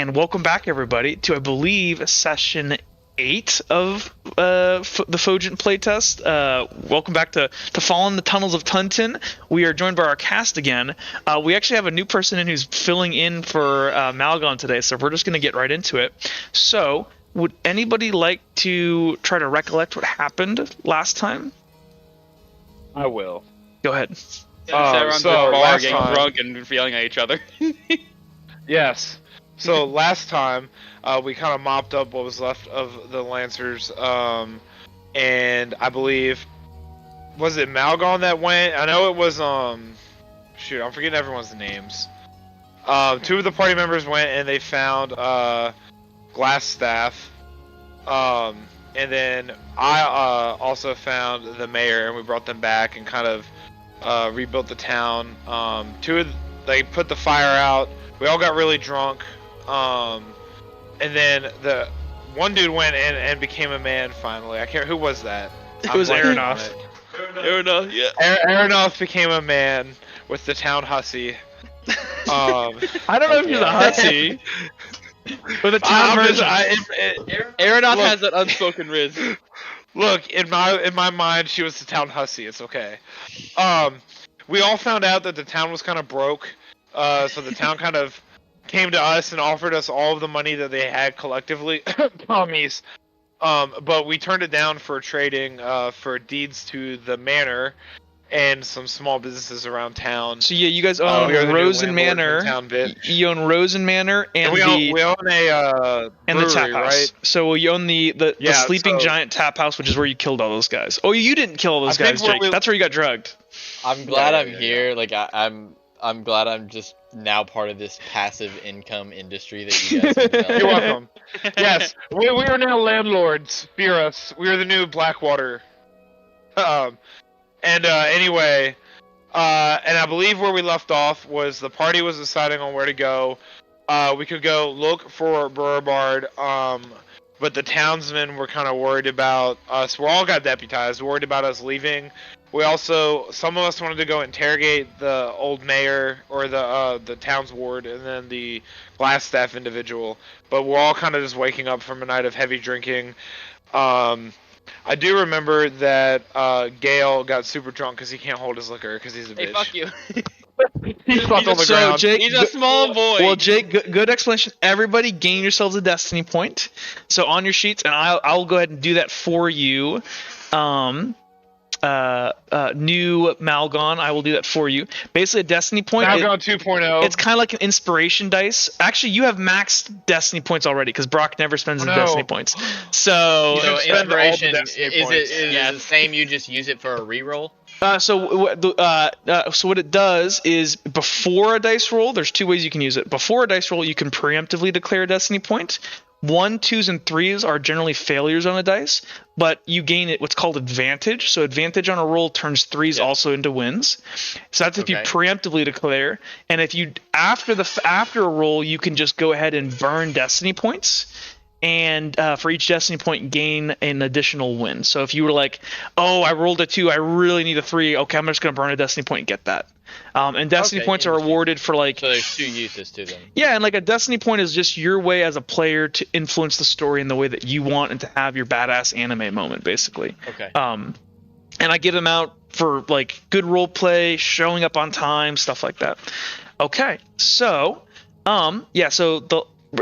and welcome back, everybody, to, I believe, session 8 of the Fogent playtest. Welcome back to Fall in the Tunnels of Tuntin. We are joined by our cast again. We actually have a new person in who's filling in for Malgon today, so we're just going to get right into it. So, would anybody like to try to recollect what happened last time? I will. Go ahead. So last time, drunk and yelling at each other. Yes. So last time, we kind of mopped up what was left of the Lancers, and I believe, was it Malgon that went? I know it was, shoot, I'm forgetting everyone's names. 2 of the party members went and they found, Glass Staff, and then I, also found the mayor, and we brought them back and kind of, rebuilt the town. They put the fire out. We all got really drunk. And then the one dude went and became a man finally. I can't. Who was that? It was Aronoff. Aronoff, yeah. Aronoff became a man with the town hussy. I don't know if he's a hussy. But the town version. Aronoff has that unspoken riz. Look, in my mind, she was the town hussy. It's okay. We all found out that the town was kind of broke. So the town kind of came to us and offered us all of the money that they had collectively. Commies. But we turned it down for trading for deeds to the manor and some small businesses around town. So yeah, you guys own Rosen Manor. You own Rosen Manor and we own a and brewery, the tap house. Right? So you own the sleeping giant tap house, which is where you killed all those guys. Oh, you didn't kill all those guys, Jake. That's where you got drugged. I'm glad I'm here. Like I'm glad I'm just now part of this passive income industry that you guys have You're welcome. Yes, we are now landlords. Fear us. We are the new Blackwater. Anyway, and I believe where we left off was the party was deciding on where to go. We could go look for Burbard, but the townsmen were kind of worried about us. We all got deputized, worried about us leaving. We also, some of us wanted to go interrogate the old mayor or the town's ward, and then the glass staff individual. But we're all kind of just waking up from a night of heavy drinking. I do remember that Gale got super drunk because he can't hold his liquor because he's a bitch. Hey, fuck you. He's on the ground. Jake, he's a small boy. Well, Jake, good explanation. Everybody gain yourselves a destiny point. So on your sheets, and I'll go ahead and do that for you. New Malgon, I will do that for you. Basically, a destiny point. Malgon 2.0. It's kind of like an inspiration dice. Actually, you have maxed destiny points already because Brock never spends his destiny points. So inspiration is it the same? You just use it for a reroll. So what it does is before a dice roll, there's 2 ways you can use it. Before a dice roll, you can preemptively declare a destiny point. 1, 2s, and 3s are generally failures on a dice, but you gain it what's called advantage. So advantage on a roll turns 3s also into wins. So that's if you preemptively declare. And if you after a roll, you can just go ahead and burn destiny points. And for each destiny point, gain an additional win. So if you were like, oh, I rolled a 2, I really need a 3. Okay, I'm just going to burn a destiny point and get that. And destiny points are awarded for like... So there's 2 uses to them. Yeah, and like a destiny point is just your way as a player to influence the story in the way that you want and to have your badass anime moment, basically. Okay. And I give them out for like good role play, showing up on time, stuff like that. Okay, so...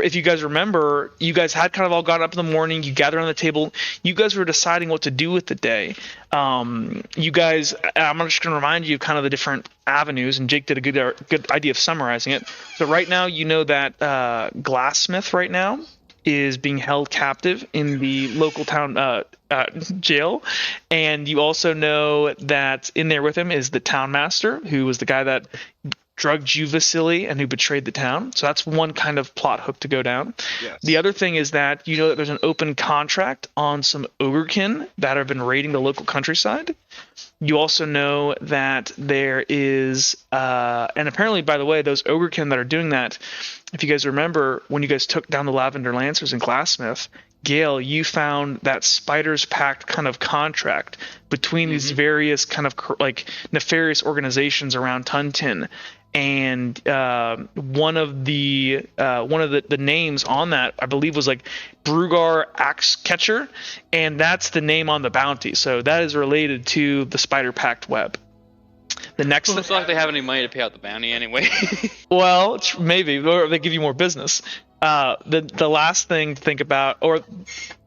if you guys remember, you guys had kind of all gotten up in the morning, you gathered on the table, you guys were deciding what to do with the day. You guys, I'm just going to remind you of kind of the different avenues, and Jake did a good idea of summarizing it. So right now, you know that Glassmith right now is being held captive in the local town jail, and you also know that in there with him is the town master, who was the guy that drugged you, Vasily, and who betrayed the town. So that's one kind of plot hook to go down. Yes. The other thing is that you know that there's an open contract on some ogrekin that have been raiding the local countryside. You also know that there is, and apparently, by the way, those ogrekin that are doing that, if you guys remember, when you guys took down the Lavender Lancers in Glassmith, Gale, you found that Spider's Pact kind of contract between these various kind of like nefarious organizations around Tuntin, and one of the names on that, I believe, was like Brugar Axe Catcher, and that's the name on the bounty. So that is related to the Spider Pact web. The next, well, it's not like they have any money to pay out the bounty anyway. well, maybe, or they give you more business. The last thing to think about, or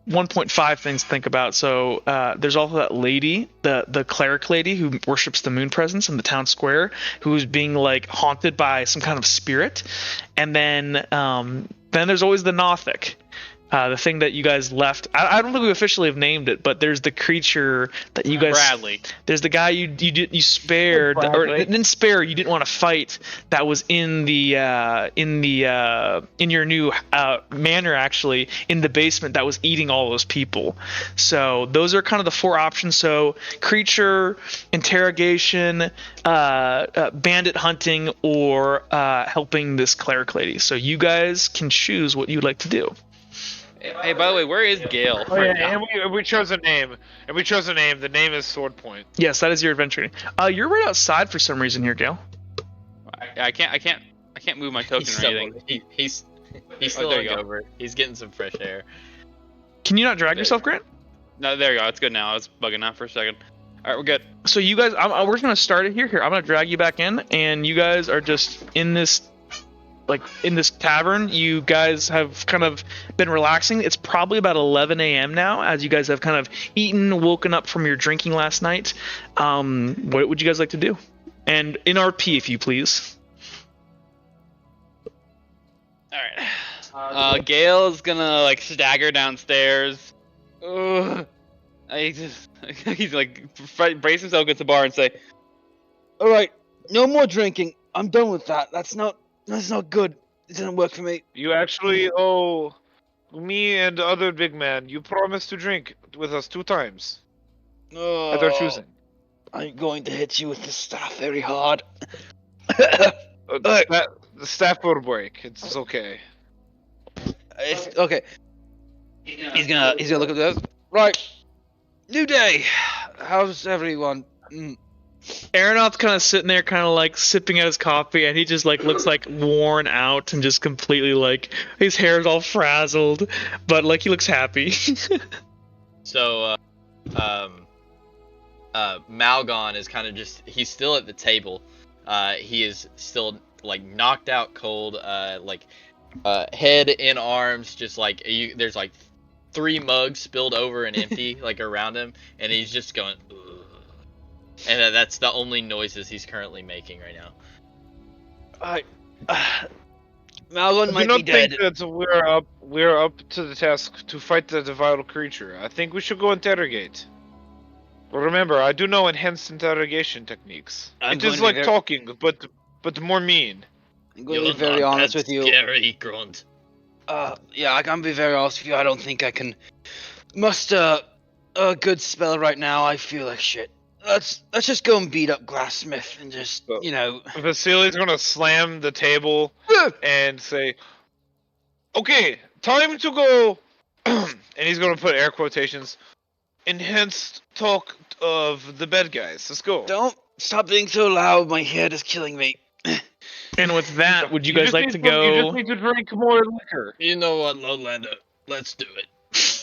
1.5 things to think about. So there's also that lady, the cleric lady who worships the moon presence in the town square, who's being like haunted by some kind of spirit. And then there's always the Nothic. The thing that you guys left. I don't think we officially have named it, but there's the creature that you guys. Bradley. There's the guy you spared, or didn't spare. You didn't want to fight. That was in your new manor, actually, in the basement. That was eating all those people. So those are kind of the 4 options. So creature, interrogation, bandit hunting, or helping this cleric lady. So you guys can choose what you'd like to do. Hey, by the way, where is Gale? Oh, yeah, and we chose a name. The name is Sword Point. Yes, that is your adventure name. You're right outside for some reason here, Gale. I can't move my token or anything. He's still over. He's getting some fresh air. Can you not drag yourself, Grant? No, there you go. It's good now. I was bugging out for a second. All right, we're good. So you guys, we're gonna start it here. I'm gonna drag you back in, and you guys are just in this tavern. You guys have kind of been relaxing. It's probably about 11 a.m. now, as you guys have kind of eaten, woken up from your drinking last night. What would you guys like to do? And in RP, if you please. All right. Gale's gonna like stagger downstairs. Ugh. He's like brace himself against the bar and say, "All right, no more drinking. I'm done with that. That's not good. It didn't work for me." You actually owe me and the other big man. You promised to drink with us 2 times. At our choosing. I'm going to hit you with the staff very hard. The staff will break. It's okay. Okay. He's gonna look at this. Right. New day. How's everyone? Aeronaut's kind of sitting there, kind of like sipping at his coffee, and he just like looks like worn out and just completely like his hair's all frazzled, but like he looks happy. So, Malgon is kind of he's still at the table. He is still like knocked out cold, head in arms, just like there's like 3 mugs spilled over and empty like around him, and he's just going. Ugh. And that's the only noises he's currently making right now. Malgon might be dead. I don't think that we're up to the task to fight the vital creature. I think we should go interrogate. But remember, I do know enhanced interrogation techniques. It is like talking, but more mean. I'm going to be very honest with you. Scary grunt. Yeah, I can be very honest with you. I don't think I can muster a good spell right now. I feel like shit. Let's just go and beat up Glassmith and just, Vasily's gonna slam the table and say, "Okay, time to go," and he's gonna put air quotations, "enhanced talk of the bad guys. Let's go." Don't stop being so loud. My head is killing me. And with that, would you guys like to go? You just need to drink more liquor. You know what, Lowlander? Let's do it.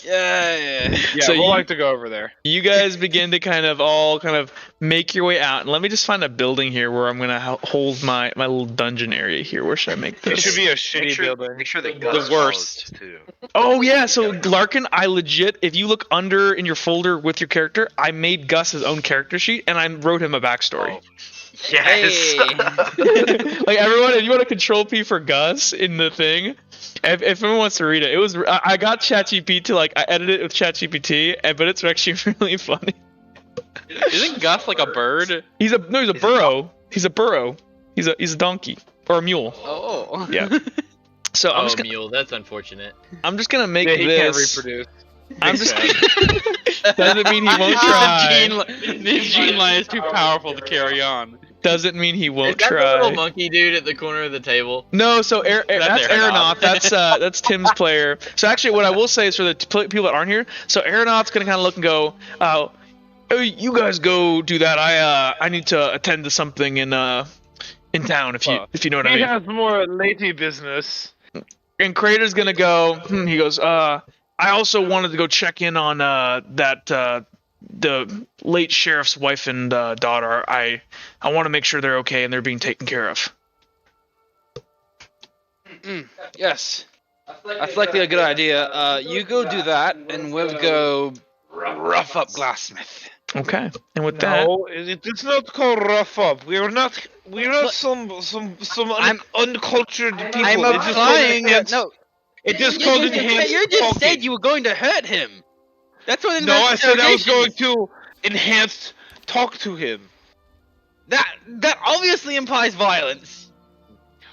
Yeah. So we'll like to go over there. You guys begin to kind of make your way out, and let me just find a building here where I'm gonna hold my little dungeon area here. Where should I make this? It should be a shitty building. Make sure the worst too. Oh yeah, so Larkin, I legit, if you look under in your folder with your character, I made Gus his own character sheet, and I wrote him a backstory. Oh. Yes. Like everyone, if you want a control P for Gus in the thing, if anyone wants to read it, I got ChatGPT to I edited it with ChatGPT, but it's actually really funny. Isn't Gus like a bird? He's a burrow. He's a burrow. He's a donkey or a mule. Oh. Yeah. So I'm just mule. That's unfortunate. I'm just gonna make he this. can't reproduce. I'm just. Doesn't mean he won't try. His gene line is too powerful to carry on. doesn't mean he Is won't that the try. little monkey dude at the corner of the table? No, so that's Aeronaut. Aeronaut. That's Tim's player. So actually, what I will say is for the people that aren't here. So Aeronaut's gonna kind of look and go, "Hey, you guys go do that. I need to attend to something in town if you know what I He mean." has more lady business. And Crater's gonna go. He goes, I also wanted to go check in on the late sheriff's wife and daughter. I want to make sure they're okay and they're being taken care of. Yes. That's likely a good idea. You go do that, and we'll go rough up Glassmith. Okay. And with that, No, it is not called rough up. We are not some uncultured people. I'm It is called applying. enhanced- No, It is called you enhanced just said talking. you were going to hurt him. That's what No, I said I was interrogation going is. to enhance talk to him. That obviously implies violence.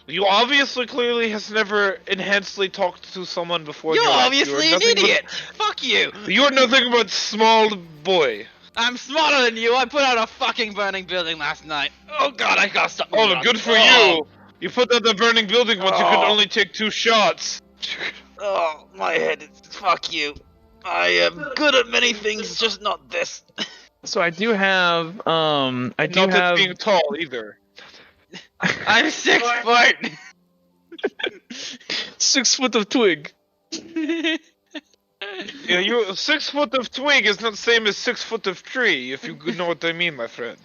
You obviously clearly has never enhancedly talked to someone before. in You're your life. obviously You are an nothing but- idiot. Fuck you. You are nothing but small boy. I'm smarter than you. I put out a fucking burning building last night. Oh god, I got something. Oh, wrong. good for Oh. you. You put out the burning building once you could Oh. only take 2 shots. Oh, my head is. Fuck you. I am good at many things, just not this. so I do have Not at being tall either. I'm 6 foot. 6 foot of twig. Yeah, you 6 foot of twig is not the same as 6 foot of tree, if you know what I mean, my friend.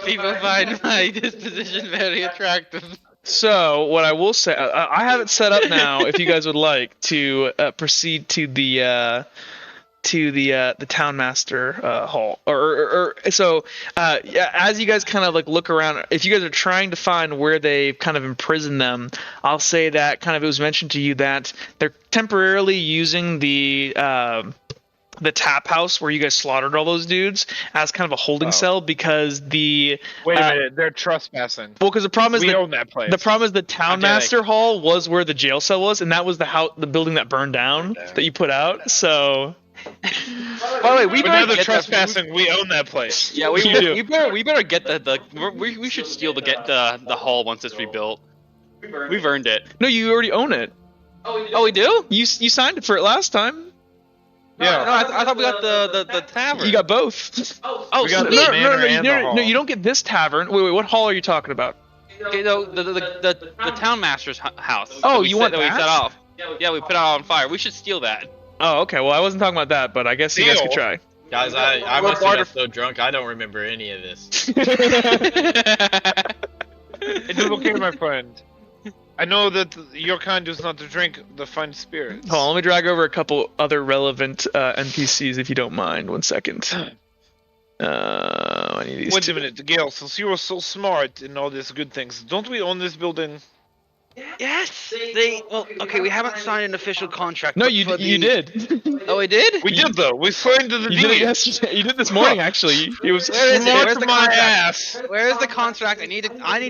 People find my disposition very attractive. So what I will say, I have it set up now. If you guys would like to proceed to the town master hall, or so yeah, as you guys kind of like look around, if you guys are trying to find where they've kind of imprisoned them, I'll say that kind of it was mentioned to you that they're temporarily using the tap house where you guys slaughtered all those dudes as kind of a holding cell because Wait a minute, they're trespassing. well, because the problem is We own that place. the problem is the town master hall was where the jail cell was, and that was the building that burned down that you put out. So By the way, we But now better they're get trespassing. We own that place. Yeah, You do. we better get we should steal the hall once it's rebuilt. We've earned it. no, you already own it. Oh, we do? You signed it for it last time. Yeah. No, I thought we got the tavern. You got both. Oh, We got sweet. the no, manor no, and the hall. no, you don't get this tavern. Wait, what hall are you talking about? Okay, no, the town master's house. Oh, we you want that? We that? set off. Yeah, we put it out on fire. We should steal that. Oh, okay. Well, I wasn't talking about that, but I guess you guys could Deal. try. Guys, I We're must have part got of- so drunk I don't remember any of this. It is okay, my friend. I know that your kind does not drink the fine spirits. Hold on, let me drag over a couple other relevant NPCs if you don't mind. 1 second. I need these. Wait two. a minute, Gale, since you are so smart in all these good things, don't we own this building? Yes. Well, okay, we haven't signed an official contract. No, but you for you the- did. Oh, we did. We did though. We signed the You did it deed. yesterday. You did this morning actually. It was. Where is it? Smart Where's the my contract? ass. Where is the contract? I need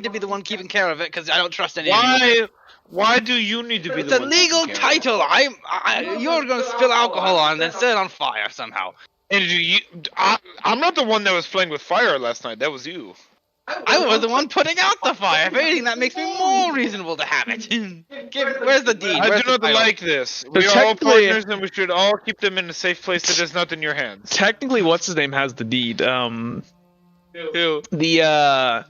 to be the one keeping care of it because I don't trust any. of you. Why do you need to be It's the a one legal taking care of it? title. You're gonna spill alcohol on it and set it on fire somehow. And I'm not the one that was playing with fire last night. That was you. I was the one putting out the fire. If anything, that makes me more reasonable to have it. Where's the deed? I Where's do the not title? like this. We are all technically- partners, and we should all keep them in a safe place that is not in your hands. Technically, what's his name has the deed. Who? The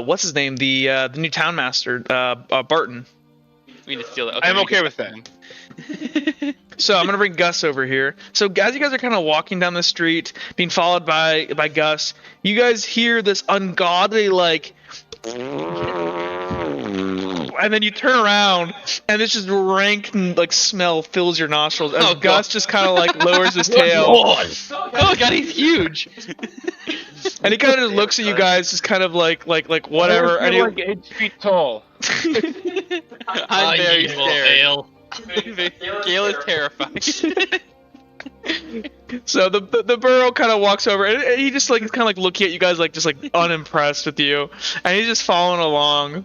what's his name? The new town master, Barton. We need to steal it. I'm we okay can- with that. So I'm gonna bring Gus over here. So as you guys are kind of walking down the street, being followed by Gus, you guys hear this ungodly like, and then you turn around and this just rank like smell fills your nostrils as Oh, Gus God. just kind of like lowers his tail Oh god, he's huge. and he kind of just looks at you guys, just kind of like whatever. And You're he, like 8 feet tall. I'm very Evil scared. ale. Gale is terrified. So the burro kind of walks over and he just like is kind of like looking at you guys like just like unimpressed with you, and he's just following along.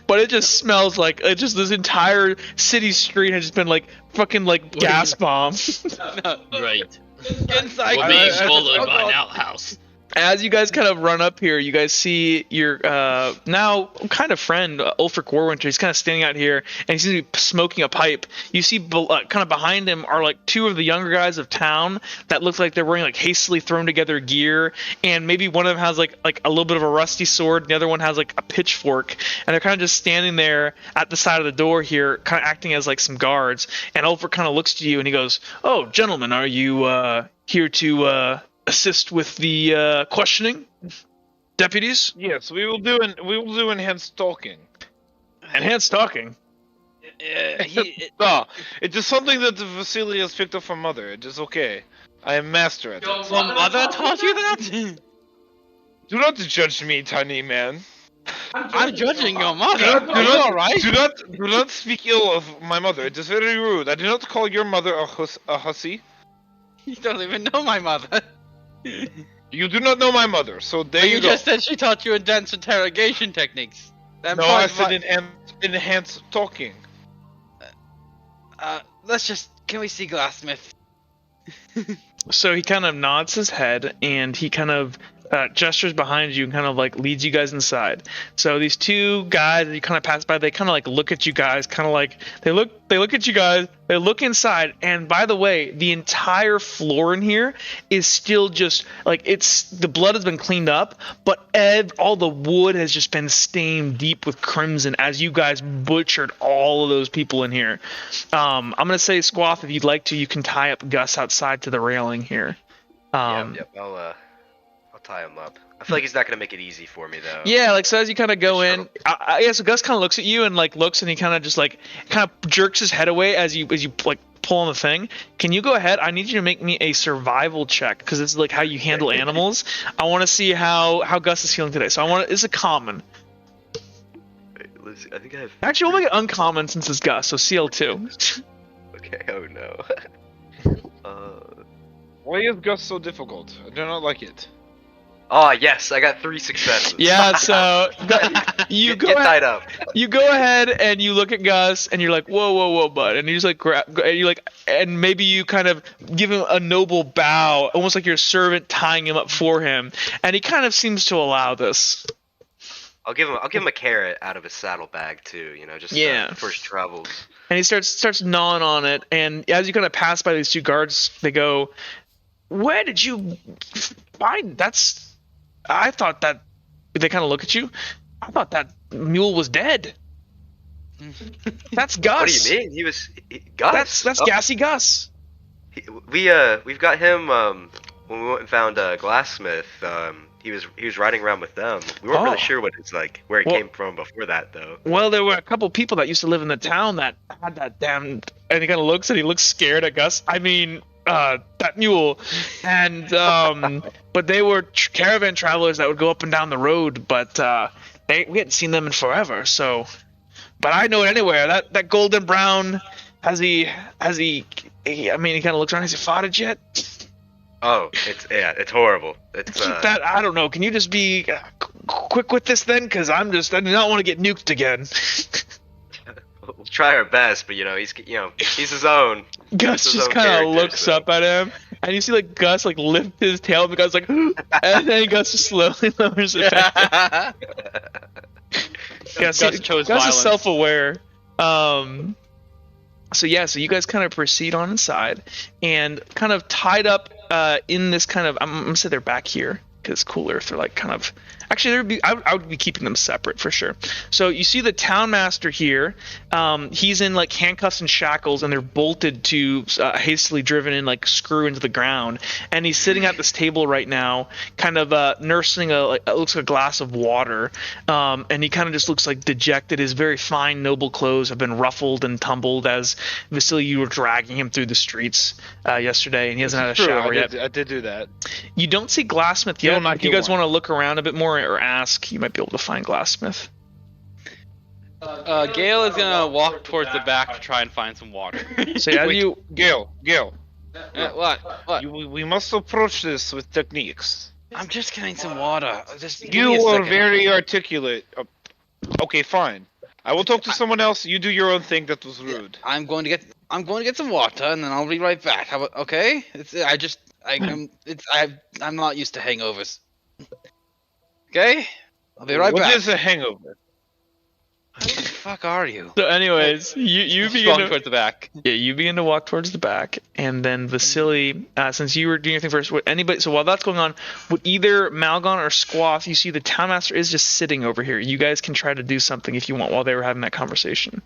But it just smells like it just this entire city street has just been like fucking like gas bombs. Right. Get inside. We're being swallowed by an outhouse. As you guys kind of run up here, you guys see your now kind of friend, Ulfric Warwinter. He's kind of standing out here, and he seems to be smoking a pipe. You see kind of behind him are like two of the younger guys of town that look like they're wearing like hastily thrown together gear, and maybe one of them has like a little bit of a rusty sword, and the other one has like a pitchfork, and they're kind of just standing there at the side of the door here, kind of acting as like some guards. And Ulfric kind of looks to you, and he goes, "Oh, gentlemen, are you here to assist with the questioning, deputies?" Yes, we will do enhanced talking. Enhanced talking. No, it is something that Vasily has picked up from mother. It is okay. I am master at it. Your mother taught you that? Do not judge me, tiny man. I'm judging your mother. Do not speak ill of my mother. It is very rude. I do not call your mother a hussy. You don't even know my mother. You do not know my mother, so there But you you go. just said she taught you advanced interrogation techniques. That No, part I of said my- enhanced talking. Can we see Glassmith? So he kind of nods his head, and he kind of gestures behind you and kind of like leads you guys inside. So these two guys that you kind of pass by, they kind of like look at you guys, kind of like they look at you guys, they look inside, and by the way, the entire floor in here is still just like the blood has been cleaned up, but all the wood has just been stained deep with crimson as you guys butchered all of those people in here. I'm gonna say, Squath, if you'd like to, you can tie up Gus outside to the railing here. Yep. I'll tie him up. I feel like he's not gonna make it easy for me though. Yeah, like so as you kind of go in, yeah. So Gus kind of looks at you and like looks, and he kind of just like kind of jerks his head away as you like pull on the thing. Can you go ahead? I need you to make me a survival check because this is like how you handle animals. I want to see how Gus is feeling today. So it's a common. Wait, let's see. I think I have. Actually, we'll make it uncommon since it's Gus. So CL2. Okay. Oh no. Why is Gus so difficult? I do not like it. Oh yes, I got 3 successes. Yeah. So you Get tied up. You go ahead and you look at Gus and you're like, whoa, bud, and you just like and maybe you kind of give him a noble bow, almost like your servant tying him up for him, and he kind of seems to allow this. I'll give him a carrot out of his saddlebag too. You know, just for his travels. And he starts gnawing on it, and as you kind of pass by these two guards, they go, "Where did you find that's?" I thought that they kind of look at you. I thought that mule was dead. That's Gus. What do you mean? Gus. That's Gassy Gus. We've got him when we went and found Glassmith. He was riding around with them. We weren't really sure where it came from before that though. Well, there were a couple people that used to live in the town that had that damn. And he kind of looks and he looks scared at Gus. I mean, that mule, and but they were caravan travelers that would go up and down the road, but we hadn't seen them in forever. So, but I know it anywhere. That golden brown has he I mean, he kind of looks around. Has he fought it yet? Oh, it's horrible. It's Keep that. I don't know. Can you just be quick with this then? Because I do not want to get nuked again. We'll try our best, but he's his own. Gus just kind of looks up at him, and you see like Gus like lift his tail, and the guy's like, and then Gus just slowly lowers it back. Gus is self-aware. So you guys kind of proceed on inside, and kind of tied up in this kind of. I'm gonna say they're back here because it's cooler if they're like kind of. Actually, I would be keeping them separate for sure. So you see the town master here. He's in like handcuffs and shackles, and they're bolted to hastily driven in like screw into the ground. And he's sitting at this table right now, kind of nursing it looks like a glass of water. And he kind of just looks like dejected. His very fine, noble clothes have been ruffled and tumbled as Vasily, you were dragging him through the streets yesterday, and he hasn't had a shower yet. I did do that. You don't see Glassmith yet. If you guys want to look around a bit more or ask, you might be able to find Glassmith. Gale is gonna walk towards the back to try and find some water. So yeah, Gale. What? We must approach this with techniques. I'm just getting some water. Just give You me a are second. very articulate. Okay, fine. I will talk to someone else. You do your own thing. That was rude. I'm going to get some water, and then I'll be right back. How about, okay? I'm not used to hangovers. Okay, I'll be right What back. is a hangover? Who the fuck are you? So, anyways, you Just begin walking to, towards the back. yeah, you begin to walk towards the back, and then Vasily, since you were doing your thing first, so while that's going on, with either Malgon or Squath, you see the Townmaster is just sitting over here. You guys can try to do something if you want while they were having that conversation.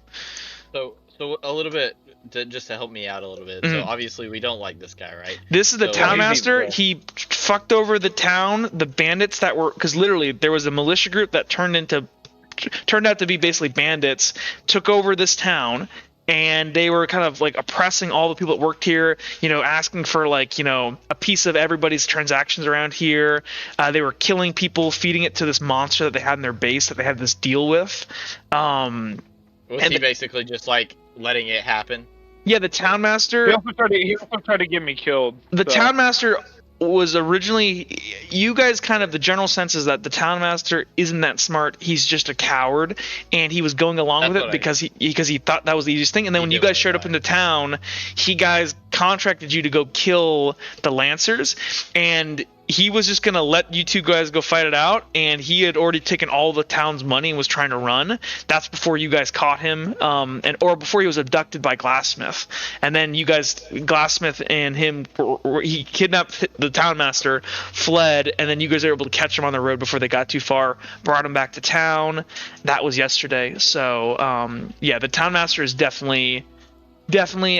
So a little bit just to help me out a little bit. So obviously we don't like this guy, right? This is the So- Townmaster. He fucked over the town, the bandits that were, because literally there was a militia group that turned out to be basically bandits, took over this town, and they were kind of like oppressing all the people that worked here, asking for like, a piece of everybody's transactions around here. They were killing people, feeding it to this monster that they had in their base that they had this deal with. Was he basically just like letting it happen? Yeah, the Townmaster. He also tried to get me killed. The so. Townmaster was originally, you guys kind of, the general sense is that the Townmaster isn't that smart. He's just a coward, and he was going along with it because he thought that was the easiest thing. And then when you guys showed up into town, he guys contracted you to go kill the Lancers, and he was just gonna let you two guys go fight it out, and he had already taken all the town's money and was trying to run. That's before you guys caught him, or before he was abducted by Glassmith. And then you guys, Glassmith and him, he kidnapped the Townmaster, fled, and then you guys were able to catch him on the road before they got too far, brought him back to town. That was yesterday. So yeah, the Townmaster is definitely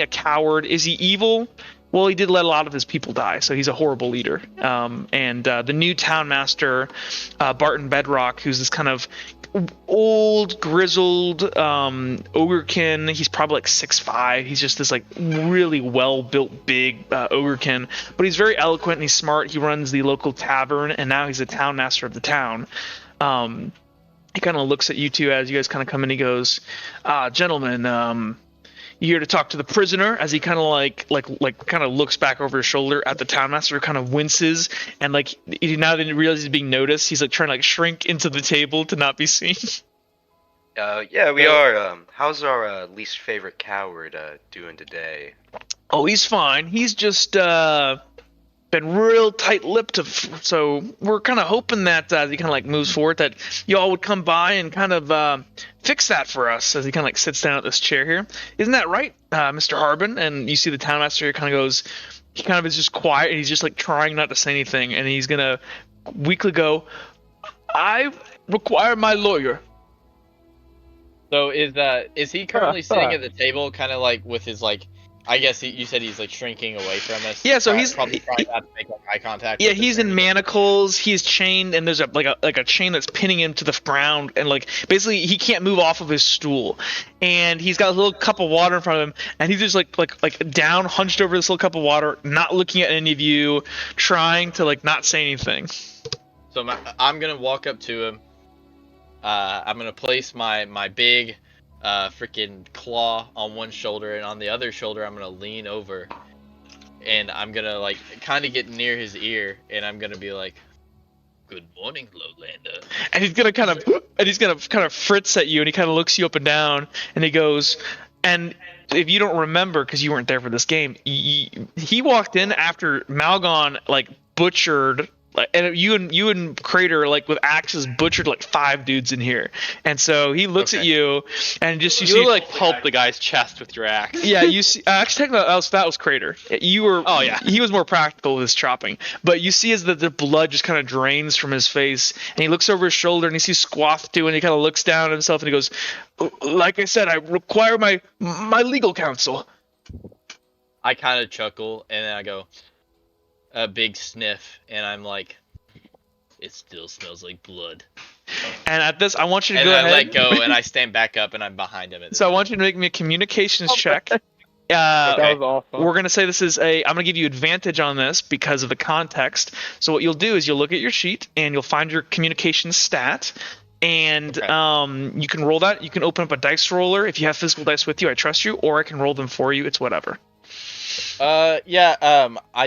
a coward. Is he evil? Well, he did let a lot of his people die, so he's a horrible leader. And the new Townmaster, Barton Bedrock, who's this kind of old, grizzled ogrekin. He's probably like 6'5". He's just this like really well-built, big ogrekin. But he's very eloquent and he's smart. He runs the local tavern, and now he's the Townmaster of the town. He kind of looks at you two as you guys kind of come in. He goes, "Gentlemen, you here to talk to the prisoner?" As he kind of like kind of looks back over his shoulder at the Townmaster, kind of winces, and like now that he realizes he's being noticed, he's like trying to like shrink into the table to not be seen. Yeah, we are. How's our least favorite coward doing today? Oh, he's fine. He's just been real tight-lipped, so we're kind of hoping that as he kind of like moves forward, that y'all would come by and kind of fix that for us. As he kind of like sits down at this chair here, isn't that right, Mr. Harbin? And you see the Townmaster here kind of goes, he kind of is just quiet, and he's just like trying not to say anything, and he's gonna weakly go, "I require my lawyer." So is he currently sitting at the table, kind of like with his like? I guess you said he's like shrinking away from us. Yeah, so he's probably trying not to make like eye contact. Yeah, he's in manacles. He's chained, and there's a chain that's pinning him to the ground, and like basically he can't move off of his stool. And he's got a little cup of water in front of him, and he's just like down, hunched over this little cup of water, not looking at any of you, trying to like not say anything. So I'm gonna walk up to him. I'm gonna place my big freaking claw on one shoulder, and on the other shoulder I'm gonna lean over, and I'm gonna like kind of get near his ear, and I'm gonna be like, "Good morning, Lowlander." And he's gonna kind of fritz at you, and he kind of looks you up and down, and he goes, and if you don't remember, because you weren't there for this game, he walked in after Malgon like butchered. And you and Crater like with axes butchered like 5 dudes in here, and so he looks at you, and just you see like pulp the guy's chest with your axe. Yeah, you see. Actually, that was Crater. You were. Oh yeah. He was more practical with his chopping, but you see as the blood just kind of drains from his face, and he looks over his shoulder, and he sees Squath too, and he kind of looks down at himself, and he goes, "Like I said, I require my legal counsel." I kind of chuckle, and then I go, a big sniff, and I'm like, "It still smells like blood." And at this, I want you to and go I ahead. let go, and I stand back up, and I'm behind him. So I want you to make me a communications check. That was awesome. We're gonna say this is I'm gonna give you advantage on this because of the context. So what you'll do is you'll look at your sheet and you'll find your communications stat, and you can roll that. You can open up a dice roller if you have physical dice with you. I trust you, or I can roll them for you. It's whatever. I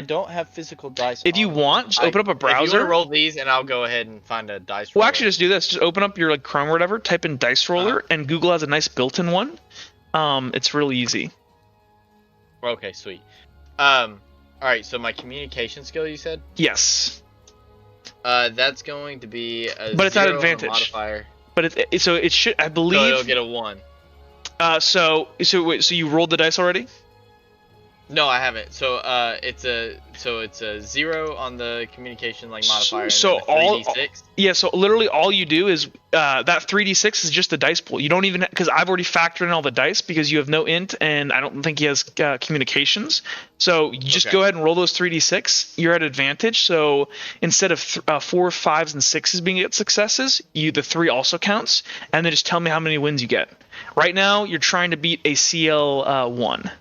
don't have physical dice. If you want, just open up a browser. If you want to roll these, and I'll go ahead and find a dice roller. Well, actually, just do this. Just open up your like Chrome or whatever, type in dice roller, and Google has a nice built-in one. It's really easy. Okay, sweet. All right, so my communication skill, you said? Yes. That's going to be a But it's not 0 on the advantage. modifier. But so it should, I So believe. it'll get a 1. So wait, so you rolled the dice already? No, I haven't. So it's a 0 on the communication modifier. So and then a 3d6. Yeah, so literally all you do is that 3d6 is just the dice pool. You don't even, because I've already factored in all the dice because you have no int and I don't think he has communications. So you just go ahead and roll those 3d6. You're at advantage. So instead of 4, 5s, and 6s being successes, the 3 also counts. And then just tell me how many wins you get. Right now, you're trying to beat a CL 1.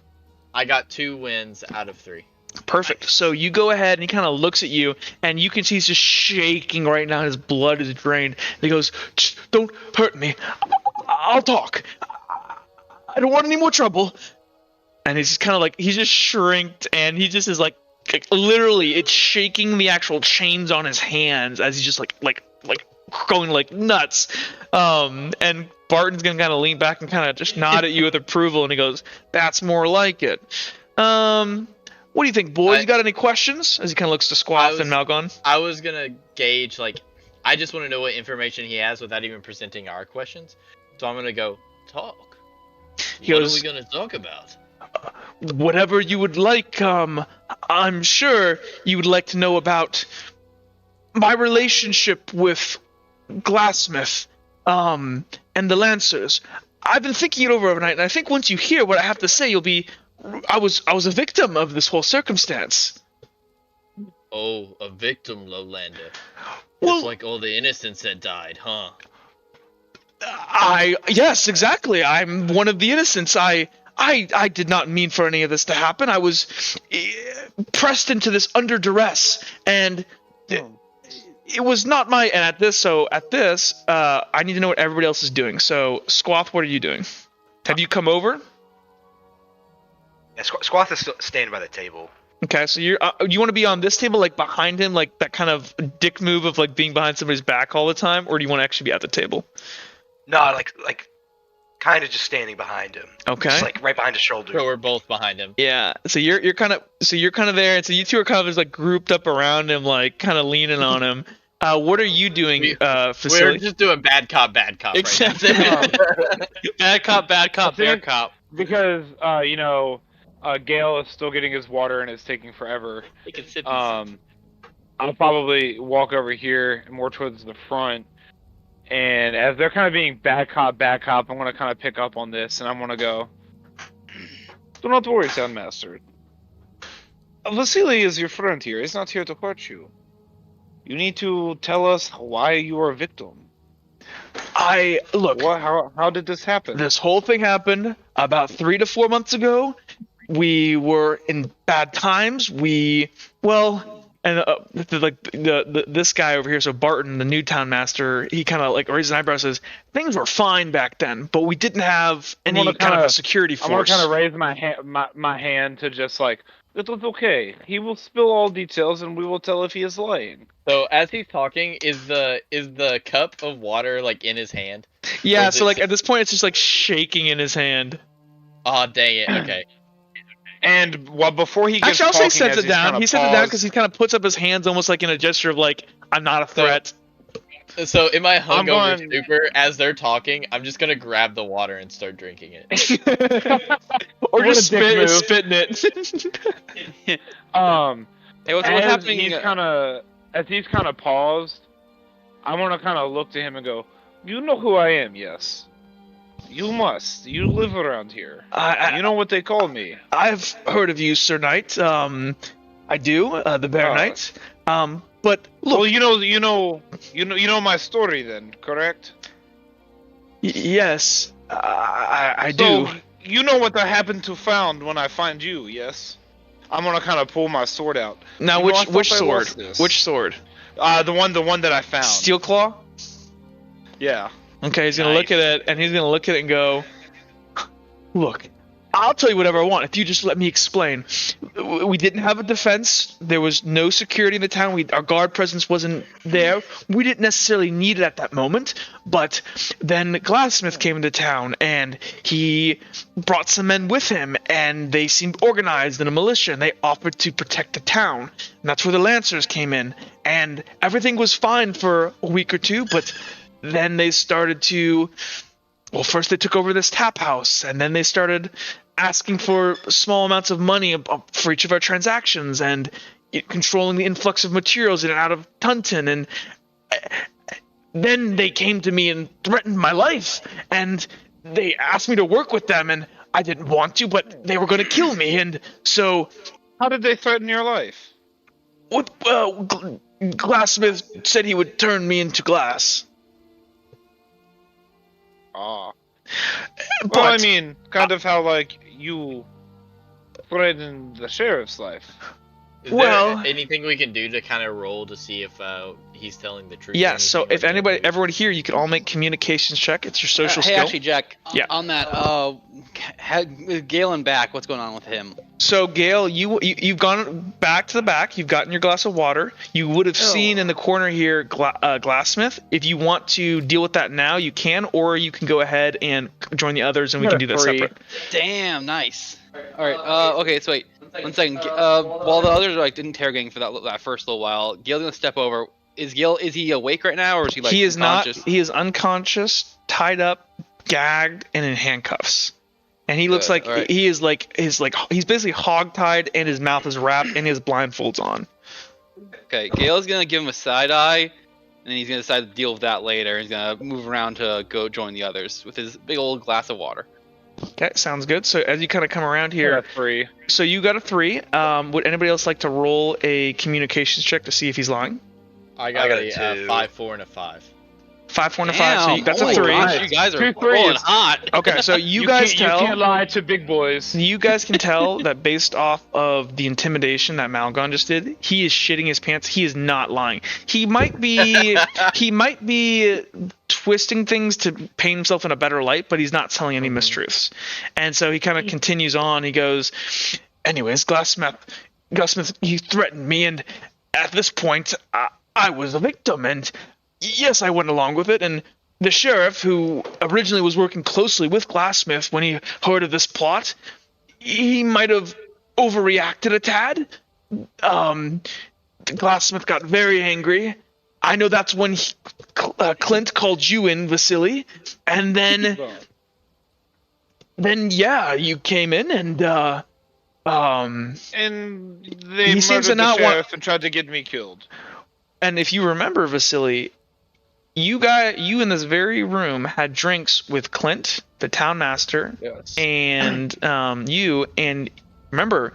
I got 2 wins out of 3. Perfect. So you go ahead and he kind of looks at you, and you can see he's just shaking right now. His blood is drained. And he goes, "Don't hurt me. I'll talk. I don't want any more trouble." And he's just kind of like, he's just shrinked, and he just is like literally, it's shaking the actual chains on his hands as he's just like going like nuts. And Barton's gonna kind of lean back and kind of just nod at you with approval, and he goes, "That's more like it." What do you think, boys? You got any questions? As he kind of looks to Squath and Malgon. I was gonna gauge, I just want to know what information he has without even presenting our questions. So I'm gonna go talk. What are we gonna talk about? Whatever you would like. I'm sure you would like to know about my relationship with Glassmith, and the Lancers. I've been thinking it over overnight, and I think once you hear what I have to say, you'll be. I was a victim of this whole circumstance. Oh, a victim, Lowlander. Well, Just like all the innocents that died, huh? Yes, exactly. I'm one of the innocents. I did not mean for any of this to happen. I was pressed into this under duress, and it was not my. And at this, I need to know what everybody else is doing. So, Squath, what are you doing? Have you come over? Yeah, Squath is still standing by the table. Okay, so you want to be on this table, like behind him, like that kind of dick move of like being behind somebody's back all the time, or do you want to actually be at the table? No, like kind of just standing behind him. Okay. Just like right behind his shoulder. So we're both behind him. Yeah. So you're kind of there, and so you two are kind of just like grouped up around him, like kind of leaning on him. What are you doing, Facility? We're just doing bad cop. Exactly. Right Bad cop, bear cop. Because Gale is still getting his water and it's taking forever. He can sip I'll probably walk over here more towards the front, and as they're kind of being bad cop, I'm gonna kind of pick up on this, and I'm gonna go. Do not worry, Soundmaster. Vasily is your friend here. He's not here to hurt you. You need to tell us why you are a victim. Look. How did this happen? This whole thing happened about 3 to 4 months ago. We were in bad times. This guy over here, so Barton, the new town master, he kind of like raises an eyebrow and says, "Things were fine back then, but we didn't have any kind of a security force." I'm gonna kind of raise my hand to just like, it was okay. He will spill all details, and we will tell if he is lying. So as he's talking, is the cup of water like in his hand? Yeah. So like at this point, it's just like shaking in his hand. Oh dang it! Okay. And before he gets actually, I'll say talking, sets it down. He sets it down because he kind of puts up his hands almost like in a gesture of like, "I'm not a threat." So in my hungover stupor, as they're talking, I'm just gonna grab the water and start drinking it. Or just spitting it. Hey, what's happening? As he's kind of paused, I want to kind of look to him and go, "You know who I am, yes? You must. You live around here. You know what they call me." I've heard of you, Sir Knight. I do, the Bear Knight. But look. Well, you know my story then, correct? Yes, I do. So, you know what I happen to found when I find you, yes? I'm gonna kind of pull my sword out. Now, which sword? Which sword? The one that I found. Steel Claw? Yeah. Okay, he's gonna look at it, and he's gonna look at it and go, "Look, I'll tell you whatever I want if you just let me explain. We didn't have a defense. There was no security in the town. Our guard presence wasn't there. We didn't necessarily need it at that moment. But then Glassmith came into town, and he brought some men with him, and they seemed organized in a militia, and they offered to protect the town. And that's where the Lancers came in. And everything was fine for a week or two, but then they started to... Well, first they took over this tap house, and then they started asking for small amounts of money for each of our transactions, and controlling the influx of materials in and out of Tuntin, and then they came to me and threatened my life, and they asked me to work with them, and I didn't want to, but they were going to kill me, and so... How did they threaten your life? Glassmith said he would turn me into glass. Ah. But, Well, I mean, kind of how, like, you threatened the sheriff's life. Is Well- there anything we can do to kind of roll to see if he's telling the truth? or yeah, so anything if like anybody, that? everyone here, you can all make communications check. It's your social Hey, skill. actually, Jack. Yeah. On that, with Galen back, what's going on with him? So Gail, you've gone back to the back. You've gotten your glass of water. You would have seen in the corner here Glassmith. If you want to deal with that now, you can, or you can go ahead and join the others, and we can do that separate. Damn, nice. All right. Okay. So wait, 1 second. While the others are like interrogating for that first little while, Gail's gonna step over. Is he awake right now, or is he like He is not. unconscious? He is unconscious, tied up, gagged, and in handcuffs. And he looks like alright. he is he's basically hogtied, and his mouth is wrapped, and his blindfolds on. Okay. Gale's gonna give him a side eye, and then he's gonna decide to deal with that later. He's gonna move around to go join the others with his big old glass of water. Okay, sounds good. So as you kind of come around here, Free. so you got a 3. Would anybody else like to roll a communications check to see if he's lying? I got got a a 2. 5, 4, and a 5. 5, 4, and a 5. So Damn, that's a holy 3. gosh, you guys are 2 rolling threes. hot. Okay, so you can't tell. lie to big boys. You guys can tell that based off of the intimidation that Malgon just did, he is shitting his pants. He is not lying. He might be twisting things to paint himself in a better light, but he's not telling any mistruths. And so he kind of continues on. He goes, anyways, Glassmith, he threatened me, and at this point, I was a victim, and yes, I went along with it, and the sheriff, who originally was working closely with Glassmith when he heard of this plot, he might have overreacted a tad. Glassmith got very angry. I know that's when Clint called you in, Vasily, and then yeah, you came in, and And they He seems murdered to not the want- sheriff and tried to get me killed. and if you remember, Vasily, you in this very room had drinks with Clint, the town master, Yes. and you, and remember,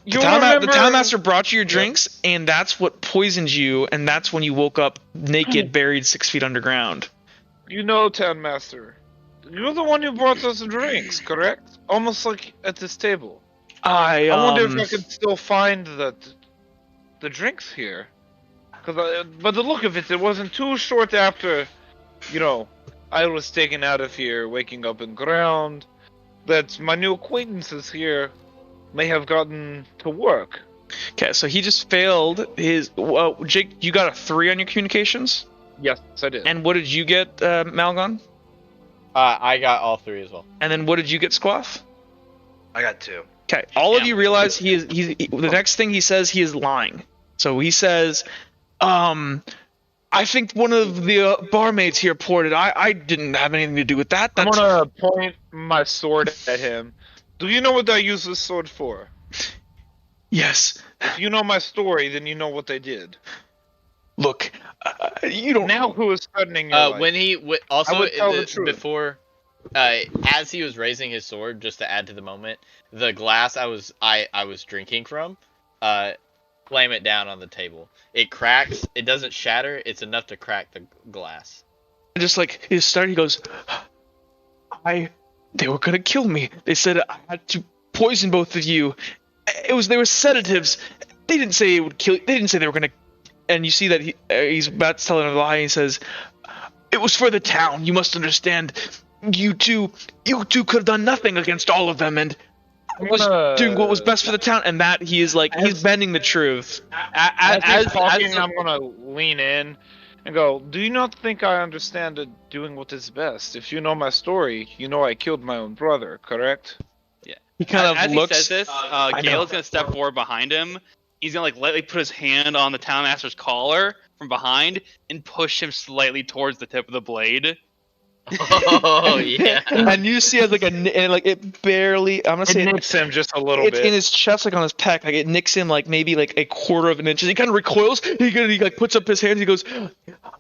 You the remember? town master brought you your drinks, and that's what poisoned you, and that's when you woke up naked, buried 6 feet underground. You know, Town Master. You're the one who brought us drinks, correct? Almost like at this table. I I wonder if I could still find the drinks here. Cause by the look of it, it wasn't too short after, I was taken out of here, waking up in ground, that my new acquaintances here may have gotten to work. Okay, so he just failed his. Well, Jake, you got a 3 on your communications, Yes, I did. and what did you get, Malgon? I got all 3 as well. And then what did you get, Squaff? I got 2. Okay, all of you realize the next thing he says, he is lying. So he says, I think one of the barmaids here poured it. I didn't have anything to do with that. I'm That's gonna point my sword at him. Do you know what I use this sword for? yes. If you know my story, then you know what they did. Look, you don't. Now who is threatening your life? When he also I would tell the truth. before, as he was raising his sword, just to add to the moment, the glass I was drinking from, slam it down on the table. It cracks. It doesn't shatter. It's enough to crack the glass. Just like his start, he goes, they were gonna kill me. They said I had to poison both of you. They were sedatives. They didn't say it would kill. They didn't say they were gonna. And you see that he's about to tell him a lie. He says, "It was for the town. You must understand. you two could have done nothing against all of them, and was doing what was best for the town. And that he is like, he's bending the truth. As he's talking, I'm gonna lean in and go, do you not think I understand doing what is best? If you know my story, you know I killed my own brother, correct? He kind of as looks. he says this, Gale's gonna step forward behind him. He's gonna like lightly put his hand on the townmaster's collar from behind and push him slightly towards the tip of the blade. Oh yeah. And you see as like and like it barely. I'm gonna say It nicks him just a little it's bit. in his chest, like on his pec, like it nicks him like maybe like a quarter of an inch. He kind of recoils. He like puts up his hands. He goes,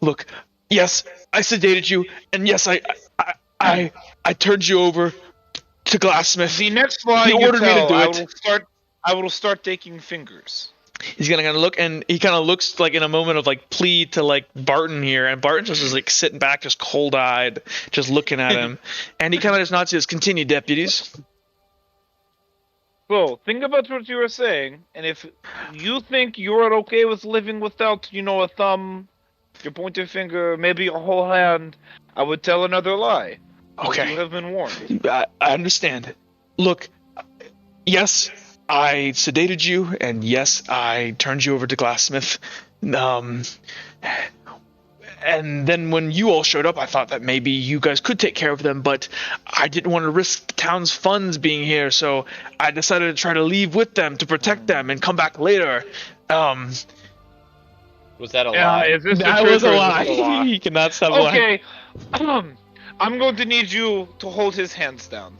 "Look, yes, I sedated you, and yes, I turned you over to Glassmith. The next lie He you ordered me to tell, do it." I will start taking fingers. He's gonna kind of look, and he kind of looks like in a moment of like plea to like Barton here, and Barton just is like sitting back, just cold-eyed, just looking at him, and he kind of just nods and says, "Continue, deputies." So, think about what you were saying, and if you think you're okay with living without, a thumb, your pointer finger, maybe a whole hand, I would tell another lie. Okay. You have been warned. I understand. Look, yes, I sedated you, and yes, I turned you over to Glassmith. And then when you all showed up, I thought that maybe you guys could take care of them, but I didn't want to risk the town's funds being here, so I decided to try to leave with them to protect them and come back later. Was that a lie? Is this the That truth was or a is lie. this a lie? He cannot stop lying. Okay, I'm going to need you to hold his hands down.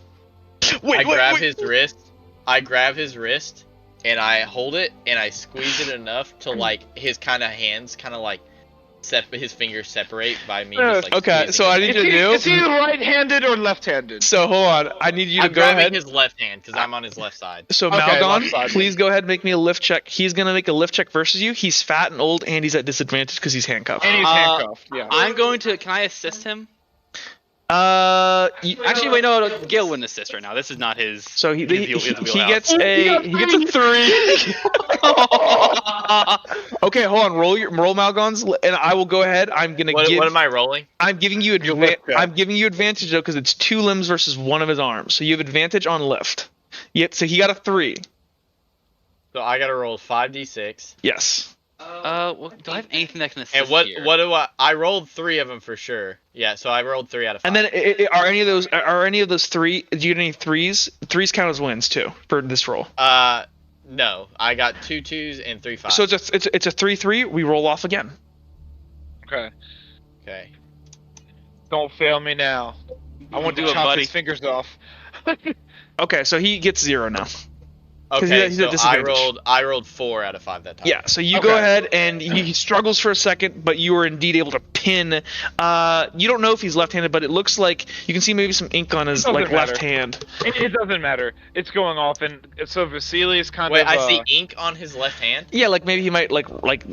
I grab his wrist, and I hold it, and I squeeze it enough to like his kind of hands kind of like his fingers separate by me just like Okay, squeezing so I it. need you to do. Is he right-handed or left-handed? So hold on, I need you to I'm go grabbing ahead. his left hand because I'm on his left side. So Okay, Malgon, left side. please go ahead and make me a lift check. He's gonna make a lift check versus you. He's fat and old, and he's at disadvantage because he's handcuffed. And he's handcuffed, yeah. I'm going to. Can I assist him? You- Actually, wait, no, Gale wouldn't assist right now. This is not his. so he his gets a 3. Okay, hold on. Roll Malgon's, and I will go ahead. I'm gonna What give. am I rolling? I'm giving you lift check. I'm giving you advantage though because it's 2 limbs versus 1 of his arms, so you have advantage on lift. Yep. So he got a 3. So I gotta roll 5d6. Yes. Well, do I have anything that can assist And what here? do I rolled 3 of them for sure. Yeah, so I rolled 3 out of 5. And then are any of those 3? Do you get any 3s? 3s count as wins too for this roll. No, I got 2 2s and 3 5s. So it's a 3-3. We roll off again. Okay. Okay. Don't fail me now. I want Do to it, chop buddy. his fingers off. Okay, so he gets 0 now. Okay, he's at so disadvantage. I rolled 4 out of 5 that time. Yeah, so you Okay. go ahead and he struggles for a second, but you are indeed able to pin. You don't know if he's left-handed, but it looks like you can see maybe some ink on his Doesn't like matter. left hand. It doesn't matter. It's going off, and so Vasily is kind Wait, of. I see ink on his left hand. Yeah, like maybe he might like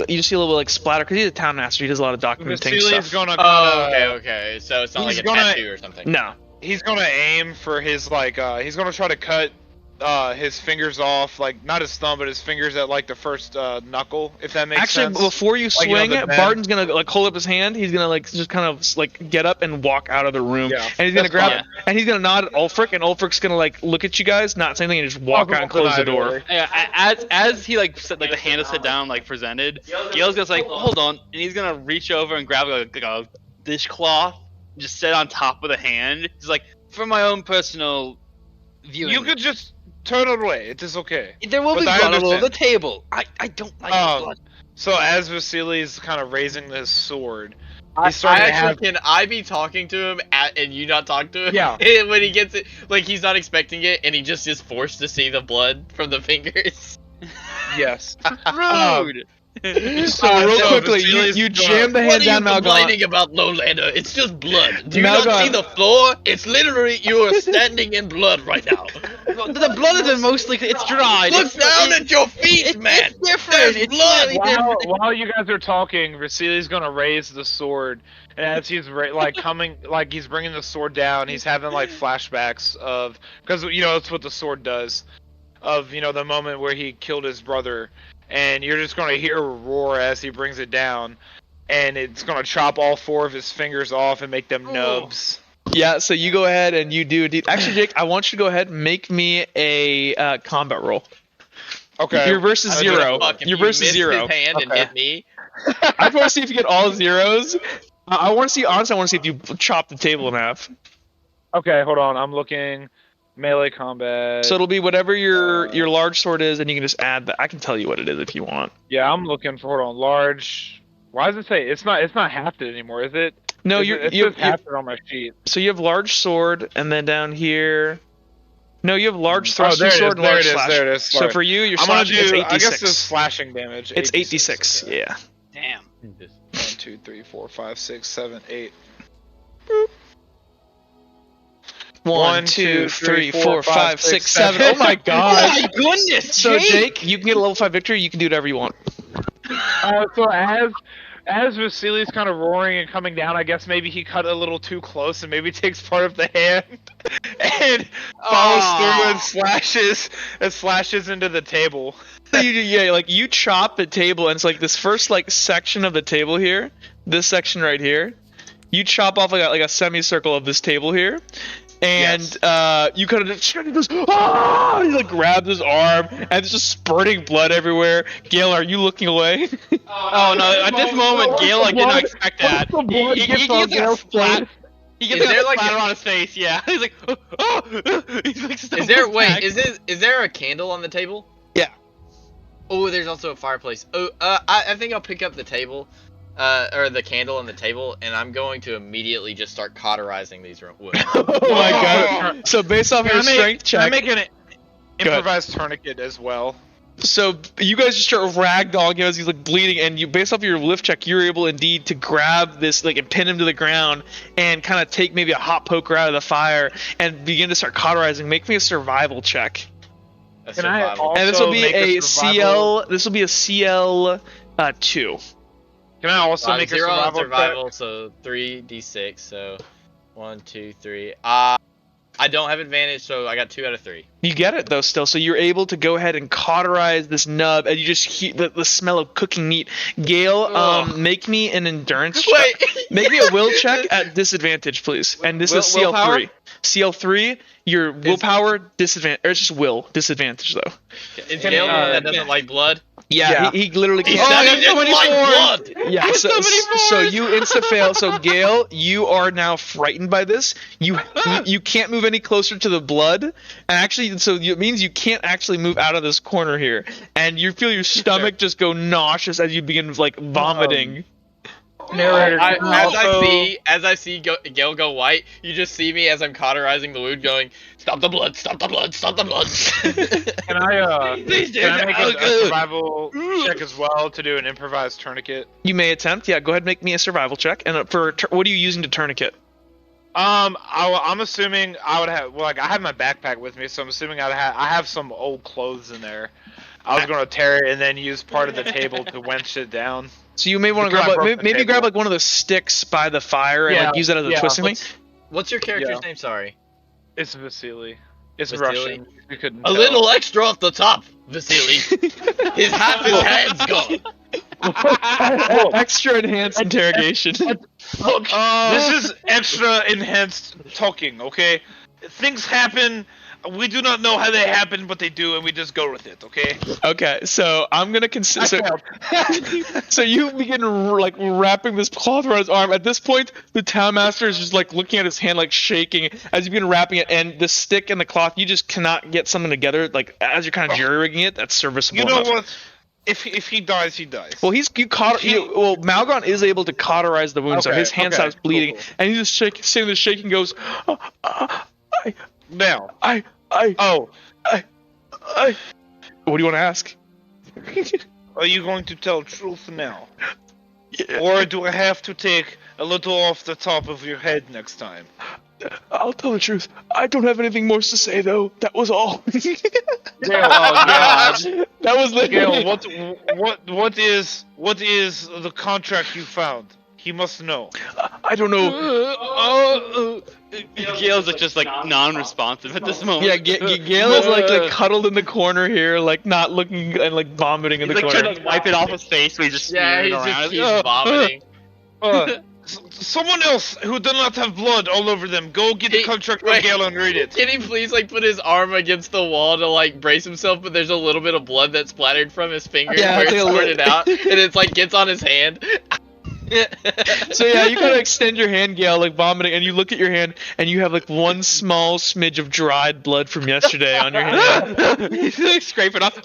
you just see a little like splatter because he's a town master. He does a lot of documenting Vasily is stuff. gonna. Oh, okay. So it's not He's like a gonna- tattoo or something. No. He's gonna aim for his he's gonna try to cut his fingers off, like not his thumb, but his fingers at like the first knuckle, if that makes Actually, sense. before you Like, you know, swing, the bend. Barton's gonna like hold up his hand. He's gonna like just kind of like get up and walk out of the room, Yeah, and he's gonna that's grab fine. and he's gonna nod at Ulfric, and Ulfric's gonna like look at you guys, not say anything, and just walk out and close the door. Yeah, as he like set, like the hand is set down like presented, Gale's gonna like hold on, and he's gonna reach over and grab like a dishcloth, and just set on top of the hand. He's like, for my own personal viewing. You could just turn it away. It is okay. There will But be I blood all over the understand. table. I don't like blood. So as Vasily's kind of raising his sword, I he's starting to have. actually can I be talking to him and you not talk to him? Yeah. And when he gets it, like he's not expecting it, and he just is forced to see the blood from the fingers. Yes. rude. So real so quickly, Vasily's you gonna- jam the What hand are you down Malgon. complaining about, Lowlander? It's just blood. Do you Malgon. not see the floor? It's literally you are standing in blood right now. The blood is mostly it's dry. Look down at your feet, man. It's different. There's It's blood. slightly different. While you guys are talking, Vasily's gonna raise the sword, and as he's coming, like he's bringing the sword down, he's having like flashbacks of, because that's what the sword does, of the moment where he killed his brother, and you're just gonna hear a roar as he brings it down, and it's gonna chop all 4 of his fingers off and make them nubs. Yeah, so you go ahead and you do. Actually, Jake, I want you to go ahead and make me a combat roll. Okay. Your versus I do zero. Fuck, if Your you versus missed zero. his hand and Okay. hit me. I want to see if you get all zeros. I want to see. Honestly, I want to see if you chop the table in half. Okay, hold on. I'm looking. Melee combat. So it'll be whatever your large sword is, and you can just add that. I can tell you what it is if you want. Yeah, I'm looking for. Hold on. Large. Why does it say it's not hafted anymore? Is it? No, It says hafted on my sheet. So you have large sword, and then down here. No, you have large Oh, thrusting there it is. sword and There large it is. slash. There it is. So Sorry. for you, your I'm gonna slash is do. 8d6. I guess it's slashing damage. It's 8d6. Okay. Yeah. Damn. 1, 2, 3, 4, 5, 6, 7, 8. 1, 2, 3, 4, 5, 6, 7. Oh my god. Oh my goodness, So Jake, you can get a level 5 victory. You can do whatever you want. So as Vasili's kind of roaring and coming down, I guess maybe he cut a little too close and maybe takes part of the hand and follows through and slashes into the table. So you chop the table, and it's like this first section of the table here, this section right here. You chop off like a semicircle of this table here. And you kind of just goes, ah! He grabs his arm, and there's just spurting blood everywhere. Gale, are you looking away? Oh no! At this moment, Gale did not expect that. He gets a splat. He gets a splatter on his face. Yeah, he's like, oh! He's like, Is there a candle on the table? Yeah. Oh, there's also a fireplace. Oh, I think I'll pick up the table, or the candle on the table, and I'm going to immediately just start cauterizing these wood. Oh my god. So based off your strength check. I make an improvised tourniquet as well. So you guys just start ragdolling him as he's bleeding, and you, based off your lift check, you're able indeed to grab this and pin him to the ground and kind of take maybe a hot poker out of the fire and begin to start cauterizing. Make me a survival check. Can I also And this will be make a survival- CL. This will be a CL 2. Can I also make a 0 on survival check? so 3d6, so 1, 2, 3. I don't have advantage, so I got 2 out of 3. You get it though still, so you're able to go ahead and cauterize this nub, and you just heat the smell of cooking meat. Gale, make me an endurance check. Wait. Make me a will check at disadvantage, please. And this is CL3. Willpower? CL3, your willpower disadvantage, or it's just will disadvantage though. Is Gale the one that doesn't like blood? Yeah, he literally can't. Oh, he doesn't like blood! Yeah, so you insta fail. So Gale, you are now frightened by this. You can't move any closer to the blood, and actually, so it means you can't actually move out of this corner here, and you feel your stomach just go nauseous as you begin vomiting. Narrator, As I see Gale go white, you just see me as I'm cauterizing the wound, going, "Stop the blood! Stop the blood! Stop the blood!" Can I make a good. survival check as well to do an improvised tourniquet? You may attempt. Yeah, go ahead and make me a survival check. And what are you using to tourniquet? I'm assuming I would have. Well, I have my backpack with me, so I'm assuming I have some old clothes in there. I was gonna tear it and then use part of the table to winch it down. So you may want to grab maybe grab one of those sticks by the fire and use that as a twisting thing. What's your character's name? Sorry. It's Vasily. It's Vasily? Russian. You couldn't A tell. little extra off the top, Vasily. Half his head's gone. Extra enhanced interrogation. Look, this is extra enhanced talking. Okay, things happen. We do not know how they happen, but they do, and we just go with it. Okay. Okay, so I'm gonna consider. So you begin wrapping this cloth around his arm. At this point, the town master is just looking at his hand, shaking as you begin wrapping it, and the stick and the cloth, you just cannot get something together. As you're kind of jury rigging it, that's serviceable. You know enough. what? If he dies, he dies. Well, Malgon is able to cauterize the wound, so his hand stops bleeding, cool. and he just sitting there shaking, goes, Now. What do you want to ask? Are you going to tell truth now? Yeah. Or do I have to take a little off the top of your head next time? I'll tell the truth. I don't have anything more to say, though. That was all. God. That was literally... Gale, what is the contract you found? He must know. I don't know. Gale's just non-responsive at this moment. Yeah, Gale is cuddled in the corner here, not looking and vomiting in the He's corner. trying to wipe it off his face, but he's just Yeah, smearing he it just around. keeps vomiting. Someone else who does not have blood all over them, go get the Hey, contract wait. from Gale and read it. Can he please like put his arm against the wall to like brace himself, but there's a little bit of blood that splattered from his fingers Yeah, where it's it's like a squirted out, and it's like gets on his hand. So yeah, you kind of extend your hand, Gale, like vomiting, and you look at your hand, and you have like one small smidge of dried blood from yesterday on your hand. He's like scraping off.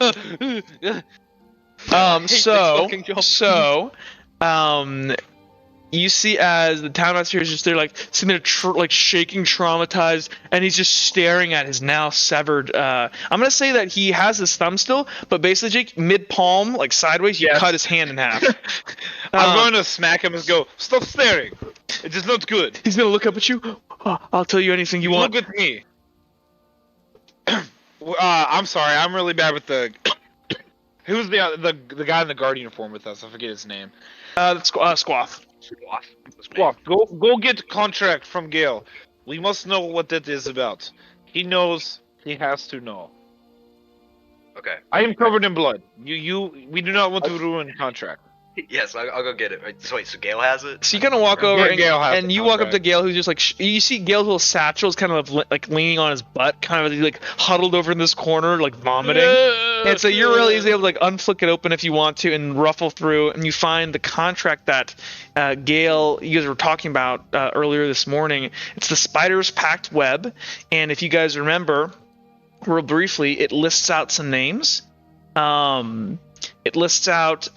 You see as the townmaster is just there, like sitting there, like shaking, traumatized, and he's just staring at his now severed. I'm gonna say that he has his thumb still, but basically, Jake, mid palm, like sideways, you Yes. cut his hand in half. I'm going to smack him and go, stop staring. It is not good. He's gonna look up at you. "Oh, I'll tell you anything you want. Look at me. I'm sorry, I'm really bad with the... Who's the guy in the guard uniform with us? I forget his name. That's Squath. Squawk, go get contract from Gale. We must know what that is about. He knows. He has to know. Okay. I am covered in blood. We do not want to ruin contract. Yes, I'll go get it. Wait, so Gale has it? So you kind of walk over, Yeah, Gale has and the you walk up to contract. Gale, who's just like, you see Gale's little satchel is kind of like leaning on his butt, kind of like huddled over in this corner, like vomiting. And so you're really able to like unflick it open if you want to and ruffle through, and you find the contract that Gale, you guys were talking about earlier this morning. It's the Spider's Pact Web, and if you guys remember, real briefly, it lists out some names. It lists out,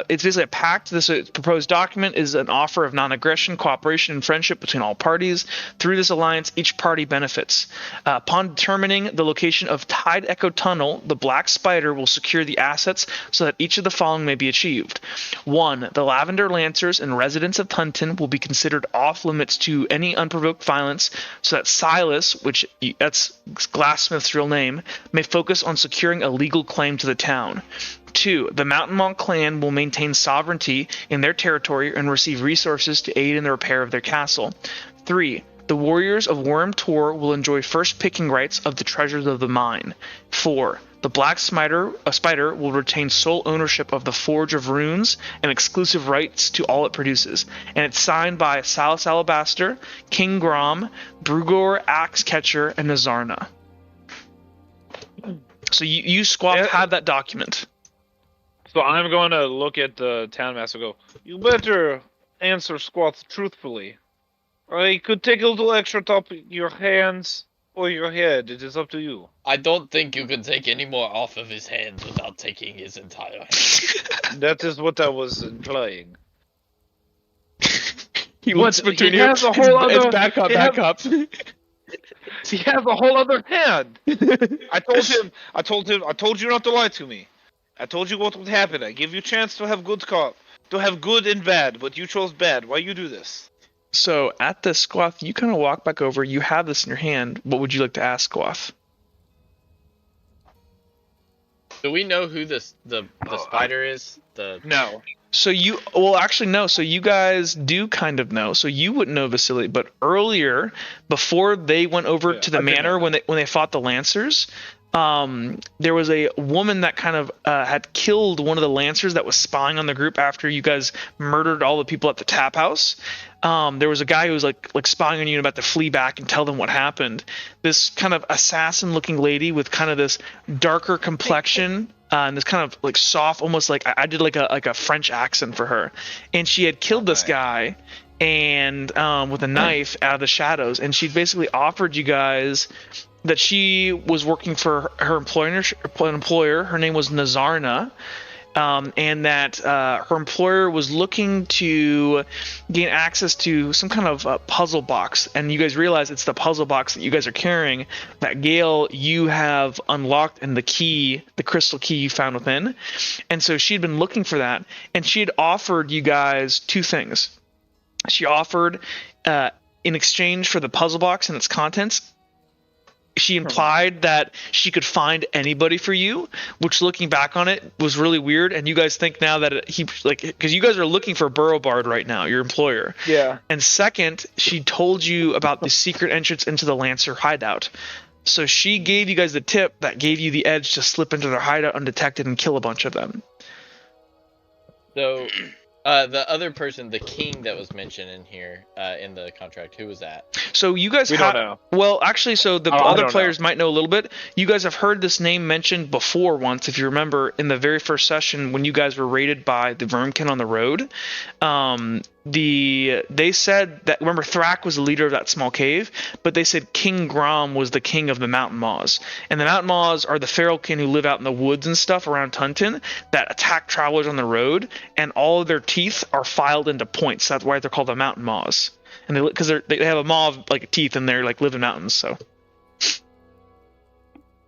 it's basically a pact. This proposed document is an offer of non-aggression, cooperation, and friendship between all parties. Through this alliance, each party benefits. Upon determining the location of Tide Echo Tunnel, the Black Spider will secure the assets so that each of the following may be achieved. 1. The Lavender Lancers and residents of Tuntin will be considered off-limits to any unprovoked violence so that Silas, that's Glassmith's real name, may focus on securing a legal claim to the town. 2. The Mountain Monk clan will maintain sovereignty in their territory and receive resources to aid in the repair of their castle. 3. The warriors of Worm Tor will enjoy first picking rights of the treasures of the mine. 4. The Black Spider will retain sole ownership of the Forge of Runes and exclusive rights to all it produces. And it's signed by Salas Alabaster, King Grom, Brugor, Axecatcher, and Nazarna. So you Squawk, have that document. So I'm going to look at the townmaster and go, you better answer Squat truthfully. I could take a little extra top of your hands or your head. It is up to you. I don't think you can take any more off of his hands without taking his entire hand. That is what I was implying. He looks between he you. has a whole other- Back up, he back has- up. He has a whole other hand. I told you not to lie to me. I told you what would happen. I give you a chance to have good and bad, but you chose bad. Why you do this? So at the Squath, you kind of walk back over. You have this in your hand. What would you like to ask Squath? Do we know who the spider is? No. So so you guys do kind of know. So you wouldn't know Vasily, but earlier, before they went over to the manor when they fought the Lancers, there was a woman that kind of had killed one of the Lancers that was spying on the group after you guys murdered all the people at the tap house. There was a guy who was like spying on you and about to flee back and tell them what happened. This kind of assassin-looking lady with kind of this darker complexion and this kind of like soft, almost like I did like a French accent for her, and she had killed this guy and with a knife out of the shadows, and she basically offered you guys that she was working for her employer. Her name was Nazarna, and that her employer was looking to gain access to some kind of puzzle box. And you guys realize it's the puzzle box that you guys are carrying that, Gale, you have unlocked, and the crystal key you found within. And so she'd been looking for that, and she had offered you guys two things. She offered, in exchange for the puzzle box and its contents, she implied that she could find anybody for you, which, looking back on it, was really weird. And you guys think now that because you guys are looking for Burrowbard right now, your employer. Yeah. And second, she told you about the secret entrance into the Lancer hideout. So she gave you guys the tip that gave you the edge to slip into their hideout undetected and kill a bunch of them. So The other person, the king that was mentioned in here, in the contract, who was that? So you guys We don't know. Well, actually, so the I other don't players might know a little bit. You guys have heard this name mentioned before once, if you remember, in the very first session when you guys were raided by the Vermkin on the road. They said that, remember, Thrak was the leader of that small cave, but they said King Grom was the king of the Mountain Maws. And the Mountain Maws are the feral kin who live out in the woods and stuff around Tuntin that attack travelers on the road, and all of their teeth are filed into points. That's why they're called the Mountain Maws. And because they have a maw of like teeth and they're like live in mountains. So.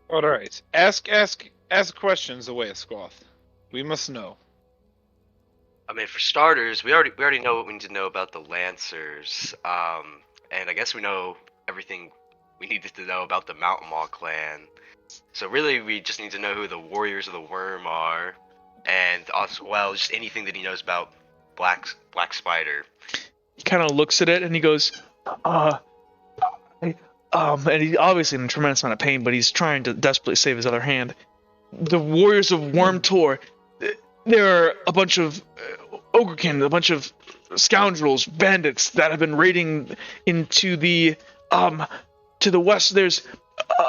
All right. Ask questions away, Squath. We must know. I mean, for starters, we already know what we need to know about the Lancers. And I guess we know everything we needed to know about the Mountain Maw clan. So really, we just need to know who the Warriors of the Worm are, and also, well, just anything that he knows about Black Spider. He kind of looks at it and he goes, and he's obviously in a tremendous amount of pain, but he's trying to desperately save his other hand. The Warriors of Worm Tor, they're a bunch of ogrekin, a bunch of scoundrels, bandits that have been raiding into the to the west. There's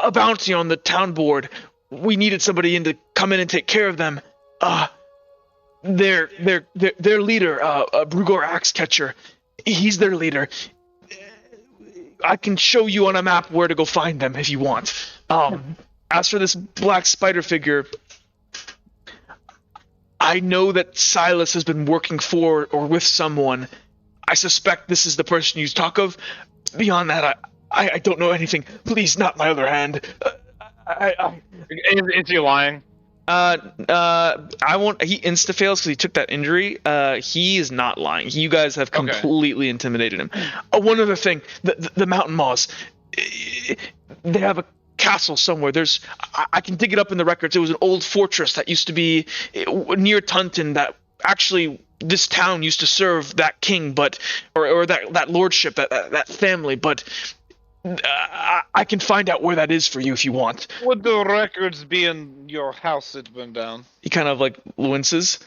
a bounty on the town board. We needed somebody in to come in and take care of them. Their leader, Brugor Axecatcher, he's their leader. I can show you on a map where to go find them if you want. As for this black spider figure, I know that Silas has been working for or with someone. I suspect this is the person you talk of. Beyond that, I don't know anything. Please, not my other hand. Is he lying? I won't. He insta fails because he took that injury. He is not lying. You guys have completely intimidated him. One other thing, the Mountain Maws, they have a castle somewhere. I can dig it up in the records. It was an old fortress that used to be near Tuntin. That actually this town used to serve that king, but or that lordship, that family, but. I can find out where that is for you if you want. Would the records be in your house that burned down? He kind of like winces.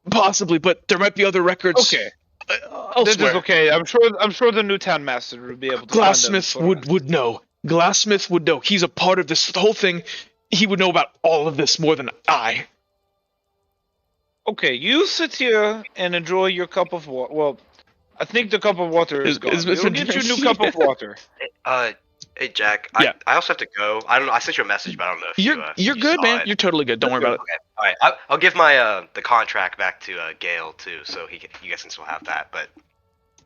Possibly, but there might be other records. Okay. Elsewhere. This is okay. I'm sure the Newtown Master would be able to. Glassmith would know. Glassmith would know. He's a part of this whole thing. He would know about all of this more than I. Okay, you sit here and enjoy your cup of water. Well, I think the cup of water is gone. We'll get you a new cup of water. Hey Jack, Yeah. I also have to go. I don't know. I sent you a message, but I don't know if You're you good, saw man. it. You're totally good. Don't worry about it. Okay. All right. I'll give my the contract back to Gale too, so you guys can still have that. But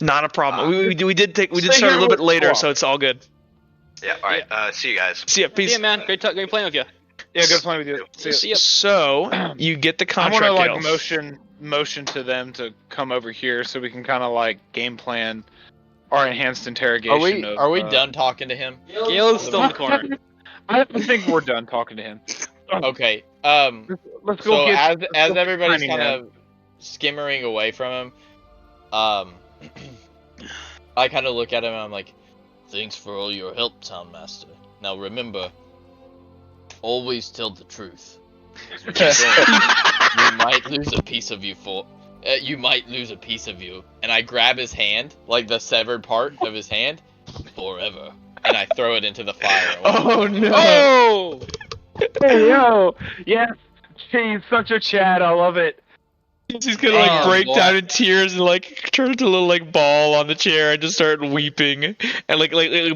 Not a problem. We did start a here little bit with later, Squaw. so it's all good. yeah. All right. See you guys. See ya. Peace. See ya, man. Great playing with you. Yeah, good playing with you. See ya. See ya. So you get the I contract. want to Gale. motion to them to come over here so we can kind of like game plan our enhanced interrogation. Are we done talking to him? Gale is still in the corner. I think we're done talking to him. Okay. Let's go So get. as everybody's Tiny kind Man. of skimmering away from him, I kind of look at him and I'm like, "Thanks for all your help, Town Master. Now remember, always tell the truth. As we keep saying, you might lose a piece of you you might lose a piece of you." And I grab his hand, like the severed part of his hand, forever, and I throw it into the fire. Oh no! Oh! Hey, yo! Yes! He's such a Chad, I love it. He's gonna like break boy. down in tears and like turn into a little like ball on the chair and just start weeping and like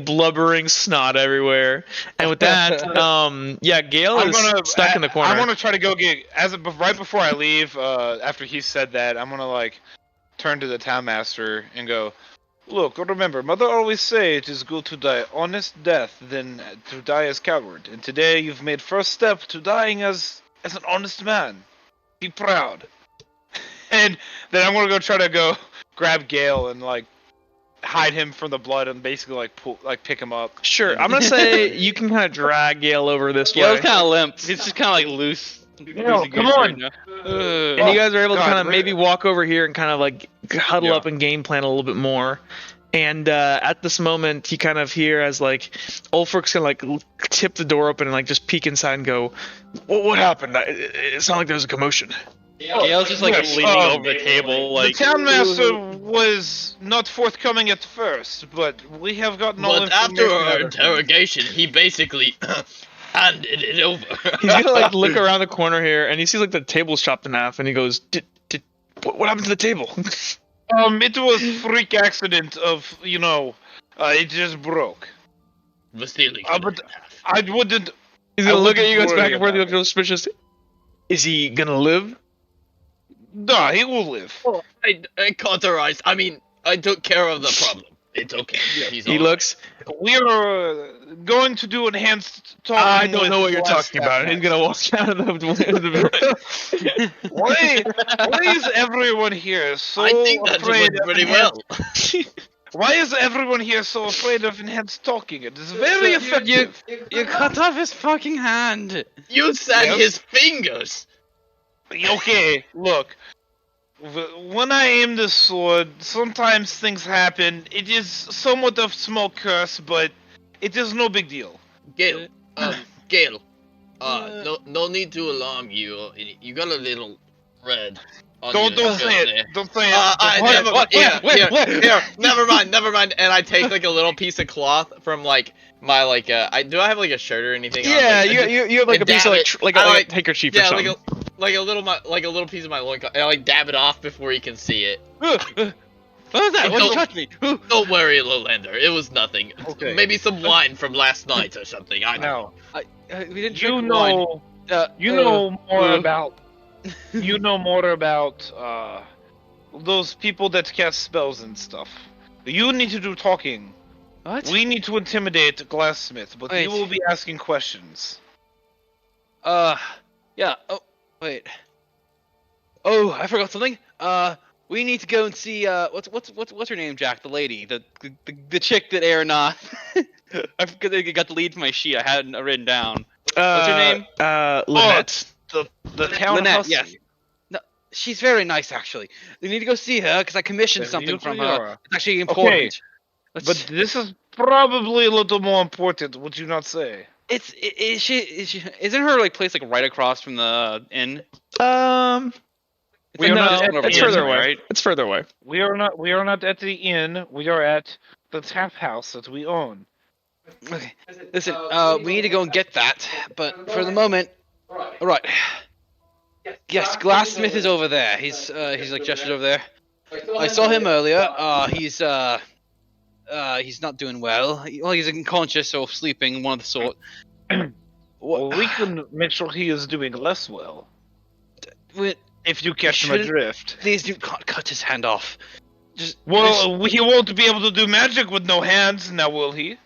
blubbering snot everywhere. And with that, yeah, Gale is stuck in the corner. I want to try to go get right before I leave. After he said that, I'm gonna like turn to the town master and go, "Look, remember, Mother always say it is good to die honest death than to die as coward. And today you've made first step to dying as an honest man. Be proud." And then I'm gonna go try to go grab Gale and like hide him from the blood and basically pick him up. Sure, I'm gonna say you can kind of drag Gale over this way. Gale's kind of limp. He's just kind of like loose. Yo, come on. And you guys are able to God, kind of maybe walk over here and kind of like huddle up and game plan a little bit more. And at this moment, you kind of hear as like Ulfric's gonna like tip the door open and like just peek inside and go, "What happened? It sounded like there was a commotion." Gale's just like Yes, leaning over the table, like. the townmaster was not forthcoming at first, but we have gotten all But after information our out of him. interrogation, he basically handed it over. He's gonna like look around the corner here, and he sees like the table's chopped in half, and he goes, what happened to the table?" It was freak accident of, it just broke. Vasily But I wouldn't. He's gonna I look at wouldn't you guys back worry and forth. He about looks suspicious. Is he gonna live? Nah, he will live. I cauterized. I mean, I took care of the problem. It's okay. He's He all looks. We are going to do enhanced talking. I don't with know what you're glass talking about. He's gonna walk out of the. Why is everyone here so I think that afraid went of pretty enhanced? well. Why is everyone here so afraid of enhanced talking? It is very effective. You cut off his fucking hand. You said Yes? his fingers. Okay, look. When I aim this sword, sometimes things happen. It is somewhat of small curse, but it is no big deal. Gale, Gale, no need to alarm you. You got a little red. On Don't your say shirt it. there. Don't say it. Here, never mind. And I take like a little piece of cloth from like my like do I have like a shirt or anything? Yeah, on? Like, you have like a piece of like a handkerchief or yeah, something. like a little piece of my loincloth. And I like dab it off before you can see it. What was that? What did you touch me? Don't worry, Lowlander. It was nothing. Okay. Maybe some wine from last night or something. I know. Now, We didn't you drink wine. know, you know more about, those people that cast spells and stuff. You need to do talking. What? We need to intimidate Glassmith, but Wait. you will be asking questions. Yeah. Oh, wait. Oh, I forgot something. We need to go and see. What's her name, Jack? The lady, the chick that Aaron. I forgot I got the lead from my sheet. I had it written down. What's her name? Lynette. The town Lynette. hussy. Yes. No, she's very nice actually. We need to go see her because I commissioned Then something you from do her. your- It's actually important. Okay, but this is probably a little more important. Would you not say? Isn't her like place like right across from the inn? We are not at it's the further inn, away. right? It's further away. We are not at the inn. We are at the tap house that we own. Okay. Listen, we need to go and get that, but for the moment, all right. Yes, Glassmith is over there. He's like gestured over there. I saw him earlier. He's not doing well. He's unconscious or sleeping, one of the sort. Well, we can make sure he is doing less well. If you catch him shouldn't- adrift. Please, you can't cut his hand off. Well, he won't be able to do magic with no hands, now will he?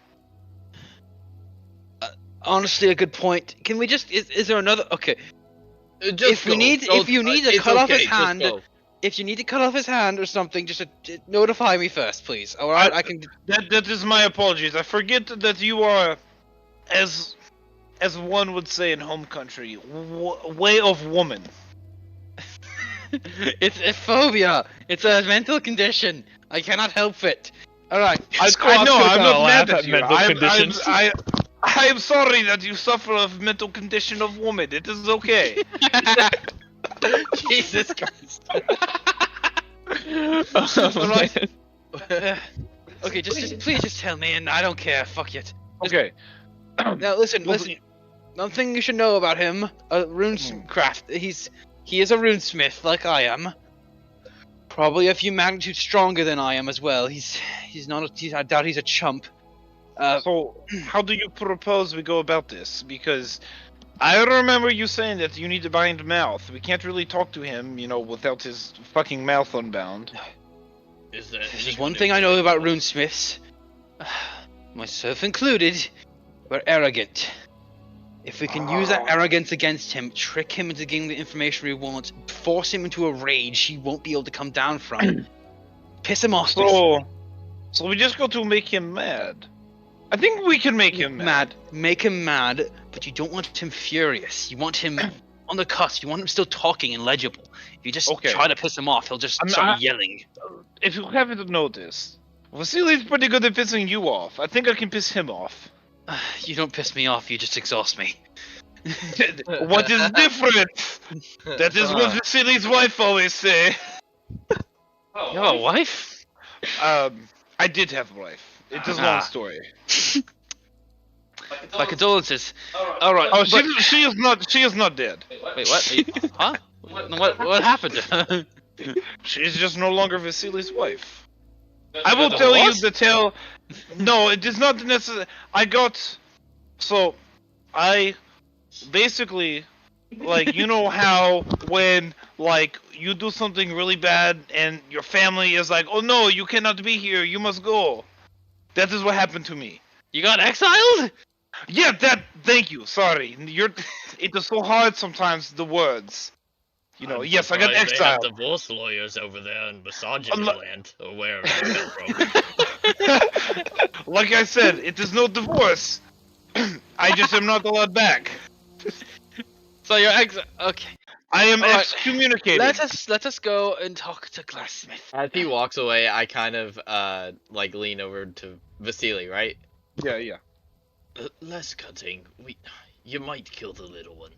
Honestly, a good point. Can we just? Is there another? Okay. Just If you need to it's cut off okay, his just hand, go. if you need to cut off his hand or something, just notify me first, please. All right, I can. That is my apologies. I forget that you are, as one would say in home country, way of woman. It's a phobia. It's a mental condition. I cannot help it. All right. I Squawks know. gonna I'm not laugh mad at at you. mental conditions. I am sorry that you suffer of mental condition of woman. It is okay. Jesus Christ. Alright. Okay, just please just tell me, and I don't care. Fuck it. Okay. Now listen. One thing you should know about him, runecraft. He is a runesmith like I am. Probably a few magnitudes stronger than I am as well. I doubt he's a chump. So, how do you propose we go about this? Because I remember you saying that you need to bind mouth. We can't really talk to him, without his fucking mouth unbound. There's one thing I know about runesmiths, myself included. We're arrogant. If we can use that arrogance against him, trick him into getting the information we want, force him into a rage he won't be able to come down from, piss him off. So we just got to make him mad. I think we can make him mad. Make him mad, but you don't want him furious. You want him on the cusp. You want him still talking and legible. If you just try to piss him off, he'll just start yelling. If you haven't noticed, Vasily's pretty good at pissing you off. I think I can piss him off. You don't piss me off, you just exhaust me. What is different? That is what Vasily's wife always say. You have a wife? I did have a wife. It is a long story. My condolences. All right. Oh, but- she is not dead. Wait, what? Huh? What happened to her? She is just no longer Vasily's wife. I will tell you the tale. No, it is not necessary. I basically, like, you know how when, like, you do something really bad and your family is like, oh no, you cannot be here, you must go. That is what happened to me. You got exiled? Yeah, thank you, sorry. It is so hard sometimes, the words. You know, yes, I got They have exiled. divorce lawyers over there in misogyny land, or wherever they come from. Like I said, it is no divorce. I just am not allowed back. So you're okay. I am Alright, excommunicated. Let us go and talk to Glassmith. As he walks away, I kind of like lean over to Vasily, right? Yeah. Less cutting. You might kill the little one.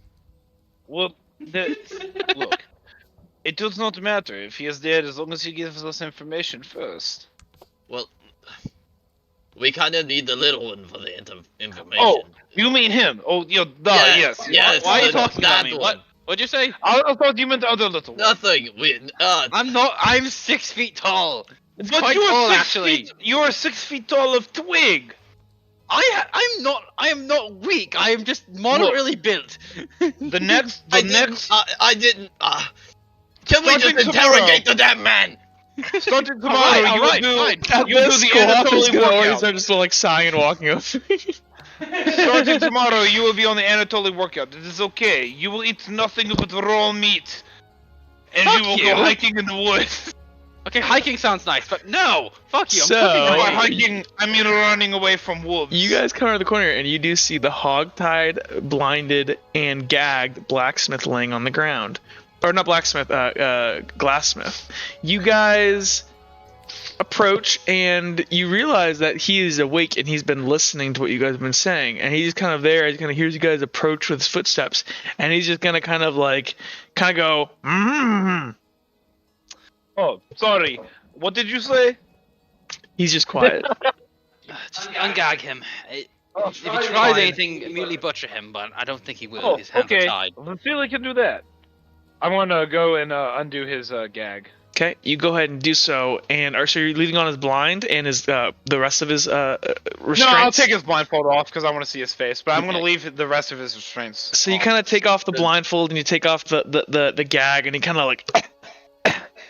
Well, look, it does not matter if he is dead as long as he gives us information first. Well, we kind of need the little one for the information. Oh, you mean him? Oh, yes. Yes. Why are you the- talking about that me? one. What'd you say? I thought you meant the other little one. Nothing. I'm 6 feet tall. It's But quite you tall, are 6 actually. feet. You are 6 feet tall of twig. I am not weak. I am just moderately built. The next. I didn't. Can we Starting just tomorrow. interrogate the damn man? Starting tomorrow, Alright, you will fine. At You do this the school office Anatoly go, workout. he's just like sighing and walking up. Starting tomorrow, you will be on the Anatoly workout. It is okay. You will eat nothing but raw meat. And Fuck you will you. go hiking in the woods. Okay, hiking sounds nice, but no! Fuck you, I'm So- cooking By for you. hiking, I mean running away from wolves. You guys come around the corner and you do see the hog-tied, blinded, and gagged blacksmith laying on the ground. Or not blacksmith, glassmith. You guys approach and you realize that he is awake and he's been listening to what you guys have been saying. And he's kind of there, he kind of hears you guys approach with his footsteps. And he's just gonna kind of go, Oh, sorry. What did you say? He's just quiet. Just ungag him. If he fine. tries anything, immediately butcher him, but I don't think he will. Oh, His hands okay. are tied. Vasily can do that. I'm gonna go and undo his gag. Okay, you go ahead and do so. And so you're leaving on his blind and his the rest of his restraints. No, I'll take his blindfold off because I want to see his face, but I'm gonna Okay. leave the rest of his restraints. So you off. kind of take off the blindfold and you take off the gag and he kind of like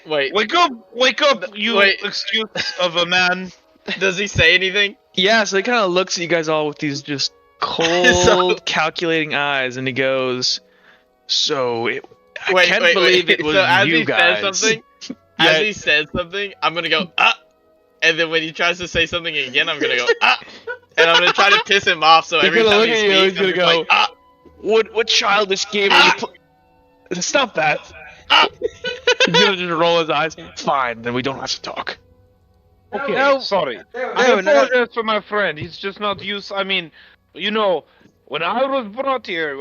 Wait, Wake up, you Wait. excuse of a man. does he say anything? yeah. So he kind of looks at you guys all with these just cold, calculating eyes, and he goes, "So I can't believe it was so as you he guys." says something, Yeah. as he says something, I'm gonna go and then when he tries to say something again, I'm gonna go and I'm gonna try to piss him off. So He's every gonna time look he at you, speaks, he's I'm gonna just go, like What childish game are you playing? Stop that. He's gonna just roll his eyes. Fine, then we don't have to talk. Okay, No. sorry. No, I no. apologize for my friend. He's just not used. I mean, you know, when I was brought here,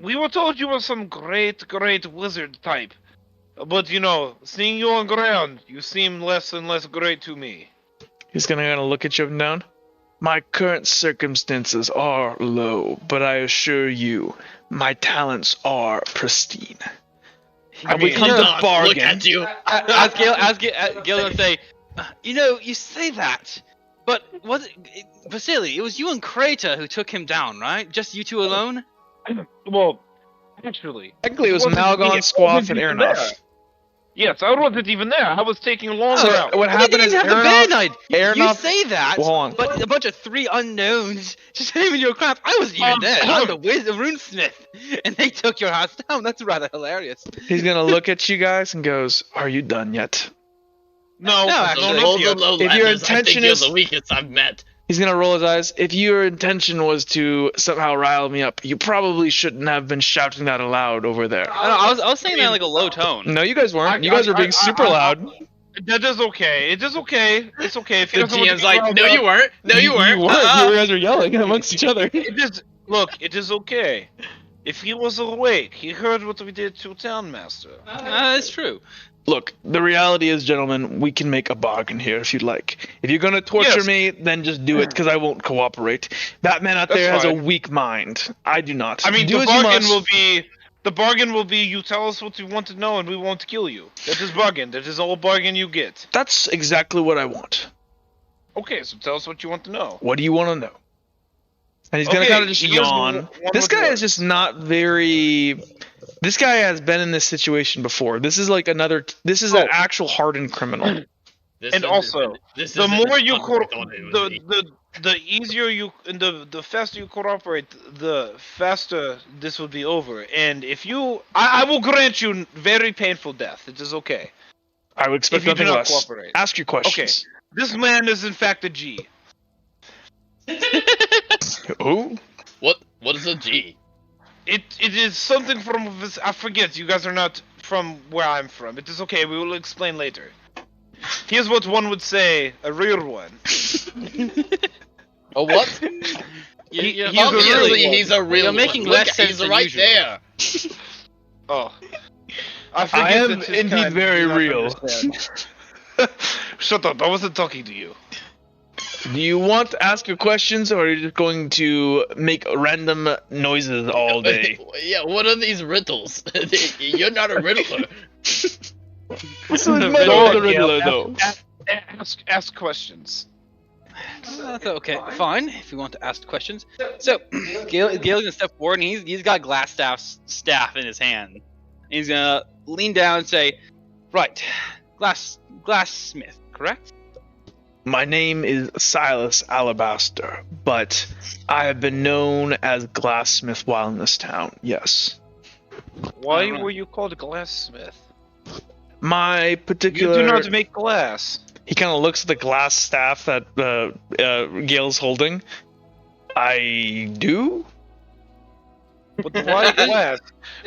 we were told you were some great wizard type. But you know, seeing you on ground, you seem less and less great to me. He's gonna look at you up and down. My current circumstances are low, but I assure you, my talents are pristine. And we mean, come Look to bargain. at you. As Gil would say, you say that, but Vasily, it was you and Krater who took him down, right? Just you two alone? Well, actually, Technically, it was wasn't me. Malgon, I Squaff, wasn't and even there. Aronoff. Yes, I wasn't even there. I was taking longer So out. what happened is have the bear Aronoff. night. You Aronoff- say that, Well, hold on. but a bunch of 3 unknowns just came in your crap. I wasn't even there. I'm the runesmith, and they took your house down. That's rather hilarious. He's gonna look at you guys and goes, "Are you done yet?" No, No, actually. Hold the low If your landers, I intention think you're is- the weakest I've met. He's gonna roll his eyes. If your intention was to somehow rile me up, you probably shouldn't have been shouting that aloud over there. I was saying that in like a low tone. No, you guys weren't. You guys were being super loud. That is okay. It is okay. It's okay. If he the doesn't want to GM's get like, riled no, up, you weren't. No, you weren't. You weren't. You guys are yelling amongst each other. It is Look, it is okay. If he was awake, he heard what we did to Townmaster. That's true. Look, the reality is, gentlemen, we can make a bargain here if you'd like. If you're gonna torture Yes. me, then just do it, because I won't cooperate. That man out That's there has a fine. weak mind. I do not. I mean, do the as you bargain must. will be you tell us what you want to know and we won't kill you. That is bargain. That is all bargain you get. That's exactly what I want. Okay, so tell us what you want to know. What do you want to know? And he's gonna Okay, kind of just here's yawn. one This with guy is words. just not very. This guy has been in this situation before. This is like another. This is an actual hardened criminal. This And isn't- also, this The isn't more you fun I thought it would be. the easier you and the faster you cooperate, the faster this will be over. And if you, I will grant you very painful death. It is okay. I would expect If you do nothing not less. cooperate. Ask your questions. This man is in fact a G. Who? What is a G? It is something from this. I forget. You guys are not from where I'm from. It is okay. We will explain later. Here's what one would say: a real one. A what? He's a Obviously, really he's a real You're making one. less Look, sense he's than right usual. there. Oh, I forget I am that his indeed kind very do not real. understand. Shut up! I wasn't talking to you. Do you want to ask your questions, or are you just going to make random noises all day? Yeah, what are these riddles? You're not a riddler. This is the Go middle of the ahead, Riddler, Gale. though. Ask questions. That's okay, fine, if you want to ask questions. So, Gail's gonna step forward, and he's got glass staff in his hand. And he's gonna lean down and say, "Right, glassmith, correct?" My name is Silas Alabaster, but I have been known as Glassmith while in this town, yes. Why were you called glassmith? My You particular... do not make glass. He kind of looks at the glass staff that Gale's holding. I do? But why glass?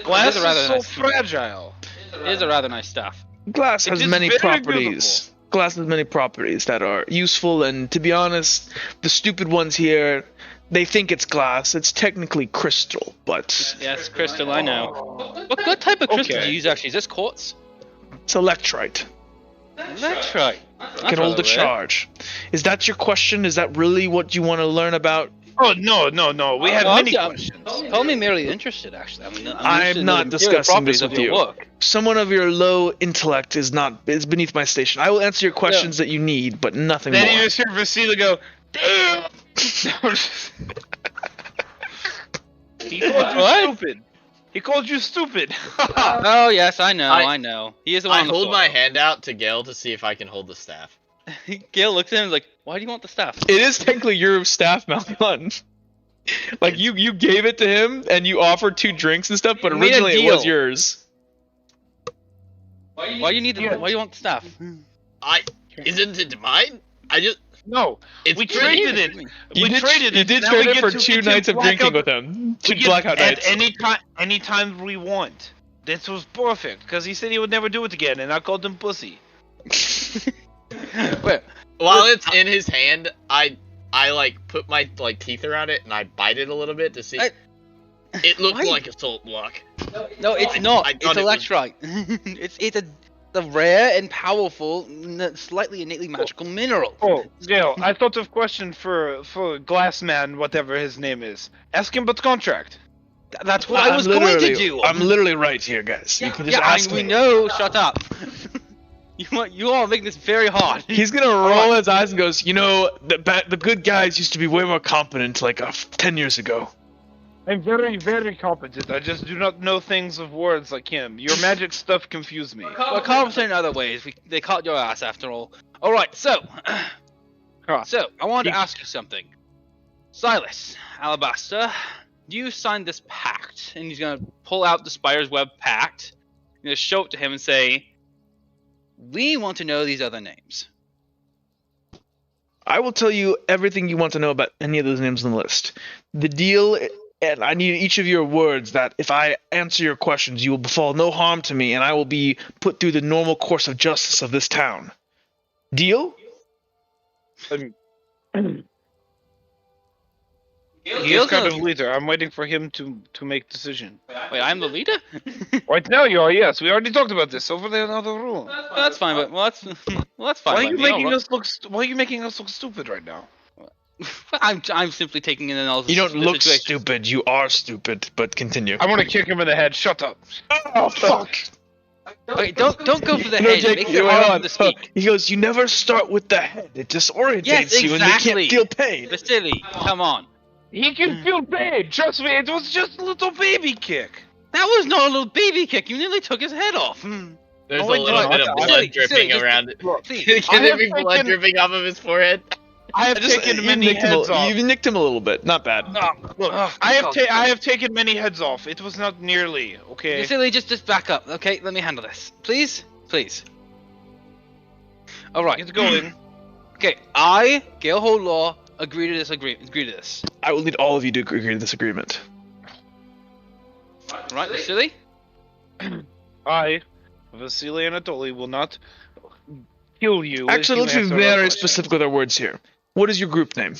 Glass is a rather is so nice- fragile. It is a rather nice staff. Glass It has is many very properties. Glass has many properties that are useful, and to be honest, the stupid ones here, they think it's glass. It's technically crystal, but Yes, crystal, I know. What type of crystal do you use actually? Is this quartz? it's electrite. Electrite. Can hold a charge. Is that your question? Is that really what you want to learn about? Oh no! We have many questions. Call me merely interested, actually. I'm interested I'm in not the material discussing this properties of with your you. work. Someone of your low intellect is beneath my station. I will answer your questions that you need, but nothing Then more. you just hear Vasila go, damn! He called you What? stupid. He called you stupid. Oh yes, I know, I- I know. He is the one I on the hold floor. my hand out to Gale to see if I can hold the staff. Gale looks at him and is like, "Why do you want the staff?" It is technically your staff, Malcolm. Like you gave it to him and you offered 2 drinks and stuff, but We made a originally it was deal. yours. Why do you need? Why do you want the staff? Isn't it mine? I just. No, It's we pretty. traded it. You We did, traded you it. did Now trade we it get for to 2 get nights to of drinking blackout- with him. 2 We get blackout at nights. any time we want. This was perfect because he said he would never do it again, and I called him pussy. Wait, While it's in his hand, I like put my like teeth around it and I bite it a little bit to see. It looked Why? like a salt block. no, it's I not. It's thought it was- electrite. it's a rare and powerful, slightly innately magical mineral. Oh, Gail, I thought of question for Glassman, whatever his name is. Ask him about the contract. That's what I was going to do. I'm literally right here, guys. You can just yeah, ask we me. know. Shut up. you are making this very hard. He's gonna roll his eyes and goes, you know, the good guys used to be way more competent like 10 years ago. I'm very, very competent. I just do not know things of words like him. Your magic stuff confused me. We're competent in other ways. They caught your ass after all. All right, so I wanted to ask you something. Silas Alabaster, you signed this pact, and he's gonna pull out the Spider's Web pact. He's gonna show it to him and say, "We want to know these other names." I will tell you everything you want to know about any of those names on the list. The deal, and I need each of your words that if I answer your questions, you will befall no harm to me, and I will be put through the normal course of justice of this town. Deal? He is kind of leader. I'm waiting for him to make decision. Wait, I'm the leader? Right now you are. Yes, we already talked about this over there in another room. Well, that's fine, but that's fine. Why are by you me, making I'll us look? Why are you making us look stupid right now? I'm simply taking an analysis. You don't of the look situation. stupid. You are stupid. But continue. I want to kick him in the head. Shut up. Oh fuck! Okay, don't go for the No, head. Jake, It makes you it wait hard on. to speak. He goes, you never start with the head. It disorientates Yes, you and you exactly. can't feel pain. Vasily, come on. He can feel pain. Trust me, it was just a little baby kick. That was not a little baby kick. You nearly took his head off. There's Oh, a wait, little no, bit of I- blood silly, dripping just- around. Please. I Can there have be blood taken- dripping off of his forehead? I have Just, taken you many nicked him heads a, off. you nicked him a little bit. Not bad. Look, Oh, I God. have taken many heads off. It was not nearly okay. Vasily, just back up, okay? Let me handle this. Please? Please. Alright. Get going. Okay, I, Gale Law, agree to this. I will need all of you to agree to this agreement. Right, Vasily? I, Vasily Anatoly, will not kill you. if Actually, you let's be answer our very question. specific with our words here. What is your group name?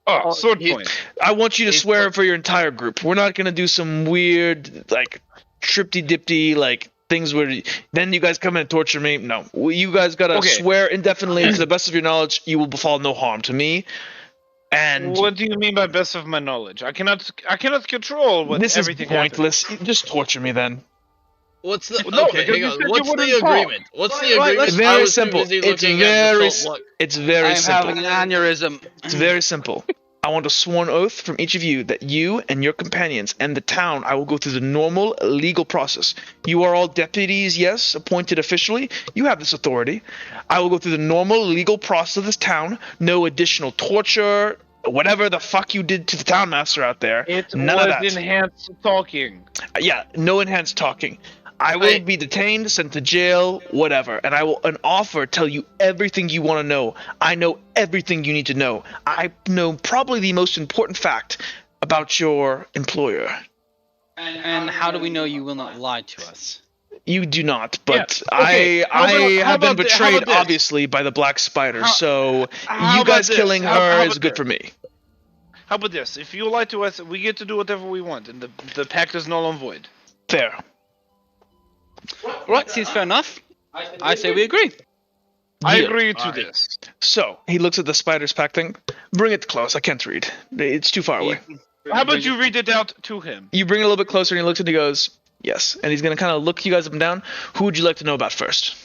Oh, sword he- point. I want you to It's swear like- for your entire group. We're not gonna do some weird, like, tripty-dipty, like, things where then you guys come in and torture me. No. You guys gotta Okay. swear indefinitely to the best of your knowledge you will befall no harm to me. And What do you mean by best of my knowledge? I cannot control what this is everything happens. pointless. Just torture me then. What's the No, okay? because Hang you on. said you What's wouldn't the talk. agreement? What's the Right, agreement? let's- I Very was too simple. busy It's looking at very, the salt block. it's very I'm simple. having an aneurysm. It's very simple. I want a sworn oath from each of you that you and your companions and the town I will go through the normal legal process. You are all deputies, yes, appointed officially. You have this authority. I will go through the normal legal process of this town. No additional torture, whatever the fuck you did to the town master out there. It None of was that. enhanced talking. Yeah, no enhanced talking. I will be detained, sent to jail, whatever, and I will an offer tell you everything you want to know. I know everything you need to know. I know probably the most important fact about your employer. And how do we know you will not lie to us? You do not, but Yeah, okay. I How have been about thi- how betrayed, about this? obviously, by the Black Spider. How- So how you about guys this? killing How her about is good this? for me. How about this? If you lie to us, we get to do whatever we want, and the pact is null and void. Fair. Right, seems fair enough. I say we agree. I Yeah. agree to Alright. this. So he looks at the spider's pack thing. Bring it close. I can't read. It's too far away. How about you read it out to him? You bring it a little bit closer, and he looks and he goes, "Yes." And he's gonna kind of look you guys up and down. Who would you like to know about first?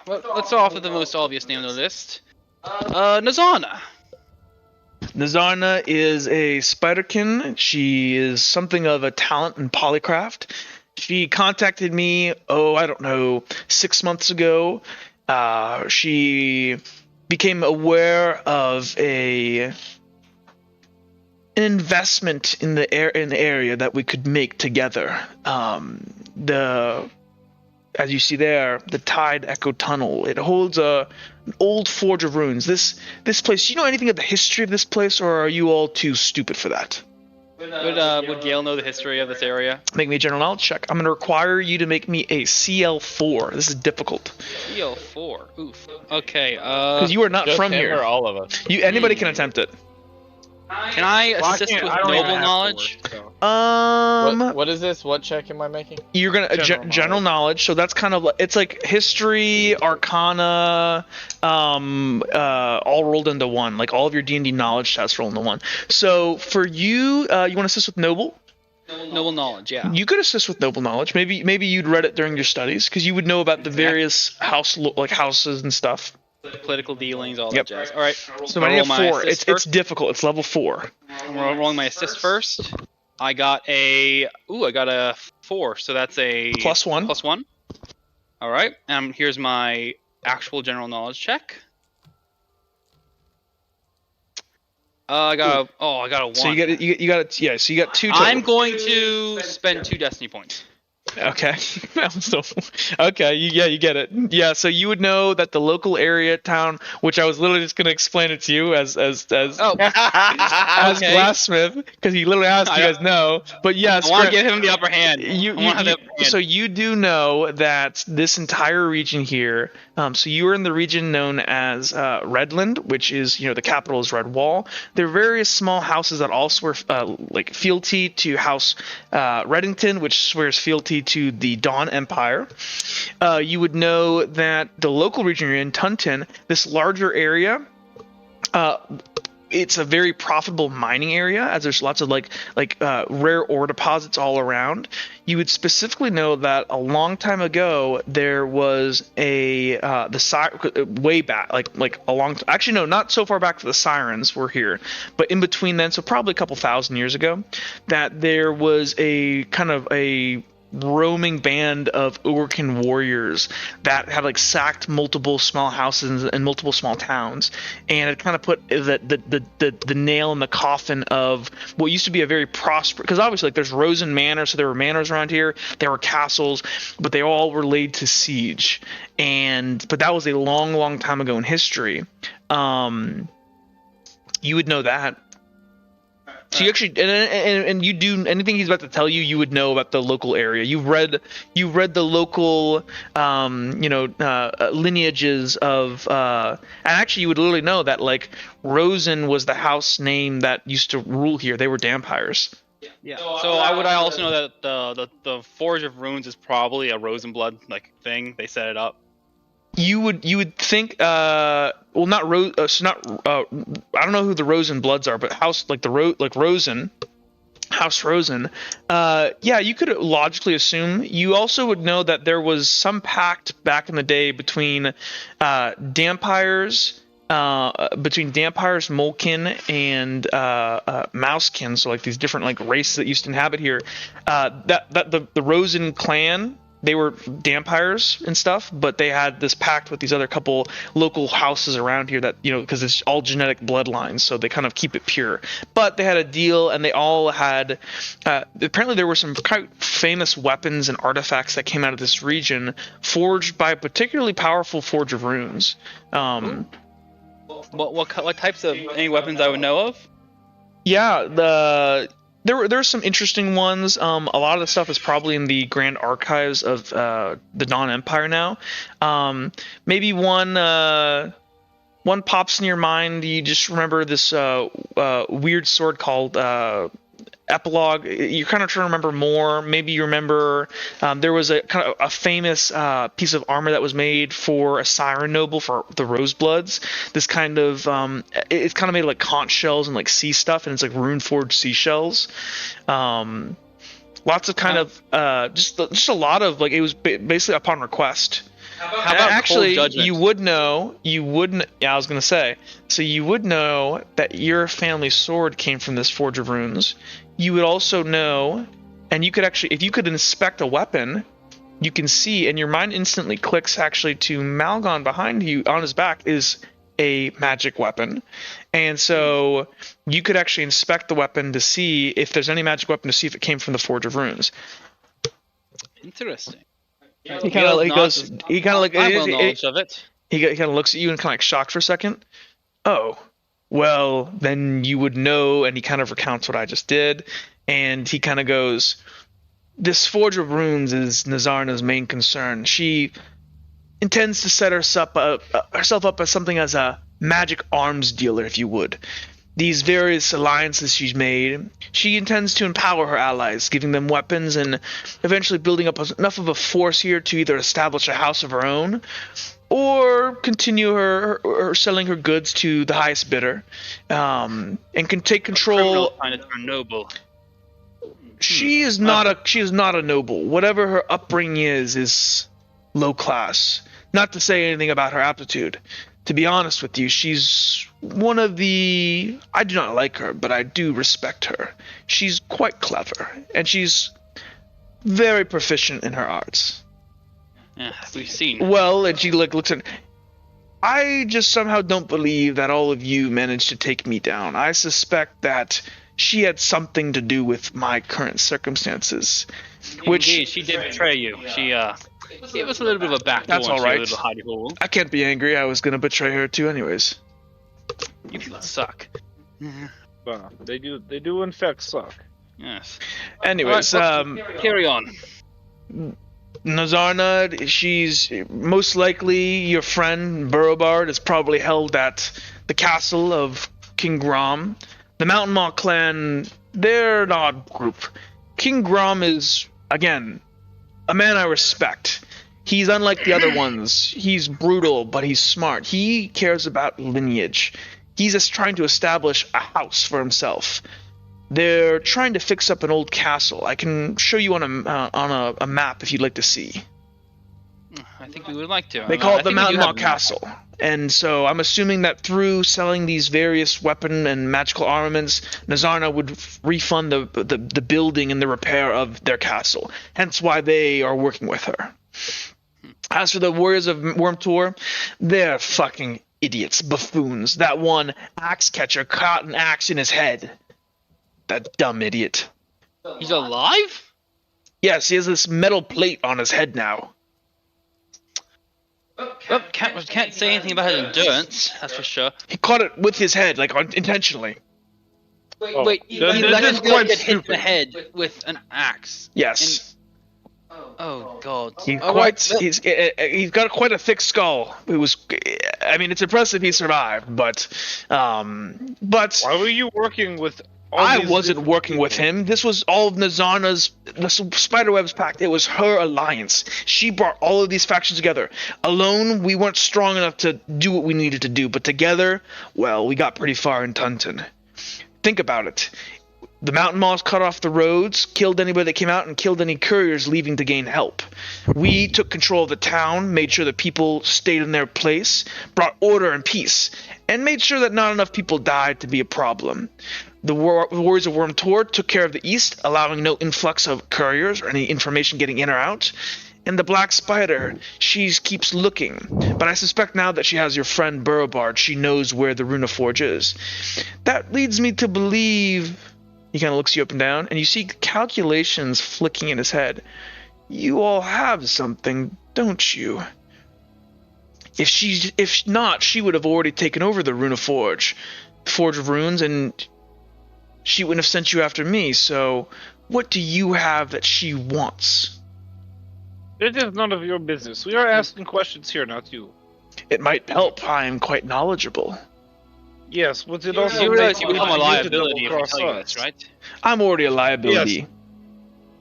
Well, let's start off with the most obvious name on the list. Nazana. Nazarna is a spiderkin. She is something of a talent in polycraft. She contacted me, I don't know, 6 months ago. She became aware of an investment in the area that we could make together. As you see there, the Tide Echo Tunnel. It holds an old forge of runes. This place. Do you know anything of the history of this place, or are you all too stupid for that? Would Gale know the history of this area? Make me a general knowledge check. I'm going to require you to make me a CL4. This is difficult CL4. Oof. Okay. because you are not Just from him here. or all of us? Anybody can attempt it. Can I assist with I don't even noble have knowledge? to work, so. What is this? What check am I making? You're gonna general knowledge. So that's kind of like it's like history, arcana, all rolled into one. Like all of your D&D knowledge stats roll into one. So for you, you want to assist with noble? Noble knowledge, yeah. You could assist with noble knowledge. Maybe you'd read it during your studies because you would know about the various houses and stuff. Political dealings, all Yep. that jazz. All right. So I'll I need a roll my 4. assist It's first. difficult. It's level 4. I'm rolling my assist first. I got a 4, so that's a +1. +1. All right. Here's my actual general knowledge check. I got a 1. So you got yeah. So you got 2 total. I'm going to spend 2 destiny points. Okay. So, okay. You get it. Yeah. So you would know that the local area town, which I was literally just gonna explain it to you Oh, as okay. Glassmith, because he literally asked you guys know. But yes, I want to give him the upper hand. so you do know that this entire region here. So you are in the region known as Redland, which is the capital is Redwall. There are various small houses that all swear like fealty to House Reddington, which swears fealty to the Dawn Empire. You would know that the local region you're in, Tuntin, this larger area. It's a very profitable mining area, as there's lots of rare ore deposits all around. You would specifically know that a long time ago there was way back, actually no, not so far back that the Sirens were here, but in between then, so probably a couple thousand years ago, that there was a kind of a roaming band of Urkin warriors that had sacked multiple small houses and multiple small towns, and it kind of put the nail in the coffin of what used to be a very prosperous, because obviously there's Rosen Manor, so there were manors around here, there were castles, but they all were laid to siege, but that was a long time ago in history. You would know that. So you actually, and you do anything he's about to tell you, you would know about the local area. You read the local, lineages of, and actually you would literally know that Rosen was the house name that used to rule here. They were Dampires. Yeah. So I also know that the Forge of Runes is probably a Rosenblood thing. They set it up. You would think not Rose I don't know who the Rosen Bloods are, but Rosen, House Rosen. You could logically assume. You also would know that there was some pact back in the day between Dampires, Molkin, and Mousekin, so these different races that used to inhabit here. That the Rosen clan, they were Dampires and stuff, but they had this pact with these other couple local houses around here that, because it's all genetic bloodlines, so they kind of keep it pure. But they had a deal, and they all had, apparently there were some quite famous weapons and artifacts that came out of this region, forged by a particularly powerful Forge of Runes. What types of any weapons I would know of? Yeah, There are some interesting ones. A lot of the stuff is probably in the Grand Archives of the Dawn Empire now. Maybe one pops in your mind. You just remember this weird sword called Epilogue. You're kind of trying to remember more. Maybe you remember there was a kind of a famous piece of armor that was made for a siren noble for the Rosebloods. This kind of it's kind of made of conch shells and sea stuff, and it's rune forged seashells. Lots of kind of just a lot of it was basically upon request. How about actually, Cold Judgment? you wouldn't. Yeah, I was gonna say. So you would know that your family sword came from this Forge of Runes. You would also know, and you could actually, if you could inspect a weapon, you can see, and your mind instantly clicks actually to Malgon behind you on his back is a magic weapon. And so you could actually inspect the weapon to see if there's any magic weapon, to see if it came from the Forge of Runes. Interesting. He kind of goes. He kind of I have well knowledge of it. He kind of looks at you and kind of shocked for a second. Oh, well, then you would know. And he kind of recounts what I just did, and he kind of goes, "This Forge of Runes is Nazarna's main concern. She intends to set herself up as something as a magic arms dealer, if you would. These various alliances she's made, she intends to empower her allies, giving them weapons and eventually building up enough of a force here to either establish a house of her own or continue her selling her goods to the highest bidder, and can take control." Trying to turn noble. She is not a noble. Whatever her upbringing is low class. Not to say anything about her aptitude. To be honest with you, she's one of the... I do not like her, but I do respect her. She's quite clever, and she's very proficient in her arts. Yeah, we've seen. Well, and she looks at... I just somehow don't believe that all of you managed to take me down. I suspect that she had something to do with my current circumstances. Which Indeed, she did betray you. She gave us a little bit of a backdoor That's into all your right. little hidey hole. I can't be angry. I was gonna betray her too, anyways. You people suck. They do in fact suck. Yes. Anyways, Carry on. Nazarna, she's most likely your friend. Burrowbard is probably held at the castle of King Grom. The Mountain Maw clan, they're an odd group. King Grom is, again, a man I respect. He's unlike the other ones. He's brutal, but he's smart. He cares about lineage. He's just trying to establish a house for himself. They're trying to fix up an old castle. I can show you on a map if you'd like to see. I think we would like to. They call I it the think we do Mountain Maw have a map. Castle. And so I'm assuming that through selling these various weapon and magical armaments, Nazarna would refund the building and the repair of their castle. Hence why they are working with her. As for the Warriors of Wormtor, they're fucking idiots, buffoons. That one axe catcher caught an axe in his head. That dumb idiot. He's alive? Yes, he has this metal plate on his head now. Well, can't say anything about his endurance, that's for sure. He caught it with his head, like intentionally. Wait, you this let is him quite get hit in the stupid. head with an axe. Yes. Oh god. He's All quite. right, He's got quite a thick skull. It was. I mean, it's impressive he survived, but. Why were you working with? I wasn't working with him. This was all of Nazarna's, the Spiderweb's pact. It was her alliance. She brought all of these factions together. Alone, we weren't strong enough to do what we needed to do, but together, well, we got pretty far in Tuntin. Think about it. The Mountain Maws cut off the roads, killed anybody that came out, and killed any couriers leaving to gain help. We took control of the town, made sure that people stayed in their place, brought order and peace, and made sure that not enough people died to be a problem. The Warriors of Wormtor took care of the east, allowing no influx of couriers or any information getting in or out. And the Black Spider, she keeps looking. But I suspect now that she has your friend Burrowbard, she knows where the Runa Forge is. That leads me to believe... He kind of looks you up and down, and you see calculations flicking in his head. You all have something, don't you? If not, she would have already taken over the Runa Forge, the Forge of Runes, and she wouldn't have sent you after me. So, what do you have that she wants? It is none of your business. We are asking questions here, not you. It might help. I am quite knowledgeable. Yes, but it also you realize makes you it become a easy to liability if I double-cross tell you us. this, right? I'm already a liability. Yes.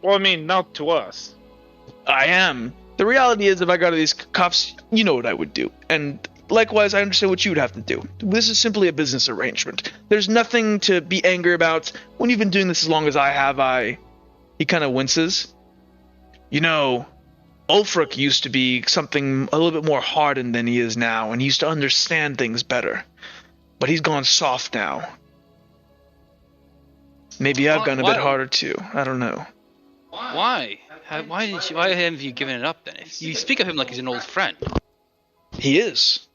Well, I mean, not to us. I am. The reality is, if I got these cuffs, you know what I would do. And likewise, I understand what you would have to do. This is simply a business arrangement. There's nothing to be angry about. When you've been doing this as long as I have, He kind of winces. You know, Ulfric used to be something a little bit more hardened than he is now, and he used to understand things better. But he's gone soft now. Maybe I've gone a bit harder too. I don't know. Why? Why haven't you given it up then? If you speak of him like he's an old friend, He is.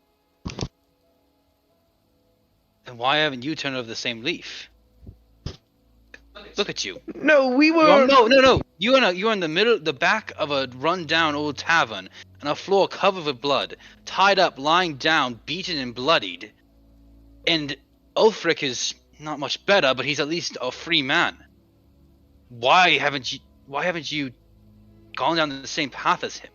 then why haven't you turned over the same leaf? Look at you. No, we were. No. You're in the back of a run-down old tavern, on a floor covered with blood, tied up, lying down, beaten and bloodied. And Ulfric is not much better, but he's at least a free man. Why haven't you gone down the same path as him?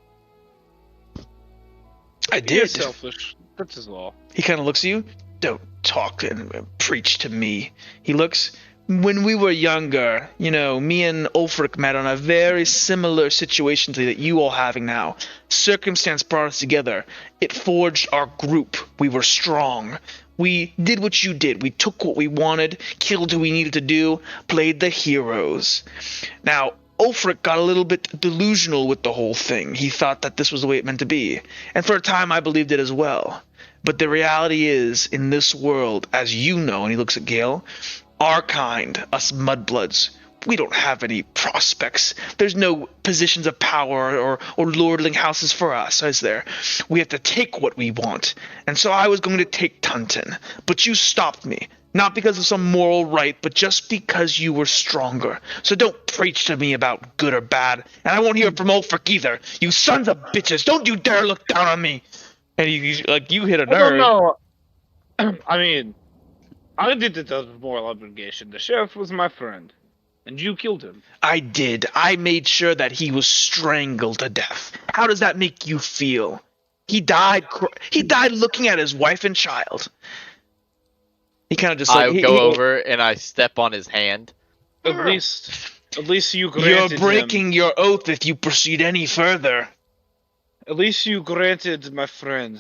I He is did. selfish. That's his law. He kind of looks at you. Don't talk and preach to me. He looks. When we were younger, you know, me and Ulfric met on a very similar situation to that you all having now. Circumstance brought us together. It forged our group. We were strong. We did what you did. We took what we wanted, killed who we needed to do, played the heroes. Now, Ulfric got a little bit delusional with the whole thing. He thought that this was the way it meant to be. And for a time, I believed it as well. But the reality is, in this world, as you know, and he looks at Gale, our kind, us mudbloods, we don't have any prospects. There's no positions of power or lordling houses for us, is there? We have to take what we want. And so I was going to take Tuntin, but you stopped me. Not because of some moral right, but just because you were stronger. So don't preach to me about good or bad, and I won't hear it from Ulfric either. You sons of bitches, don't you dare look down on me. And you hit a nerve. I don't know. I mean, I did it as a moral obligation. The sheriff was my friend, and you killed him. I did. I made sure that he was strangled to death. How does that make you feel? He died. He died looking at his wife and child. He kind of just I go over and I step on his hand. At least you granted You're breaking your oath if you proceed any further. At least you granted my friend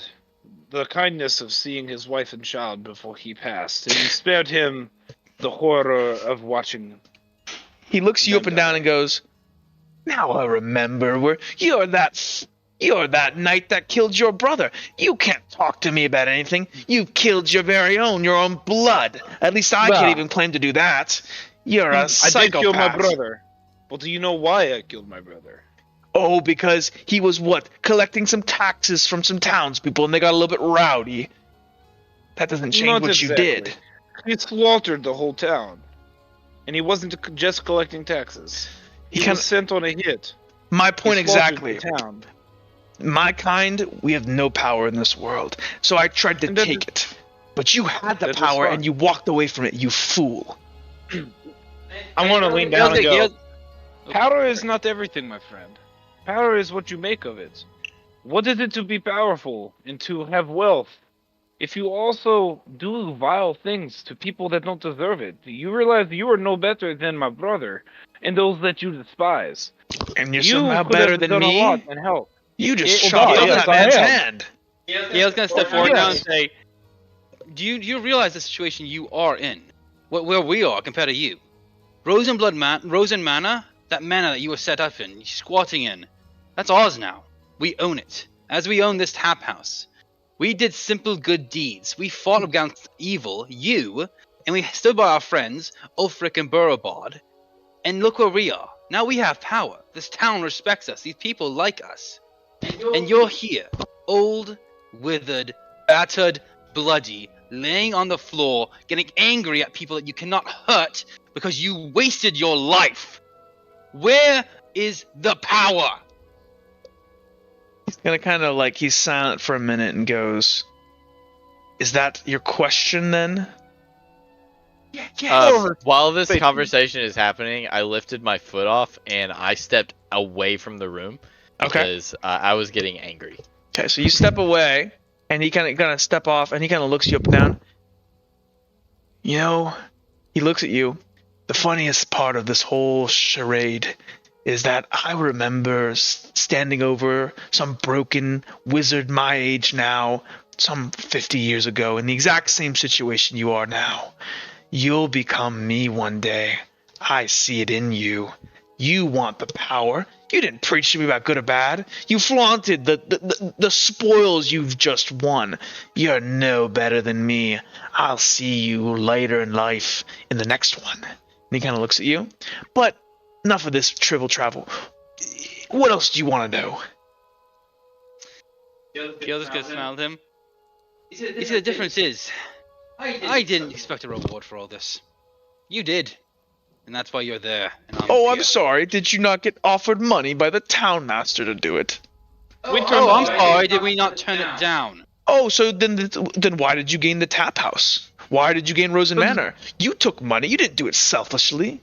the kindness of seeing his wife and child before he passed, and you spared him the horror of watching. He looks you up and down and goes, "Now I remember. You're that knight that killed your brother. You can't talk to me about anything. You killed your own blood. At least I can't even claim to do that. You're a psychopath." I did kill my brother. Well, do you know why I killed my brother? Oh, because he was collecting some taxes from some townspeople, and they got a little bit rowdy. That doesn't change Not what exactly. you did. He slaughtered the whole town, and he wasn't just collecting taxes. He was sent on a hit. My point exactly. The town. My kind, we have no power in this world, so I tried to take it. But you had the power, and you walked away from it, you fool. I want to lean down and go, power is not everything, my friend. Power is what you make of it. What is it to be powerful and to have wealth? If you also do vile things to people that don't deserve it, you realize you are no better than my brother and those that you despise. And you're somehow better than me? A lot and help. You just shot off that man's hand. Yeah, I was gonna step forward now and say, do you realize the situation you are in? Where we are compared to you? Rosen Manor, that manor that you were set up in, squatting in, that's ours now. We own it. As we own this tap house. We did simple good deeds. We fought against evil, and we stood by our friends, Ulfric and Burrowbard. And look where we are. Now we have power. This town respects us. These people like us. And you're here, old, withered, battered, bloody, laying on the floor, getting angry at people that you cannot hurt because you wasted your life. Where is the power? He's gonna kind of he's silent for a minute and goes, "Is that your question then?" While this conversation is happening, I lifted my foot off and I stepped away from the room because I was getting angry. Okay, so you step away, and he kind of step off, and he kind of looks you up and down. You know, he looks at you. The funniest part of this whole charade is that I remember standing over some broken wizard my age now, some 50 years ago, in the exact same situation you are now. You'll become me one day. I see it in you. You want the power. You didn't preach to me about good or bad. You flaunted the spoils you've just won. You're no better than me. I'll see you later in life in the next one. And he kind of looks at you. But enough of this trivial travel. What else do you want to know? Gil just gonna smile at him. You see, the difference is, I didn't expect a reward for all this. You did. And that's why you're there. And I'm sorry. Did you not get offered money by the town master to do it? I'm sorry. Did we not turn it down? Oh, so then why did you gain the tap house? Why did you gain Rosen Manor? You took money. You didn't do it selfishly.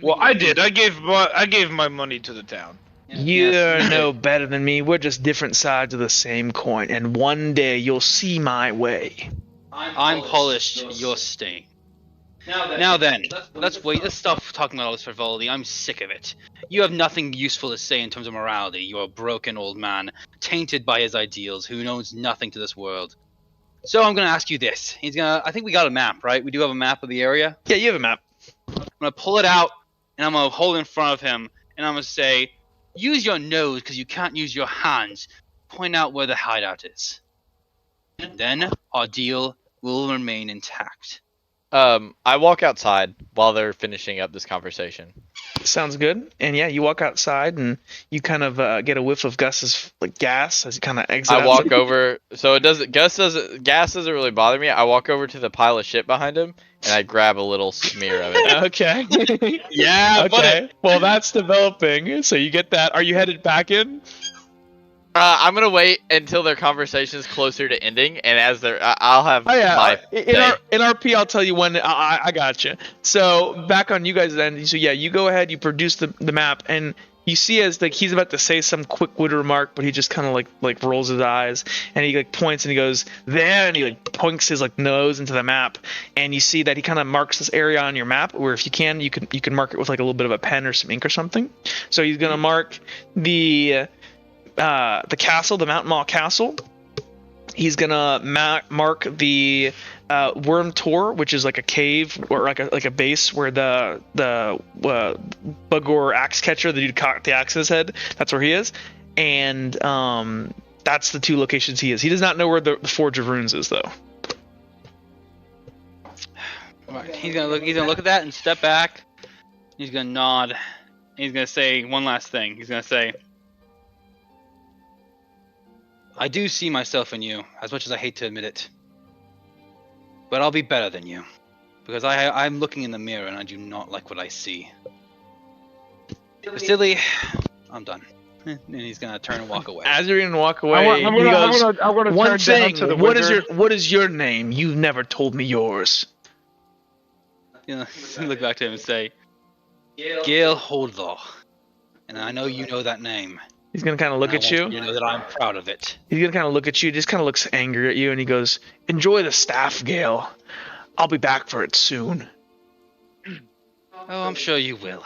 Well, I did. I gave my money to the town. You're no better than me. We're just different sides of the same coin. And one day you'll see my way. I'm polished. You're staying. Now then, let's wait. Let's stop talking about all this frivolity. I'm sick of it. You have nothing useful to say in terms of morality. You're a broken old man, tainted by his ideals, who knows nothing to this world. So I'm gonna ask you this. I think we got a map, right? We do have a map of the area? Yeah, you have a map. I'm gonna pull it out, and I'm gonna hold it in front of him, and I'm gonna say, use your nose, because you can't use your hands. Point out where the hideout is. Then, our deal will remain intact. I walk outside while they're finishing up this conversation. Sounds good. And yeah, you walk outside and you kind of get a whiff of Gus's like gas as you kind of exit. I walk outside. over, so it doesn't. Gas doesn't really bother me. I walk over to the pile of shit behind him, and I grab a little smear of it. Okay. Yeah, Okay. Well, that's developing. So you get that. Are you headed back in? I'm gonna wait until their conversation's closer to ending, and as they're, I'll have Oh yeah. my In RP, I'll tell you when. I got you. So back on you guys then. So yeah, you go ahead. You produce the map, and you see as like he's about to say some quick-witted remark, but he just kind of like rolls his eyes and he like points and he goes there, and he like points his like nose into the map, and you see that he kind of marks this area on your map where if you can mark it with like a little bit of a pen or some ink or something. So he's gonna mark the castle, the Mountain Mall Castle. He's gonna mark the Worm Tor, which is like a cave or like a base where the Bugor axe catcher, the dude cocked the axe in his head, that's where he is. And that's the 2 locations he is. He does not know where the Forge of Runes is though. Alright, he's gonna look at that and step back. He's gonna nod. And he's gonna say one last thing. He's gonna say, I do see myself in you, as much as I hate to admit it. But I'll be better than you. Because I'm looking in the mirror and I do not like what I see. Vasily, I'm done. And he's gonna turn and walk away. As you're gonna walk away, I'm gonna one turn thing. down to the What is your name? You've never told me yours. He's gonna look back to him and say, Gale Holdlaw. And I know you know that name. He's gonna kind of look at you. You know that I'm proud of it. He's gonna kind of look at you, just kind of looks angry at you, and he goes, "Enjoy the staff, Gale. I'll be back for it soon." Oh, I'm sure you will.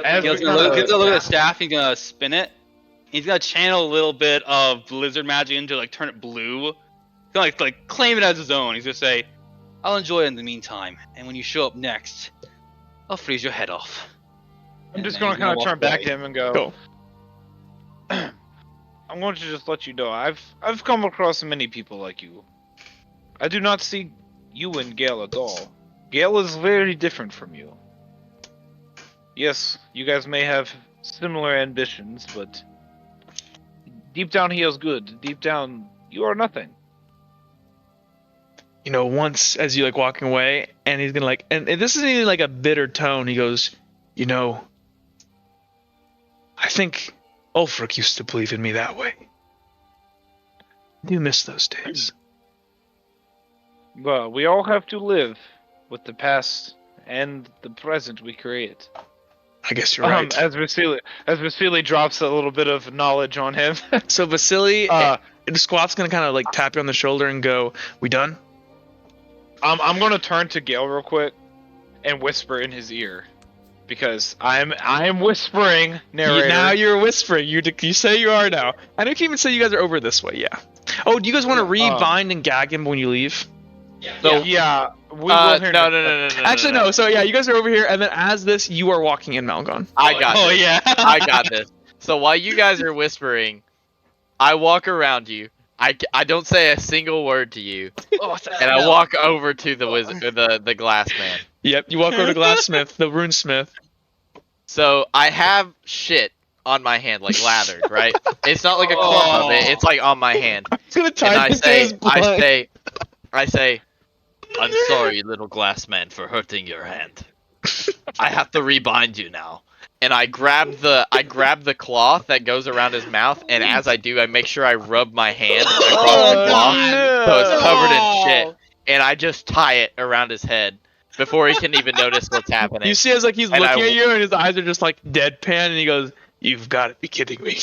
As Gale's we gonna look kinda- at the staff. He's gonna spin it. He's gonna channel a little bit of blizzard magic into like turn it blue. He's gonna like claim it as his own. He's gonna say, "I'll enjoy it in the meantime, and when you show up next, I'll freeze your head off." I'm just gonna kind of turn back to him and go. Cool. I'm going to just let you know I've come across many people like you. I do not see you and Gale at all. Gale is very different from you. Yes, you guys may have similar ambitions, but deep down he is good. Deep down, you are nothing. You know, once as you like walking away, and he's gonna like, and this isn't even like a bitter tone. He goes, "You know, I think Ulfric used to believe in me that way. I do miss those days." Well, we all have to live with the past and the present we create. I guess you're right. As Vasily drops a little bit of knowledge on him. So Vasily, Squat's gonna kind of like tap you on the shoulder and go, "We done?" I'm gonna turn to Gale real quick and whisper in his ear, because I am whispering, narrator. Now you're whispering. You say you are now. I know you can even say you guys are over this way. Yeah. Oh, do you guys want to rebind and gag him when you leave? So yeah, we will hear. No. Actually, no. So yeah, you guys are over here, and then as this, you are walking in Malgon. I got this. Oh yeah. I got this. So while you guys are whispering, I walk around you. I don't say a single word to you, and I walk over to the wizard, the glass man. Yep. You walk over to Glassmith, the runesmith. So I have shit on my hand, like lathered, right? It's not like a clump of it. It's like on my hand. It's gonna And tie I into his say, blood. I say, I'm sorry, little glass man, for hurting your hand. I have to rebind you now. And I grab the cloth that goes around his mouth, and as I do, I make sure I rub my hand across the cloth so it's covered in shit. And I just tie it around his head before he can even notice what's happening. You see, as like he's And looking I- at you, and his eyes are just like deadpan, and he goes, "You've got to be kidding me."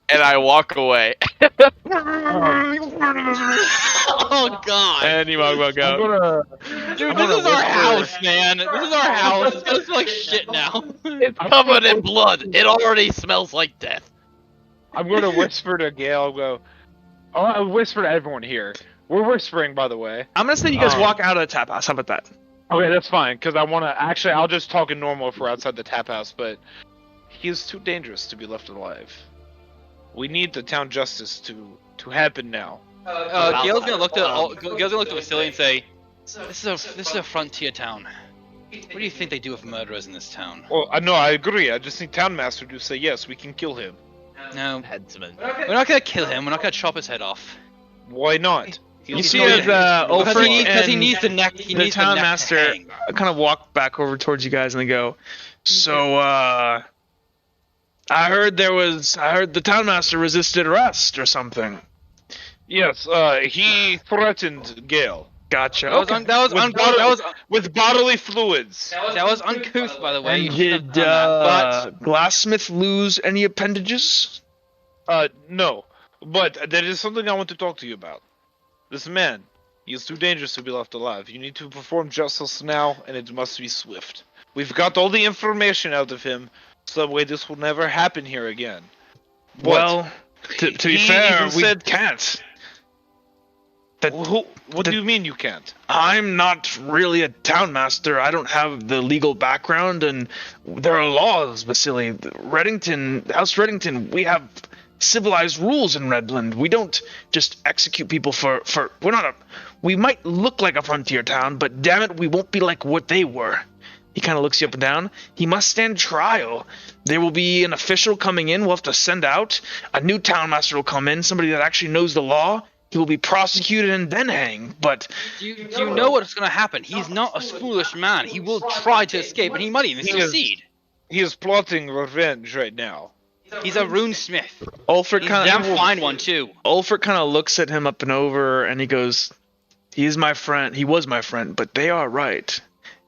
And I walk away. Oh god. And you walk back out. Dude, this is our house, man. This is our house. It's gonna smell like shit now. It's covered in blood. It already smells like death. I'm gonna whisper to Gale. Go. I'll whisper to everyone here. We're whispering, by the way. I'm gonna say you guys walk out of the tap house. How about that? Okay, that's fine, because I want to... Actually, I'll just talk in normal if we're outside the tap house, but... He is too dangerous to be left alive. We need the town justice to happen now. Gale's gonna look to Vasily and say, "This is a frontier town. What do you think they do with murderers in this town?" Well, no, I agree. I just need Townmaster to say yes, we can kill him. No, Headsman. we're not gonna kill him. We're not gonna chop his head off. Why not? You see as Ulfric Because he and needs the neck. He the needs town the neck master to hang. kind of walk back over towards you guys and they go, "So, I heard the town master resisted arrest or something." Yes, he threatened Gale Gotcha. That was Okay. with bodily fluids. that was uncouth, by the way. You And shouldn't have did done that. Glassmith lose any appendages? No. But there is something I want to talk to you about. This man, he is too dangerous to be left alive. You need to perform justice now, and it must be swift. We've got all the information out of him, so that way this will never happen here again. But Well, to be he fair, even we said- can't. what do you mean you can't? I'm not really a town master. I don't have the legal background, and there are laws, Vasily. House Reddington, we have civilized rules in Redland. We don't just execute people for we might look like a frontier town, but damn it, we won't be like what they were. He kind of looks you up and down. He must stand trial. There will be an official coming in. We'll have to send out. A new town master will come in, somebody that actually knows the law. He will be prosecuted and then hanged, but Do you know what's going to happen? He's not a foolish man. He will try to escape, and he might even He is- succeed. He is plotting revenge right now. He's a runesmith. Ulfric He's kind damn of fine one too. Ulfric kind of looks at him up and over, and he goes, "He's my friend. He was my friend, but they are right."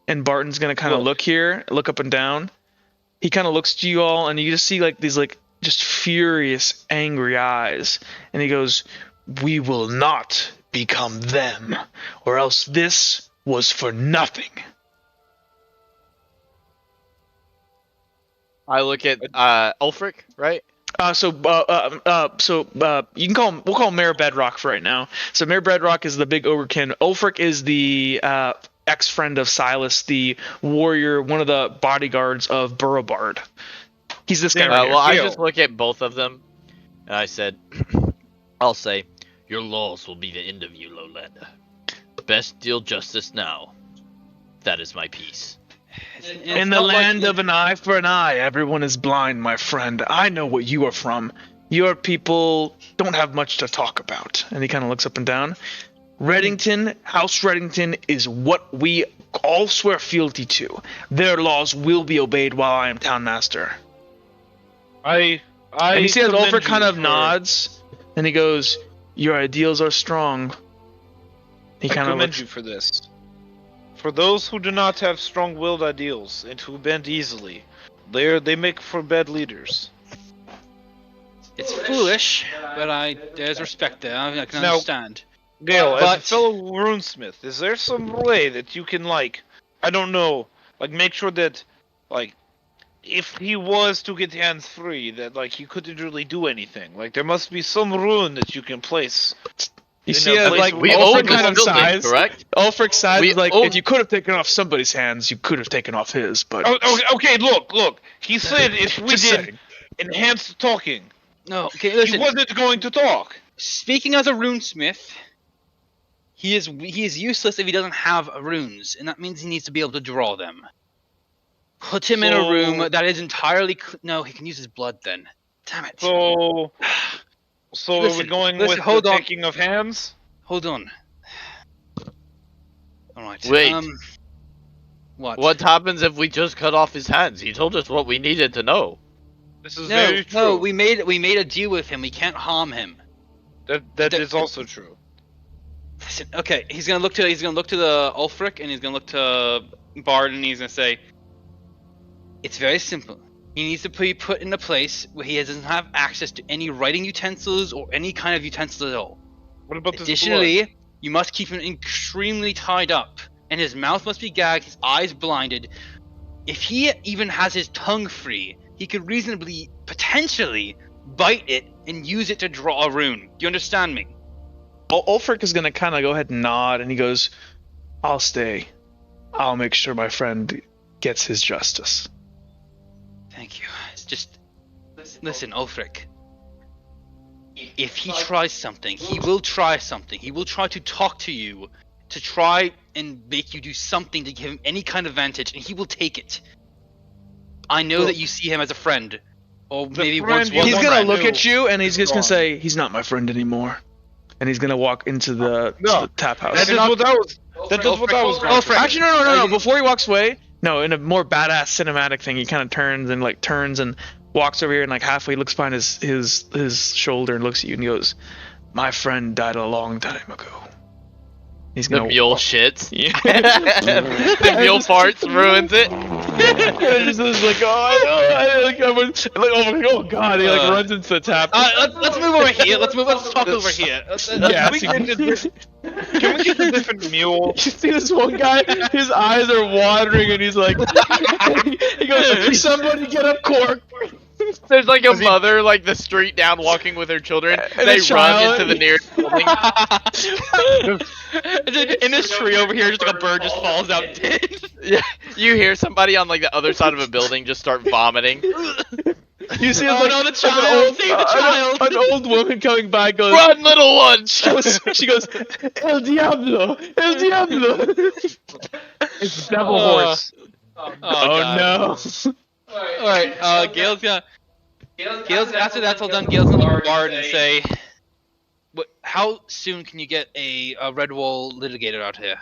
And Barton's gonna kind of look up and down. He kind of looks to you all, and you just see like these like just furious, angry eyes, and he goes, "We will not become them, or else this was for nothing." I look at Ulfric, right? So you can call him. We'll call him Mayor Bedrock for right now. So Mayor Bedrock is the big ogrekin. Ulfric is the ex-friend of Silas, the warrior, one of the bodyguards of Burrowbard. He's this guy right here. Well, I Gale. just look at both of them, and I said, I'll say, your laws will be the end of you, Lowlander. Best deal justice now. That is my peace. In the land of an eye for an eye, everyone is blind, my friend. I know what you are from. Your people don't have much to talk about. And he kind of looks up and down. Reddington, House Reddington is what we all swear fealty to. Their laws will be obeyed while I am town master. I And you see as commend Ulfric you kind of for- nods, and he goes, "Your ideals are strong." He I kind of commend looks. you for this. For those who do not have strong-willed ideals and who bend easily, they make for bad leaders. It's foolish, but there's respect there. I can Now- understand. Gale, as a But- fellow runesmith, is there some way that you can, like, I don't know, like, make sure that, like, if he was to get hands free, that, like, he couldn't really do anything? Like, there must be some rune that you can place. You in see a as place like where We Ulfric own Ulfric this kind of building, sighs. correct? Ulfric sighs We like own- if you could have taken off somebody's hands, you could have taken off his. But Okay, look. He said if we Just did saying. enhanced talking, No, okay, he listen. wasn't going to talk. Speaking as a runesmith, he is useless if he doesn't have runes, and that means he needs to be able to draw them. Put him in a room So- that is entirely no. He can use his blood then. Damn it. So are we Listen, going listen, with hold the on. taking of hands? Hold on. All right. Wait. What? What happens if we just cut off his hands? He told us what we needed to know. This is No, very true. no. We made a deal with him. We can't harm him. That is also true. Listen, okay, he's gonna look to the Ulfric, and he's gonna look to Bard, and he's gonna say, "It's very simple. He needs to be put in a place where he doesn't have access to any writing utensils or any kind of utensils at all. What about this blood? Additionally, you must keep him extremely tied up, and his mouth must be gagged, his eyes blinded. If he even has his tongue free, he could reasonably, potentially, bite it and use it to draw a rune. Do you understand me?" Ulfric is gonna kind of go ahead and nod, and he goes, "I'll stay. I'll make sure my friend gets his justice." Thank you. It's just listen, Ulfric. if he tries something, he will try something. He will try to talk to you, to try and make you do something to give him any kind of advantage, and he will take it. I know that you see him as a friend, or maybe once friend was you He's a want gonna friend. look knew at you and he's is just gonna gone. say, "He's not my friend anymore," and he's gonna walk into the, to No, the tap house. That is what I was. That is what I was going to say. Actually, no. Before he walks away, no, in a more badass cinematic thing, he kind of turns and walks over here and like halfway looks behind his shoulder and looks at you and he goes, "My friend died a long time ago." He's The gonna mule shits. Yeah. The mule farts ruins it. And just is like, oh god, he like runs into the tap. Let's move over here. Let's talk over here. Yeah, Can we get a different mule? You see this one guy, his eyes are watering and he's like, he goes, "Somebody get a cork." There's like a mother, like the street down, walking with her children. And They a run child. into the nearest building. In this tree over here, just like a bird just falls out dead. Yeah, you hear somebody on like the other side of a building just start vomiting. You see, Oh, no, the child, save the child. An old woman coming by goes, Run, little one! she goes, "El Diablo, El Diablo." It's the devil horse. Oh God. no. All right, Gale's after that's all done. Gale's gonna look at the bard and say, how soon can you get a red wall litigator out here?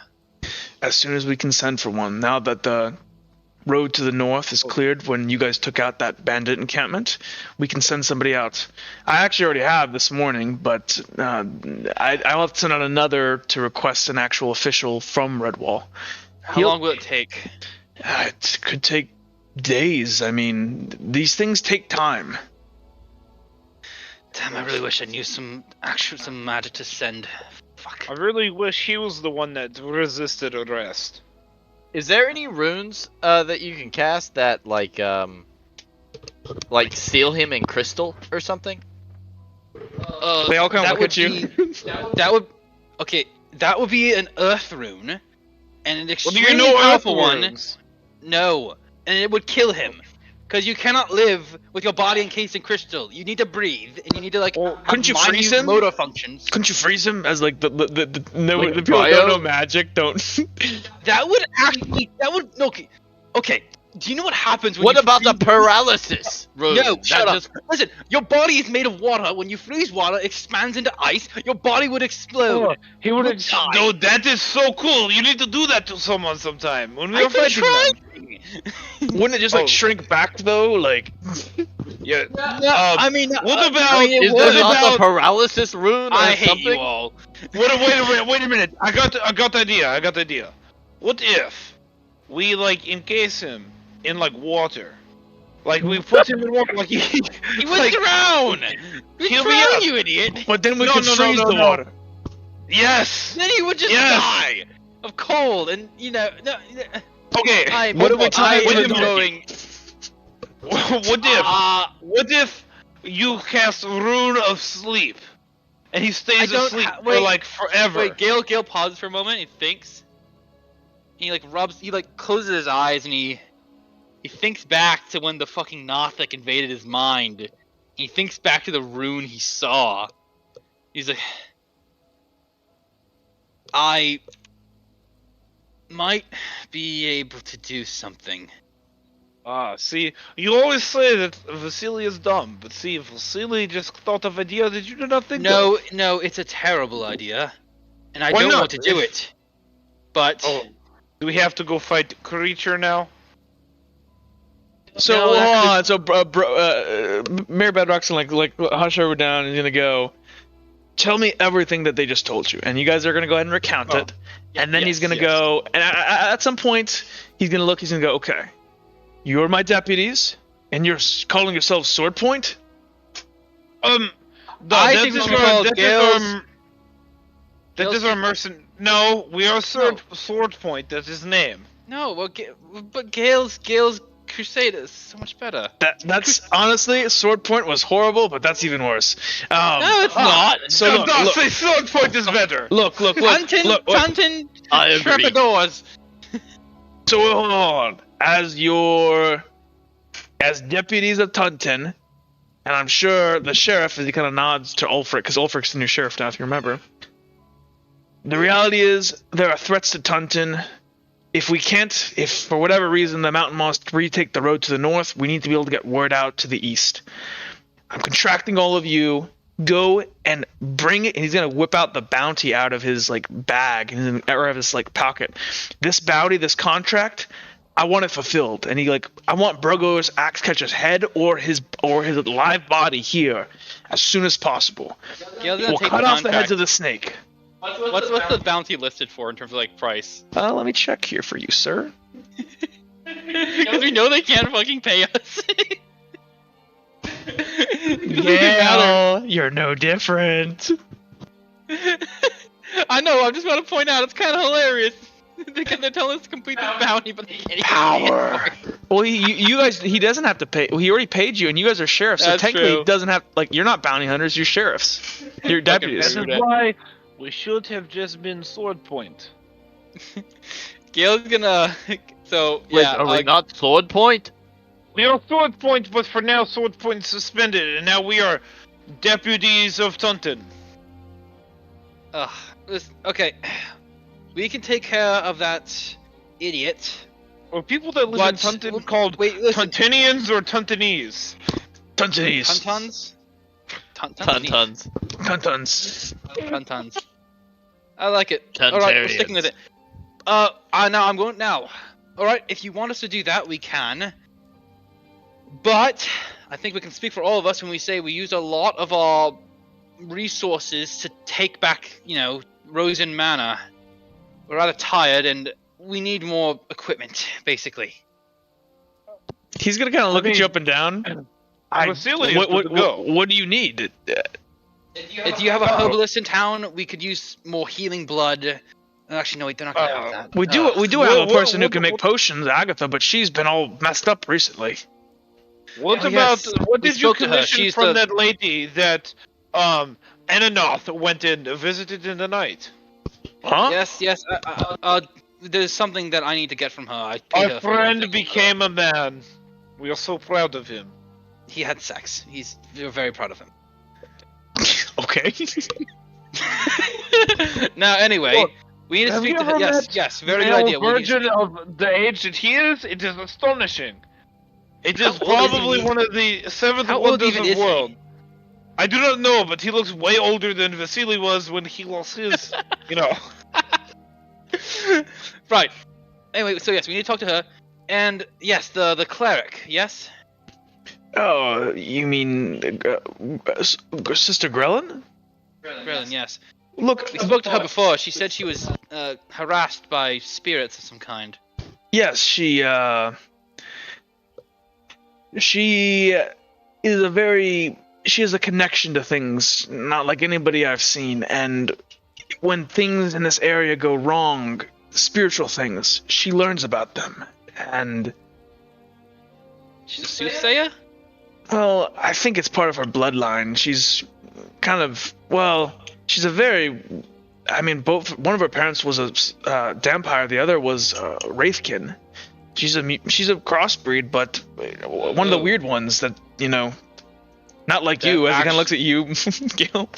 As soon as we can send for one. Now that the road to the north is cleared, when you guys took out that bandit encampment, we can send somebody out. I actually already have this morning, but I'll have to send out another to request an actual official from Redwall. How long will it take? It could take days. I mean, these things take time. Damn, I really wish I knew some magic to send. Fuck. I really wish he was the one that resisted arrest. Is there any runes that you can cast that like seal him in crystal or something? They all kind of that look would at you. That would be an earth rune, and an Well, do extremely you know powerful earth one. runes? No, and it would kill him. Because you cannot live with your body encased in crystal. You need to breathe, and you need to like have couldn't you freeze minute him? motor functions. Couldn't you freeze him as like the Like people that don't bio? know magic don't? That would okay. Do you know what happens when What you about the freeze- paralysis rune? No, That shut up. just- Listen, your body is made of water. When you freeze water, it expands into ice. Your body would explode. Oh, he would have. die. No, that is so cool. You need to do that to someone sometime when we I've are been fighting them. trying. Wouldn't it just like Oh. shrink back though? Like, Yeah. I mean, What about? Is what there not the about? paralysis rune or I hate something? you all. Wait a minute. I got the idea. What if we like encase him in like water? Like we put him in water, like he He would like, drown. He'd he'll be drown, up. you idiot. but then we No, could no, no, freeze no, the no. water. Yes. Then he would just Yes. die of cold, and no. Okay. What if we tie wait it a to the minute. What if you cast Rune of Sleep, and he stays I don't asleep ha- for wait. like forever? Wait, Gale pauses for a moment. He thinks. He closes his eyes and he thinks back to when the fucking Nothic invaded his mind. He thinks back to the rune he saw. He's like, I might be able to do something. See, you always say that Vasily is dumb, but see, if Vasily just thought of idea that you did not think of. No, it's a terrible idea, and I Why don't not? want to do it. But Oh, do we have to go fight creature now? So No, hold that on. So Mayor Bedrock's gonna like hush her down and he's gonna go. Tell me everything that they just told you, and you guys are gonna go ahead and recount it, and then he's gonna go. And at some point, he's gonna look. He's gonna go. Okay, you're my deputies, and you're calling yourselves Sword Point. I think we should call Gale's- That is our mercen. No, we are Sword Point. That's his name. no, but Gale's Crusaders so much better. That's honestly, Sword Point was horrible, but that's even worse. No, it's not. So look, say Sword Point is better. look. Tuntin, I agree. Trepidors. So hold on. As deputies of Tuntin, and I'm sure the sheriff, as he kind of nods to Ulfric, because Ulfric's the new sheriff now, if you remember. The reality is, there are threats to Tuntin. If for whatever reason the mountain moss retake the road to the north, we need to be able to get word out to the east. I'm contracting all of you. Go and bring it, and he's gonna whip out the bounty out of his like bag or out of his like pocket. This bounty, this contract, I want it fulfilled. And I want Brogo's axe catcher's head or his live body here as soon as possible. Gale's gonna We'll take cut the off the heads contract. of the snake. What's the bounty listed for in terms of like price? Let me check here for you, sir. Because we know they can't fucking pay us. Yeah, you're no different. I know. I'm just going to point out it's kind of hilarious because they're telling us to complete this bounty, but they can't even pay us for it. Well, you guys, he doesn't have to pay. He already paid you, and you guys are sheriffs, so That's technically true. he doesn't have. Like, you're not bounty hunters, you're sheriffs. You're deputies. Fucking That is why we should have just been sword point. Gale's gonna. So Wait, yeah, are we not sword point? We are sword point, but for now sword point suspended, and now we are deputies of Tuntin. Okay, we can take care of that idiot. Or people that live in Tuntin called Wait, listen. Tuntinians or Tuntinese? Tuntinese. Tuntons? Tuntons. Tuntons. Tuntons. I like it. Alright, we're sticking with it. Now I'm going now. Alright, if you want us to do that, we can. But I think we can speak for all of us when we say we used a lot of our resources to take back, Rosen Manor. We're rather tired and we need more equipment, basically. He's gonna kind of look at you up and down. Vasily is good to go. What do you need? If you have a herbalist in town, we could use more healing blood. Actually, no, they're not gonna have that. We do have a person who can make potions, Agatha, but she's been all messed up recently. What Oh, about yes. what We did you spoke to her. commission She's from the- that lady that Ananoth went and visited in the night? Huh? Yes. There's something that I need to get from her. I paid her Our for one friend thing. became a man. We are so proud of him. He had sex. We're very proud of him. Okay. Now, anyway, Look, we need to have speak you to her. ever Yes, met yes, very good male idea. We need to virgin of the age that he is? It is astonishing. It How is old is probably he? one of the seventh How old wonders even of is the he? world. I do not know, but he looks way older than Vasily was when he lost his, Right. Anyway, so yes, we need to talk to her. And yes, the cleric, yes? Oh, you mean Sister Grellin? Grelin, yes. Look, We spoke to her before. She said she was harassed by spirits of some kind. yes, she she has a connection to things, not like anybody I've seen, and when things in this area go wrong, spiritual things, she learns about them. And She's a soothsayer? well, I think it's part of her bloodline. She's kind of, she's a very, both one of her parents was a vampire, the other was Wraithkin. She's a crossbreed, but one of the weird ones that, not like you, as he kind of looks at you, Gil.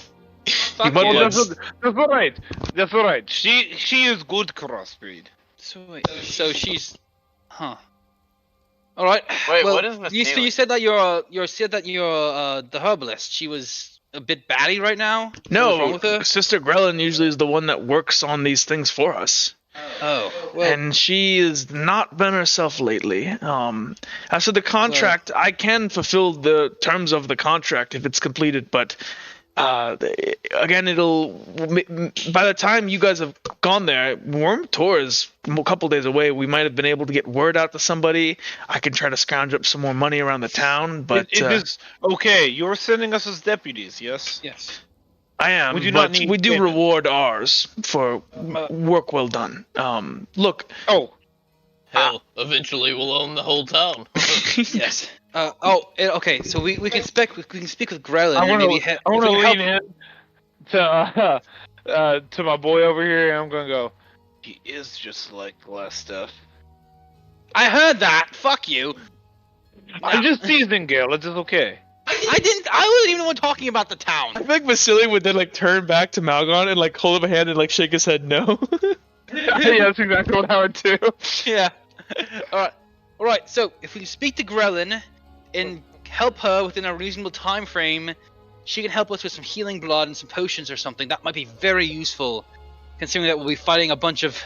Fuck You you. mudbloods. That's alright. That's alright. She is good crossbreed. So she's, huh? All right. Wait, well, what is Vasily? you said that you're the herbalist. She was a bit batty right now. What's wrong No, with her? Sister Grellin usually is the one that works on these things for us. Oh, well, And she has not been herself lately. As for the contract, I can fulfill the terms of the contract if it's completed, but again, by the time you guys have gone there, Worm Tour is a couple days away. We might have been able to get word out to somebody. I can try to scrounge up some more money around the town, but it is okay. You're sending us as deputies, yes? yes. I am. We do not but need we do payment. reward ours for work well done. Look, Oh, Hell, eventually we'll own the whole town. Yes. Okay. So we can speak with Grelin. I and want maybe to lean in to my boy over here, and I'm gonna go. He is just like the last stuff. I heard that. Fuck you. I'm just teasing, Gale. It's okay. I wasn't even the one talking about the town. I feel like Vasily would then like turn back to Malgon and like hold up a hand and like shake his head no. Yeah, that's exactly what I would do. Yeah. All right. So if we speak to Grelin and help her within a reasonable time frame, she can help us with some healing blood and some potions or something. That might be very useful, considering that we'll be fighting a bunch of.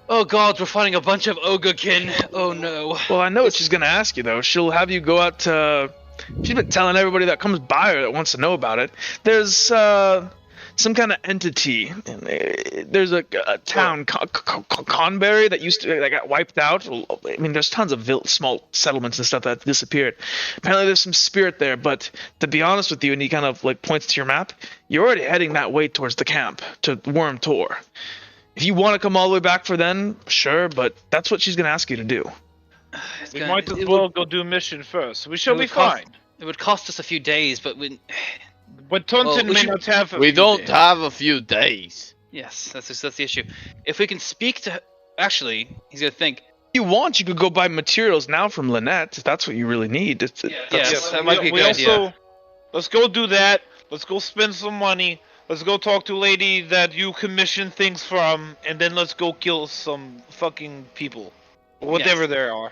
Oh God, we're fighting a bunch of ogrekin. Oh no. Well, I know what she's gonna ask you though. She'll have you go out to. She's been telling everybody that comes by her that wants to know about it. There's some kind of entity. There's a town, Conberry, that used to that got wiped out. I mean, there's tons of small settlements and stuff that disappeared. Apparently, there's some spirit there. But to be honest with you, and he kind of like points to your map, you're already heading that way towards the camp to Worm Tor. If you want to come all the way back for then, sure. But that's what she's gonna ask you to do. We might as well go do mission first. We shall be fine. It would cost us a few days, but we. But Tuntin may not have. We don't have a few days. Yes, that's the issue. If we can speak to. Actually, he's gonna think. If you want, you could go buy materials now from Lynette if that's what you really need. Yes, that might be a good idea. Let's go do that. Let's go spend some money. Let's go talk to a lady that you commission things from, and then let's go kill some fucking people, whatever there are.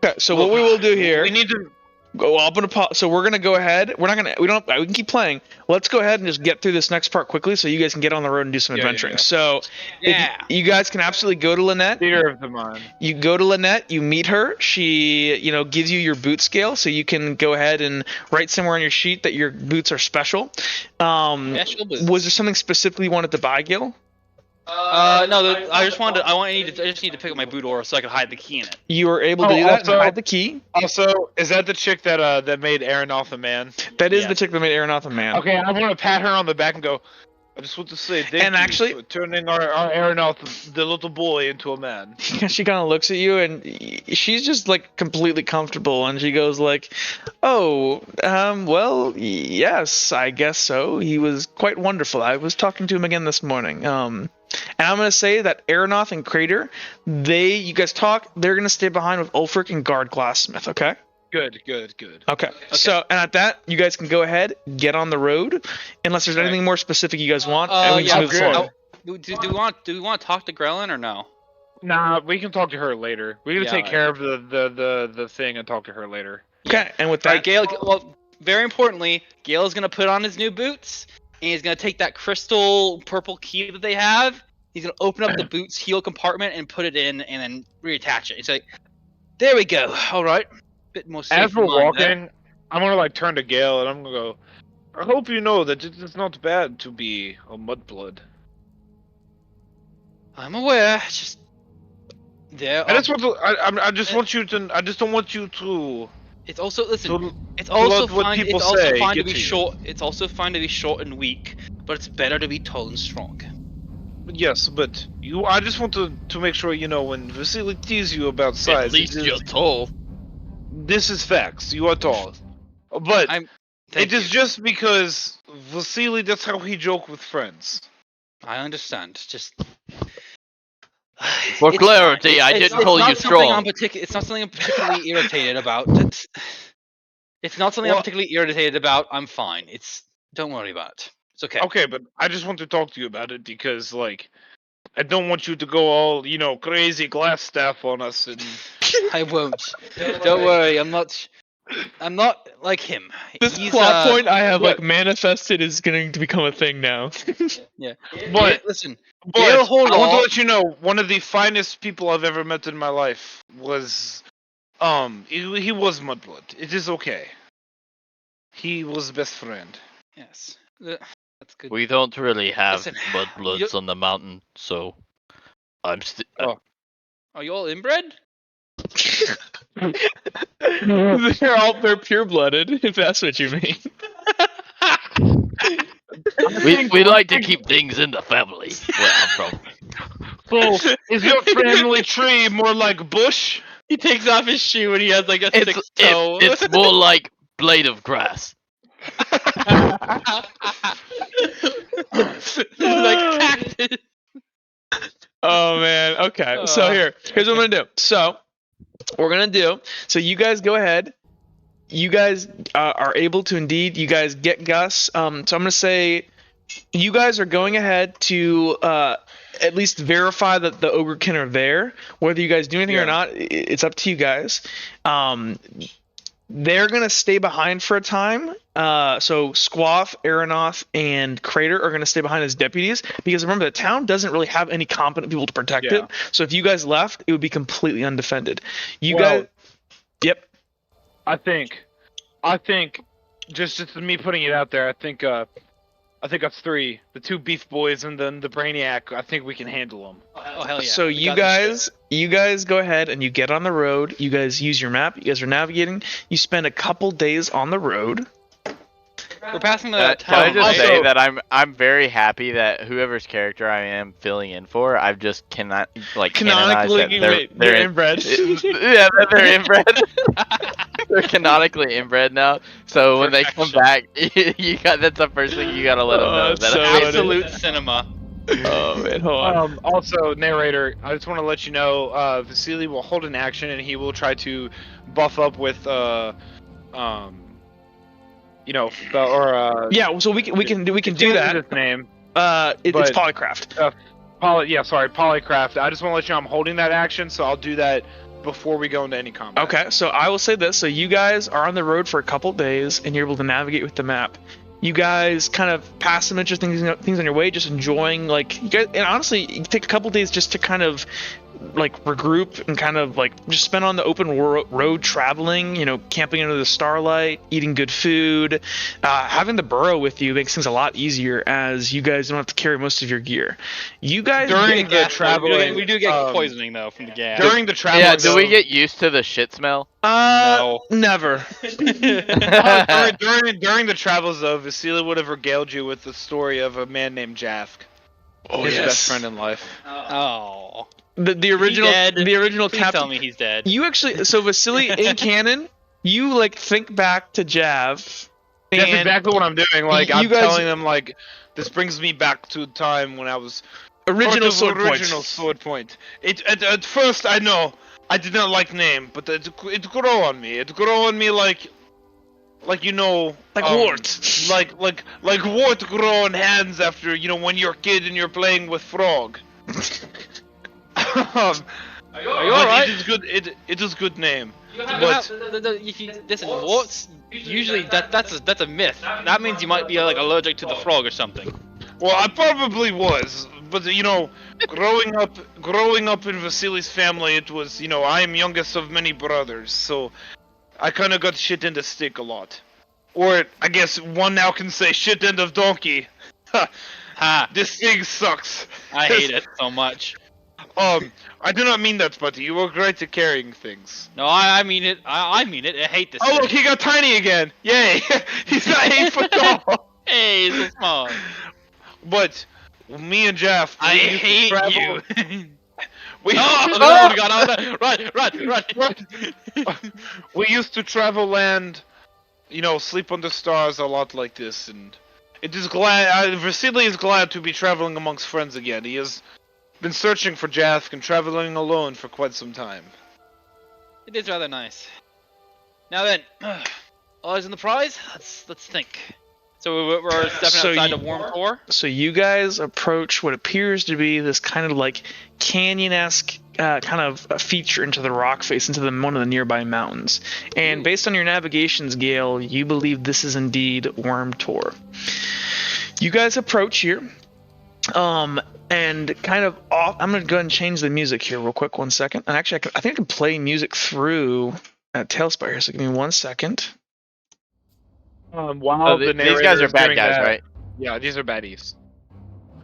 Okay, so what we will do here, we need to go up and so we're gonna go ahead. We can keep playing. Let's go ahead and just get through this next part quickly, so you guys can get on the road and do some adventuring. Yeah. So, you guys can absolutely go to Lynette. Theater of the mind. You go to Lynette, you meet her. She, gives you your boot scale, so you can go ahead and write somewhere on your sheet that your boots are special. Special boots. Was there something specifically you wanted to buy, Gil? No. I just need to pick up my boot aura so I can hide the key in it. You were able to do that and hide the key. Also, is that the chick that made Aeronoth a man? That is the chick that made Aeronoth a man. Okay, I want to pat her on the back and go. I just want to say thank you for turning our Aeronoth, the little boy, into a man. She kind of looks at you and she's just like completely comfortable, and she goes like, "Oh, well, yes, I guess so. He was quite wonderful. I was talking to him again this morning. And I'm gonna say that Aeronoth and Crater, you guys talk. They're gonna stay behind with Ulfric and guard Glassmith. Okay." Good. Okay. So, and at that, you guys can go ahead, get on the road, unless there's anything more specific you guys want. And we can move forward. Do we want to talk to Grelin or no? Nah, we can talk to her later. We're gonna take care of the thing and talk to her later. Okay. And with that, right, Gale. Well, very importantly, Gale is gonna put on his new boots, and he's gonna take that crystal purple key that they have. He's gonna open up the boots heel compartment and put it in, and then reattach it. He's like, "There we go. All right." Bit more safe. As we're walking, I'm gonna turn to Gale and I'm gonna go. I hope you know that it is not bad to be a mudblood. I'm aware. Just there. I just want to. I just want you to. I just don't want you to. It's also To It's also let what fine. people It's also say fine to get be to you. short. It's also fine to be short and weak, but it's better to be tall and strong. Yes, but you. I just want to make sure you know when Vasily teases you about size. At least you're tall. This is facts. You are tall, but it is just because Vasily. That's how he joke with friends. I understand. Just For clarity, I didn't call you strong. It's not something I'm particularly irritated about. It's not something I'm particularly irritated about. I'm fine. Don't worry about it. It's okay. Okay, but I just want to talk to you about it because, I don't want you to go all, crazy glass staff on us and. I won't. Don't worry. I'm not like him. this He's, plot point I have manifested is going to become a thing now. Yeah. But listen. I Gale want to let you know one of the finest people I've ever met in my life was, he was Mudblood. It is okay. He was best friend. Yes. That's good. We don't really have Listen, mudbloods on the mountain, so I'm still. Are you all inbred? They're pure-blooded, if that's what you mean. We like to keep things in the family where I'm from. So, is your family tree more like bush? He takes off his shoe and he has like a six toe. It's more like blade of grass. Like cactus. Oh man. Okay. So here's what I'm gonna do. So you guys go ahead. you guys are able to indeed. You guys get Gus. So I'm gonna say you guys are going ahead to at least verify that the ogrekin are there. Whether you guys do anything or not, it's up to you guys. They're gonna stay behind for a time. So Squaff, Aeronoth, and Crater are gonna stay behind as deputies because remember the town doesn't really have any competent people to protect it. So if you guys left, it would be completely undefended. You guys. Yep. I think, just me putting it out there. I think us three, the two beef boys and then the brainiac. I think we can handle them. Oh hell yeah! So you guys go ahead and you get on the road. You guys use your map. You guys are navigating. You spend a couple days on the road. We're passing the Can I town. just Also- say that I'm very happy that whoever's character I am filling in for, I've just cannot Canonically, canonize that they're inbred. yeah, that they're inbred. They're canonically inbred now. So when they come back, that's the first thing you gotta let them know. that's That so I'm funny. Absolute cinema. Oh man, hold on. Also, narrator, I just want to let you know, Vasily will hold an action and he will try to buff up with Yeah, so we can do that. His name. It's but- Polycraft. Polycraft. I just want to let you know I'm holding that action, so I'll do that before we go into any combat. Okay, so I will say this: so you guys are on the road for a couple days, and you're able to navigate with the map. You guys kind of pass some interesting things on your way, just enjoying you guys. And honestly, you take a couple days just to kind of regroup and kind of just spend on the open road traveling. Camping under the starlight, eating good food, having the burrow with you makes things a lot easier as you guys don't have to carry most of your gear. You guys During the traveling, we do get poisoning though from the gas. During the traveling, Yeah, do we get used to the shit smell? No. Never. during the travels though, Vasily would have regaled you with the story of a man named Jafk, his best friend in life. Oh. The original dead? the original Please captain. tell me he's dead. You actually, so Vasily in canon, you think back to Jav. That's and exactly what I'm doing. you I'm guys- telling them this brings me back to a time when I was original sword original sword point. At first I know I did not like name, but it grew on me. It grew on me like wart. like wart grow on hands after when you're a kid and you're playing with frog. Are you alright? It is good. It is good name. But Listen, warts. Usually that's a myth. That means you might be allergic to the frog or something. well, I probably was. But growing up in Vasily's family, it was I am youngest of many brothers, so I kind of got shit end of stick a lot. Or I guess one now can say shit end of donkey. Ha! This thing sucks. I hate it so much. I do not mean that, buddy. You were great at carrying things. No, I mean it. I mean it. I hate this. Oh, thing. look, he got tiny again. Yay! He's not 8 foot tall. Hey, he's so small. But me and Jeff, I we used to hate travel- you. We, Oh, run! we used to travel land, sleep under stars a lot like this, and it is Vasily is glad to be traveling amongst friends again. He has been searching for Jask and traveling alone for quite some time. It is rather nice. Now then, eyes on the prize. Let's think. So we're stepping So outside you- the warm core. So you guys approach what appears to be this kind of canyon-esque kind of a feature into the rock face, into one of the nearby mountains. And based on your navigations, Gale, you believe this is indeed Worm Tor. You guys approach here. And kind of off. I'm gonna go ahead and change the music here real quick. 1 second. And actually, I think I can play music through Tailspire here. So give me 1 second. While the these guys are narrator's bad doing guys, that- right? Yeah, these are baddies.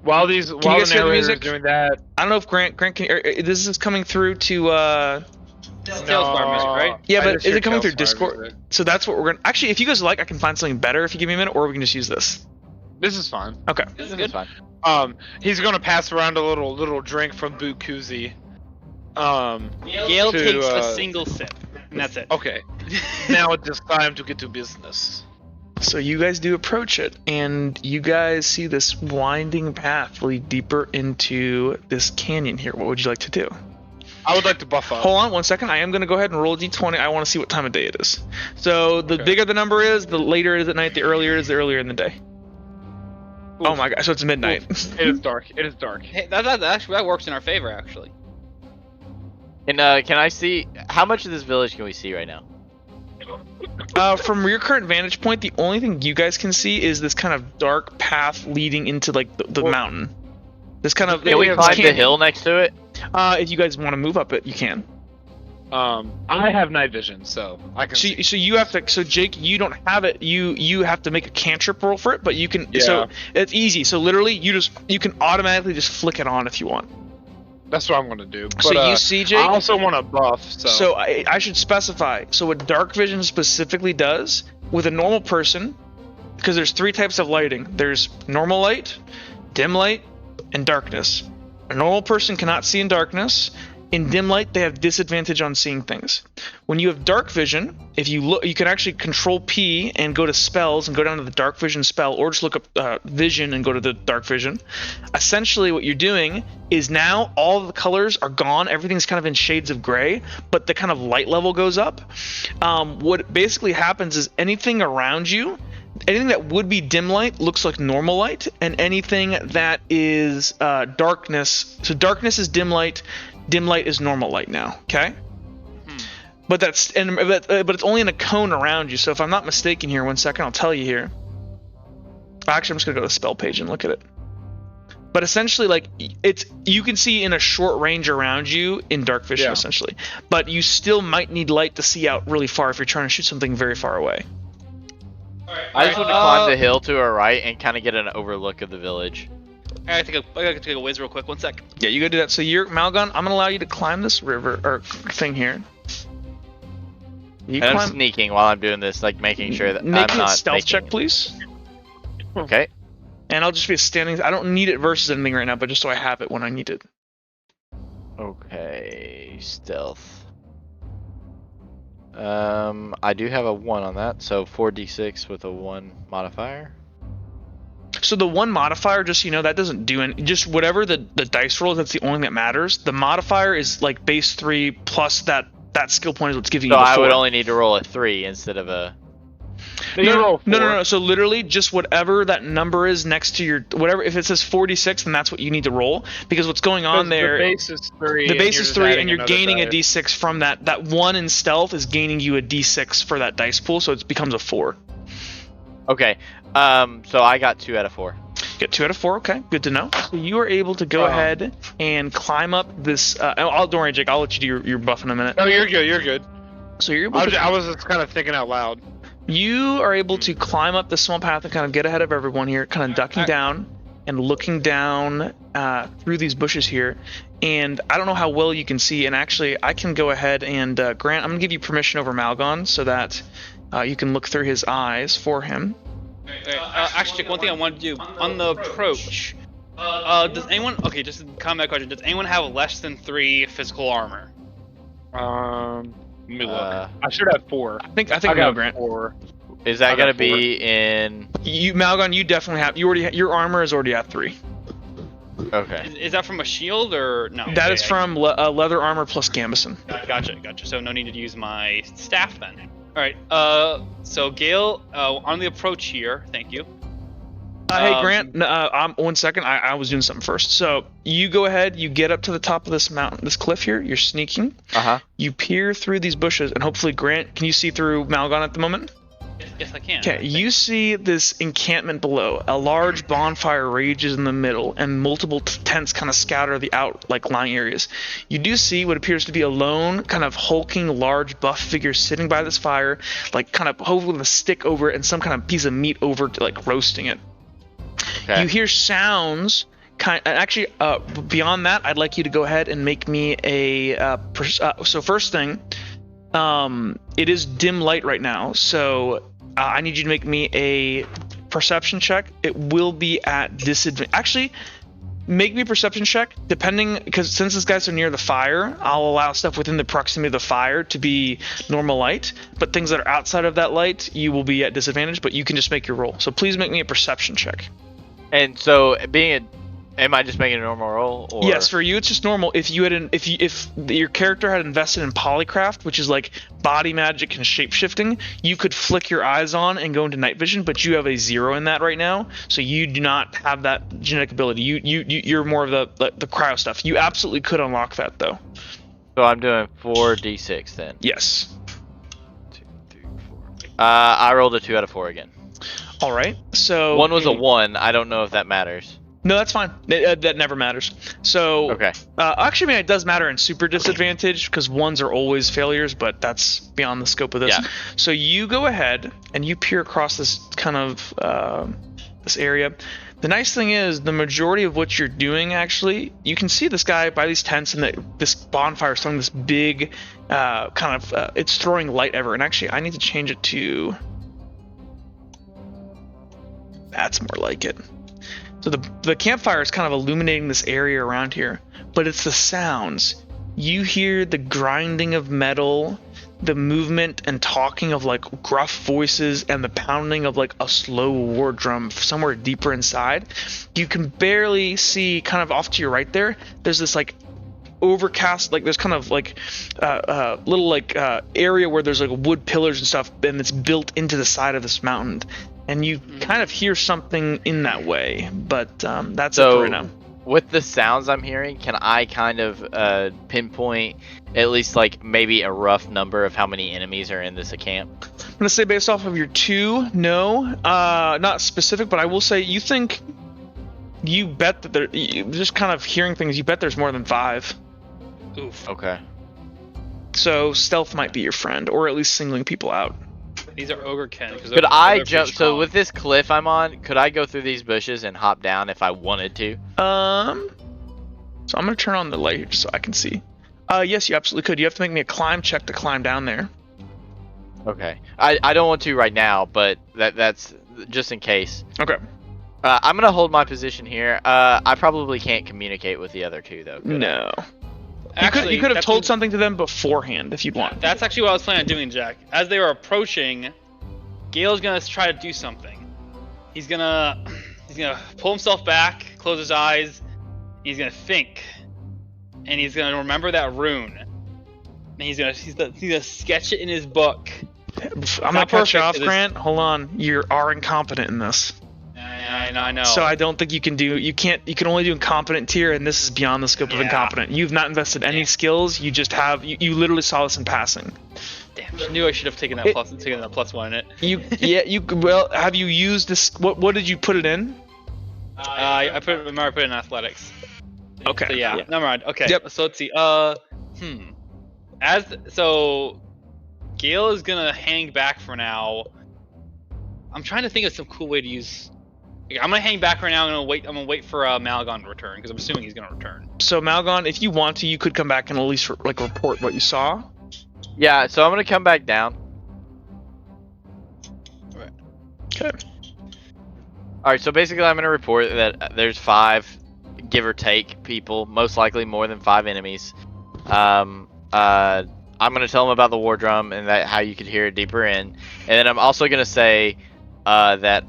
While you the guys hear the narrator's music? doing that, I don't know if Grant can. This is coming through to. Tailspire music, right? Yeah, I but just is hear it coming through Tailspire Discord? music. So that's what we're gonna. Actually, if you guys like, I can find something better if you give me a minute, or we can just use this. This is fine. Okay. This is This good. is fine. He's gonna pass around a little drink from Boot Koozie. Gale to, takes a single sip, and that's it. Okay. Now it is time to get to business. So you guys do approach it, and you guys see this winding path lead deeper into this canyon here. What would you like to do? I would like to buff up. Hold on 1 second. I am going to go ahead and roll a d20. I want to see what time of day it is. So the bigger the number is, the later it is at night. The earlier it is, the earlier in the day. Oof. Oh my gosh, so it's midnight. It is dark. It is dark. Hey, that works in our favor, actually. And can I see how much of this village can we see right now? From your current vantage point, the only thing you guys can see is this kind of dark path leading into like the mountain. This kind of. Can we climb the hill next to it? If you guys want to move up it, you can. I have night vision, so I can. So you have to. So Jake, you don't have it. You have to make a cantrip roll for it, but you can. Yeah. So it's easy. So literally, you can automatically just flick it on if you want. That's what I'm gonna do. But, so you see, Jake. I also want a buff. So I should specify. So what dark vision specifically does with a normal person, because there's 3 types of lighting. There's normal light, dim light, and darkness. A normal person cannot see in darkness. In dim light, they have disadvantage on seeing things. When you have dark vision, if you look, you can actually control P and go to spells and go down to the dark vision spell, or just look up vision and go to the dark vision. Essentially, what you're doing is now all the colors are gone. Everything's kind of in shades of gray, but the kind of light level goes up. What basically happens is anything around you, anything that would be dim light looks like normal light, and anything that is darkness. So darkness is dim light. Dim light is normal light now, okay? But but it's only in a cone around you. So if I'm not mistaken here, 1 second, I'll tell you here. Actually, I'm just gonna go to the spell page and look at it. But essentially, like you can see in a short range around you in dark vision, essentially. But you still might need light to see out really far if you're trying to shoot something very far away. I just want to climb the hill to our right and kind of get an overlook of the village. I gotta take a whiz real quick. 1 sec. Yeah, you gotta do that. So you're Malgon. I'm gonna allow you to climb this river or thing here. I'm sneaking while I'm doing this, like making sure that I'm Make not a stealth check, please. Okay. And I'll just be standing. I don't need it versus anything right now, but just so I have it when I need it. Okay, stealth. I do have a 1 on that, so 4d6 with a 1 modifier. So the 1 modifier, just so you know, that doesn't do any. Just whatever the dice roll, that's the only thing that matters. The modifier is like base 3 plus that skill point is what's giving you the 4. So I would only need to roll a 3 instead of a. No. So literally, just whatever that number is next to your whatever. If it says 46, then that's what you need to roll, because what's going on there. The base is 3. The base is 3, and you're gaining a d6 from that. That 1 in stealth is gaining you a d6 for that dice pool, so it becomes a 4. Okay. So I got 2 out of 4. Get 2 out of 4. Okay, good to know. So you are able to go ahead and climb up this. Don't worry, Jake. I'll let you do your buff in a minute. No, you're good. You're good. So you're able I was just kind of thinking out loud. You are able to climb up the small path and kind of get ahead of everyone here, kind of ducking down and looking down through these bushes here. And I don't know how well you can see. And actually, I can go ahead and Grant, I'm gonna give you permission over Malgon so that you can look through his eyes for him. Actually, one thing I want to do on the approach. Does anyone? Okay, just a combat question. Does anyone have less than 3 physical armor? Let me look. I should have 4. I think I no, got Grant. 4. Is that gonna be in? You, Malgon, you definitely have. Your armor is already at 3. Okay. Is that from a shield or no? That is from leather armor plus gambeson. Gotcha. So no need to use my staff then. All right. So Gale, on the approach here. Thank you. Hey Grant, 1 second. I was doing something first. So you go ahead. You get up to the top of this mountain, this cliff here. You're sneaking. You peer through these bushes, and hopefully, Grant, can you see through Malgon at the moment? Yes, I can. Okay, you see this encampment below. A large bonfire rages in the middle, and multiple tents kind of scatter the lying areas. You do see what appears to be a lone, kind of hulking, large buff figure sitting by this fire, like kind of holding with a stick over it and some kind of piece of meat over to like roasting it. Okay. You hear sounds. Actually, beyond that, I'd like you to go ahead and make me a. So first thing, it is dim light right now, so I need you to make me a perception check. It will be at disadvantage. Actually, make me a perception check, because since this guy's so near the fire, I'll allow stuff within the proximity of the fire to be normal light, but things that are outside of that light, you will be at disadvantage, but you can just make your roll. So please make me a perception check. And so, being Am I just making a normal roll? Or... Yes, for you it's just normal. If you had if your character had invested in polycraft, which is like body magic and shapeshifting, you could flick your eyes on and go into night vision, but you have a 0 in that right now, so you do not have that genetic ability. You're more of the cryo stuff. You absolutely could unlock that though. So I'm doing 4d6 then. Yes. 2, 3, 4. I rolled a 2 out of 4 again. All right. So One was a 1. I don't know if that matters. No, that's fine. That never matters. So, Okay. Actually, I mean, it does matter in super disadvantage because 1s are always failures, but that's beyond the scope of this. Yeah. So you go ahead and you peer across this kind of this area. The nice thing is the majority of what you're doing, actually, you can see this guy by these tents and this bonfire throwing this big it's throwing light ever. And actually, I need to change it to... That's more like it. So the campfire is kind of illuminating this area around here, but it's the sounds. You hear the grinding of metal, the movement and talking of like gruff voices, and the pounding of like a slow war drum somewhere deeper inside. You can barely see, kind of off to your right there, there's this like overcast, like there's kind of like little like area where there's like wood pillars and stuff, and it's built into the side of this mountain. And you kind of hear something in that way, but that's it for right now. With the sounds I'm hearing, can I kind of pinpoint at least like maybe a rough number of how many enemies are in this camp? I'm gonna say based off of your 2, no, not specific, but I will say you bet that just kind of hearing things, you bet there's more than 5. Oof. Okay. So stealth might be your friend, or at least singling people out. These are ogre ken. Could I jump? So with this cliff I'm on, could I go through these bushes and hop down if I wanted to? So I'm gonna turn on the light here just so I can see. Yes, you absolutely could. You have to make me a climb check to climb down there. Okay. I don't want to right now, but that's just in case. Okay. I'm gonna hold my position here. I probably can't communicate with the other 2 though. No. Actually, you could have told something to them beforehand if you'd want. That's actually what I was planning on doing, Jack. As they were approaching, Gale's gonna try to do something. He's gonna pull himself back, close his eyes, he's gonna think, and he's gonna remember that rune. And he's gonna sketch it in his book. I'm gonna cut you off, Grant. Hold on, you are incompetent in this. I know. So I don't think you can only do incompetent tier, and this is beyond the scope of incompetent. You've not invested any skills. You just have. You literally saw this in passing. Damn, I knew I should have taken that +1 in it. Well, have you used this? What did you put it in? I put it in athletics. Okay. So yeah, never mind. Okay. Yep. So let's see. Gale is gonna hang back for now. I'm trying to think of some cool way to use. I'm gonna hang back right now. I'm gonna wait for Malgon to return because I'm assuming he's gonna return. So Malgon, if you want to, you could come back and at least report what you saw. Yeah. So I'm gonna come back down. Right. Okay. All right. So basically, I'm gonna report that there's 5, give or take, people. Most likely more than 5 enemies. I'm gonna tell them about the war drum and that how you could hear it deeper in, and then I'm also gonna say that.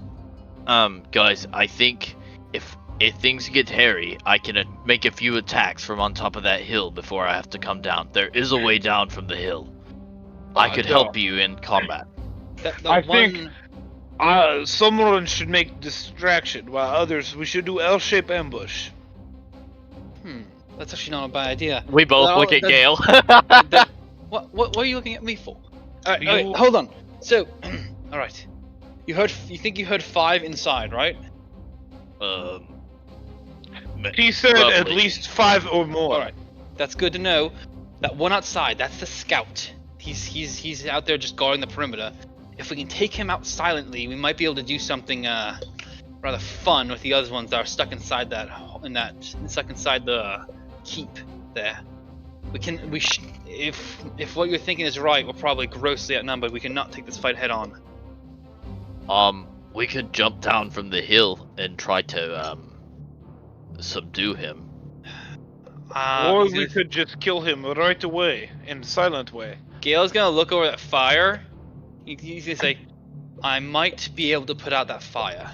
Guys, I think if things get hairy, I can make a few attacks from on top of that hill before I have to come down. There is a way down from the hill. I could help you in combat. I think someone should make distraction, while others we should do L-shape ambush. That's actually not a bad idea. We both look at Gale. What are you looking at me for? Alright, hold on. So, all right. You think you heard 5 inside, right? He said Roughly. at least 5 or more. Alright. That's good to know. That one outside, that's the scout. He's out there just guarding the perimeter. If we can take him out silently, we might be able to do something rather fun with the other ones that are stuck inside stuck inside the keep there. If what you're thinking is right, we're probably grossly outnumbered. We cannot take this fight head on. We could jump down from the hill and try to subdue him. Or we could just kill him right away, in a silent way. Gale's gonna look over that fire. He's gonna say, I might be able to put out that fire.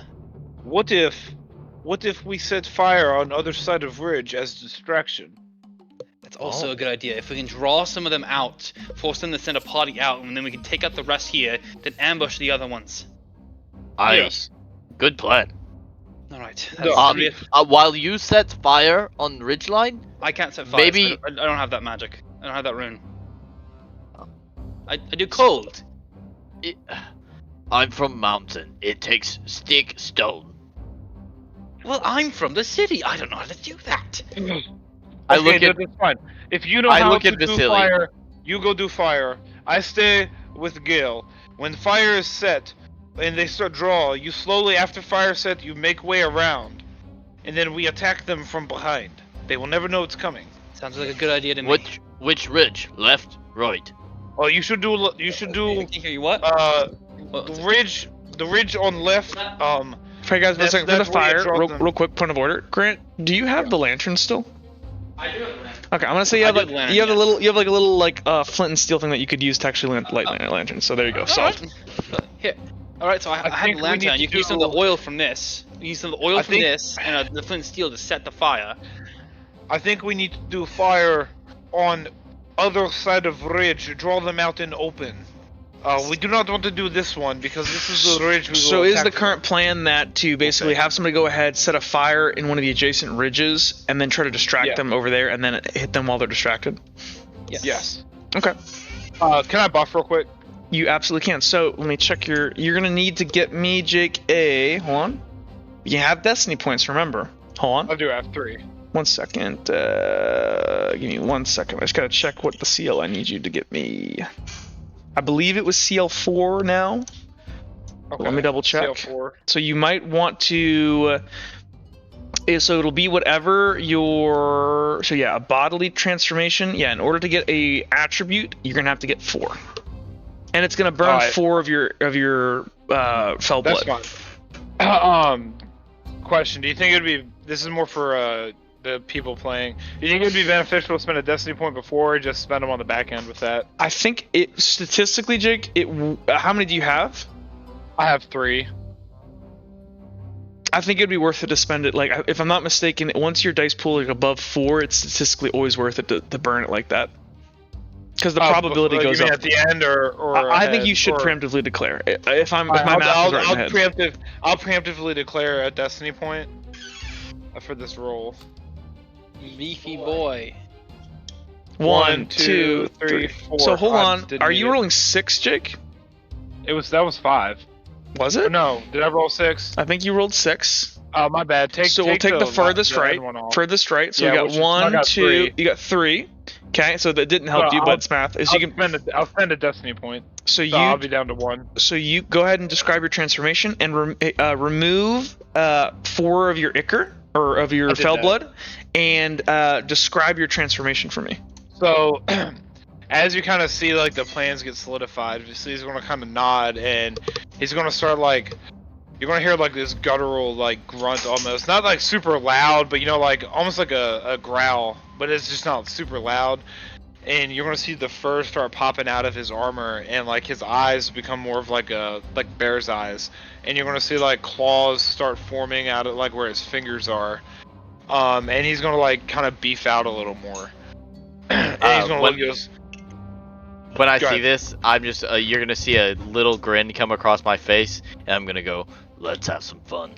What if what if we set fire on other side of ridge as distraction? That's also a good idea. If we can draw some of them out, force them to send a party out, and then we can take out the rest here, then ambush the other ones. Yes. Good plan. All right. No, While you set fire on ridgeline, I can't set fire. maybe- I don't have that magic. I don't have that rune. I do cold. I'm from mountain. It takes stick stone. Well, I'm from the city. I don't know how to do that. I look at that's fine. If you know I how look to at do Vasily. fire, you go do fire. I stay with Gil. When fire is set and they start draw, you slowly after fire set you make way around, and then we attack them from behind. They will never know it's coming. Sounds like a good idea to me. Which ridge? Left, right. Oh, you should do I can't hear you. What? the ridge on left. Hey guys, That's- for the that's where you fire, draw real, them. real quick, point of order. Grant, do you have the lantern still? I do have the lantern. Okay, I'm gonna say you have I like do have the you have a lantern, little, you have like a little flint and steel thing that you could use to actually light lanterns. So there you go. Solved. Here. All right. So I have think the we lantern. need You to can use some of do- the oil from this. You use some of the oil I from think- this and the flint and steel to set the fire. I think we need to do fire on other side of ridge. Draw them out in open. We do not want to do this one because this is the ridge we will So is attack the from. current plan that to basically have somebody go ahead, set a fire in one of the adjacent ridges, and then try to distract Yeah. them over there, and then hit them while they're distracted? Yes. Okay. Can I buff real quick? You absolutely can. So let me check your. You're gonna need to get me, Jake. Hold on. You have destiny points. Remember. Hold on. I do have 3. 1 second. Give me 1 second. I just gotta check what the CL I need you to get me. I believe it was CL4 now. Okay. Let me double check. CL4. So you might want to. So it'll be whatever your. So yeah, a bodily transformation. Yeah, in order to get a attribute, you're gonna have to get 4, and it's gonna burn Alright. 4 of your fell That's blood. fine. Question: do you think it'd be? This is more for the people playing. Do you think it'd be beneficial to spend a destiny point before, or just spend them on the back end with that? I think it statistically, Jake. How many do you have? I have 3. I think it'd be worth it to spend it. Like, if I'm not mistaken, once your dice pool is above 4, it's statistically always worth it to burn it like that. Because the probability you goes mean up. at the end, or I think ahead, you should or- preemptively declare. If my I'll, math is right in the head. I'll preemptively declare a destiny point for this roll. Beefy boy. 1, 2, 3, 4. So hold I on. didn't Are need you it. rolling 6, Jake? That was 5. Was Or it? no, did I roll 6? I think you rolled 6. Oh, my bad. So we'll take the furthest the right. end one off. Furthest right. So Yeah, we got which is- I 1, got 2. 3. You got 3. Okay, so that didn't help So you, I'll- but it's math. Is you can. I'll spend a destiny point. So So I'll you. be down to 1. So you go ahead and describe your transformation and remove 4 of your ichor or of your I did fell that. blood, and describe your transformation for me. So, as you kind of see, like, the plans get solidified, he's going to kind of nod, and he's going to start, like, you're going to hear, like, this guttural, like, grunt almost. Not, like, super loud, but, you know, like, almost like a growl, but it's just not super loud. And you're going to see the fur start popping out of his armor, and, like, his eyes become more of, like bear's eyes. And you're going to see, like, claws start forming out of, like, where his fingers are. And he's going to, like, kind of beef out a little more. And he's gonna when- look at us. When I Go see ahead. this, I'm just you're gonna see a little grin come across my face, and I'm gonna go, "Let's have some fun."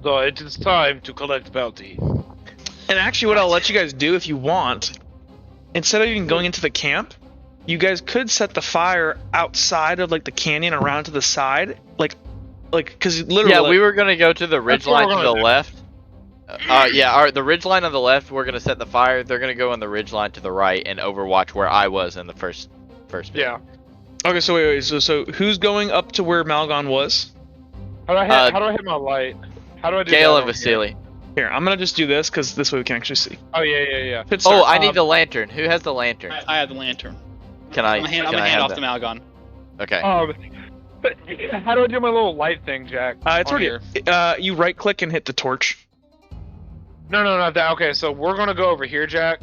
So it is time to collect bounty. And actually, what I'll let you guys do if you want, instead of even going into the camp, you guys could set the fire outside of like the canyon around to the side, like, because literally. Yeah, like, we were gonna go to the ridge That's what line we're to the gonna do. left. The ridge line on the left. We're gonna set the fire. They're gonna go on the ridge line to the right and overwatch where I was in the first bit. Yeah. Okay, so wait. So who's going up to where Malgon was? How do I hit my light? How do I do Gale that and over here? Vasily. Here, I'm gonna just do this because this way we can actually see. Oh yeah. Hit Oh, start. I need the lantern. Who has the lantern? I have the lantern. Can I? I'm Can gonna I hand have off that? to Malgon. Okay. But how do I do my little light thing, Jack? It's on already. here? You right click and hit the torch. No, that. Okay, so we're gonna go over here, Jack.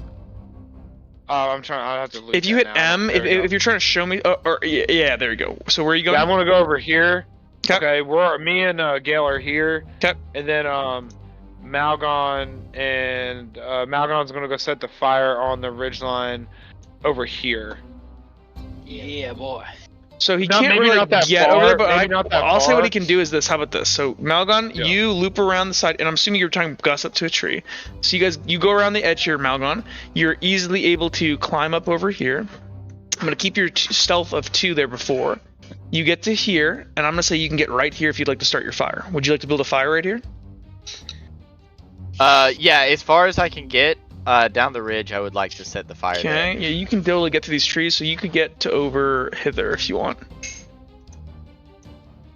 I'm trying. I have to. Loop If you that hit now. M, There we go. if you're trying to show me, yeah, there you go. So where are you going? Yeah, I'm gonna go over here. 'Kay. Okay, me and Gale are here. 'Kay. And then Malgon, and Malgon's gonna go set the fire on the ridgeline over here. Yeah, boy. So he Not- can't maybe really not that get far, over there, but maybe not that I'll say what far. he can do is this. How about this? So Malgon, Yeah. you loop around the side, and I'm assuming you're trying to Gus up to a tree. So you go around the edge here, Malgon. You're easily able to climb up over here. I'm gonna keep your stealth of 2 there before. You get to here, and I'm gonna say you can get right here if you'd like to start your fire. Would you like to build a fire right here? Yeah, as far as I can get down the ridge, I would like to set the fire Okay, there. yeah, you can totally get to these trees, so you could get to over hither if you want.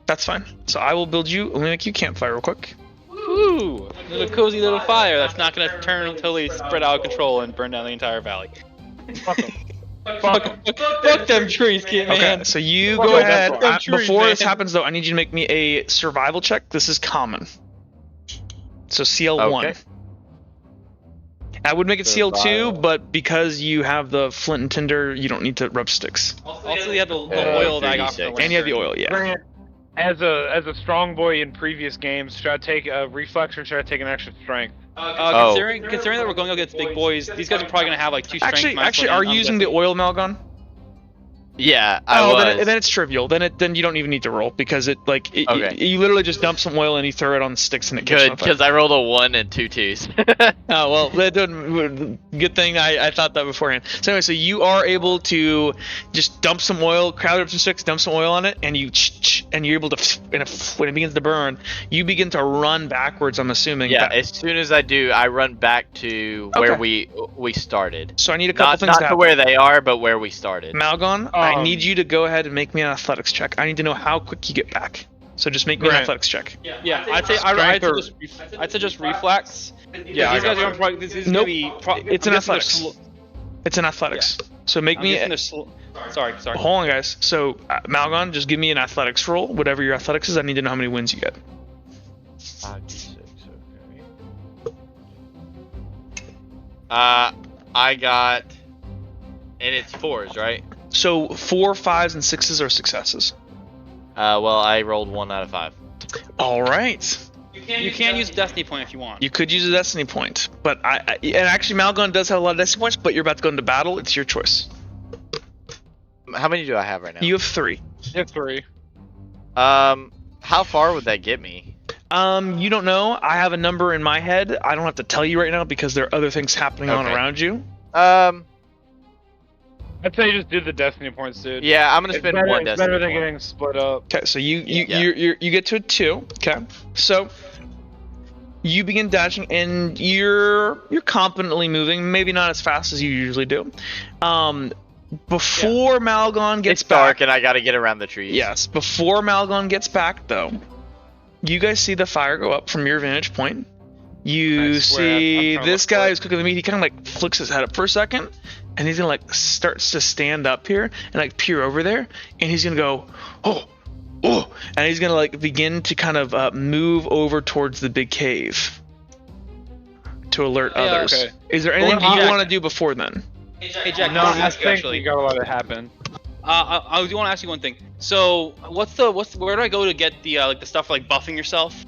That's fine. So I will build you. Let me make you a campfire real quick. Ooh, little cozy little fire that's not gonna turn totally spread out of control and burn down the entire valley. Fuck 'em. Fuck them trees, kid, man. Okay, so you Fuck go it, ahead. that's fine. Before this man. happens, though, I need you to make me a survival check. This is common. So CL1. Okay. I would make it CL2, Survival. but because you have the flint and tinder, you don't need to rub sticks. Also, you have the oil that I got from the 36. And you have the lantern. oil, yeah. Grant, as a strong boy in previous games, should I take a reflex or should I take an extra strength? Oh. Considering that we're going against big boys, these guys are probably gonna have like 2 strength. Actually, are you using the oil, Malgon? Yeah, I Oh, was. then it's trivial. Then you don't even need to roll because Okay. you literally just dump some oil and you throw it on the sticks and it catches Good, on fire. because I rolled a 1 and 2 twos. Oh well, that didn't, good thing I thought that beforehand. So anyway, so you are able to just dump some oil, crowd up some sticks, dump some oil on it, and you're able to, and when it begins to burn, you begin to run backwards. I'm assuming. Yeah, as soon as I do, I run back to where we started. So I need a couple Not, things not to to happen. where they are, but where we started. Malgon, I need you to go ahead and make me an athletics check. I need to know how quick you get back. So just make me an Grant. athletics check. Yeah, I'd say just reflex. Yeah, these I guys got are gonna probably. This is Nope. gonna be. It's an athletics. It's an athletics. So make me. Sorry. Hold on, guys. So Malgon, just give me an athletics roll, whatever your athletics is. I need to know how many wins you get. 5d6, okay. I got, and it's 4s, right? So 4, 5s, and 6s are successes. Well, I rolled 1 out of 5. All right. You can use Destiny Point if you want. You could use a destiny point, but and actually Malgon does have a lot of destiny points, but you're about to go into battle. It's your choice. How many do I have right now? You have 3. It's 3. How far would that get me? You don't know. I have a number in my head. I don't have to tell you right now because there are other things happening on Okay. around you. I'd say just do the destiny points, dude. Yeah, I'm gonna It's spend better, 1 it's destiny better than point. getting split up. Okay, so you Yeah. get to a 2. Okay, so you begin dashing and you're competently moving, maybe not as fast as you usually do. Before Malgon gets It's dark back, and I gotta get around the trees. yes, before Malgon gets back though, you guys see the fire go up from your vantage point. You I swear, I'm see trying to this look guy for it. who's cooking the meat. He kind of like flicks his head up for a second, and he's gonna like starts to stand up here and like peer over there, and he's gonna go, oh, and he's gonna like begin to kind of move over towards the big cave to alert Yeah, others. okay. Is there anything Well, you Jack- want to do before then? Hey Jack, No, I I want to ask you think actually. you gotta let it happen. I do want to ask you one thing. So, where do I go to get the like the stuff for like buffing yourself?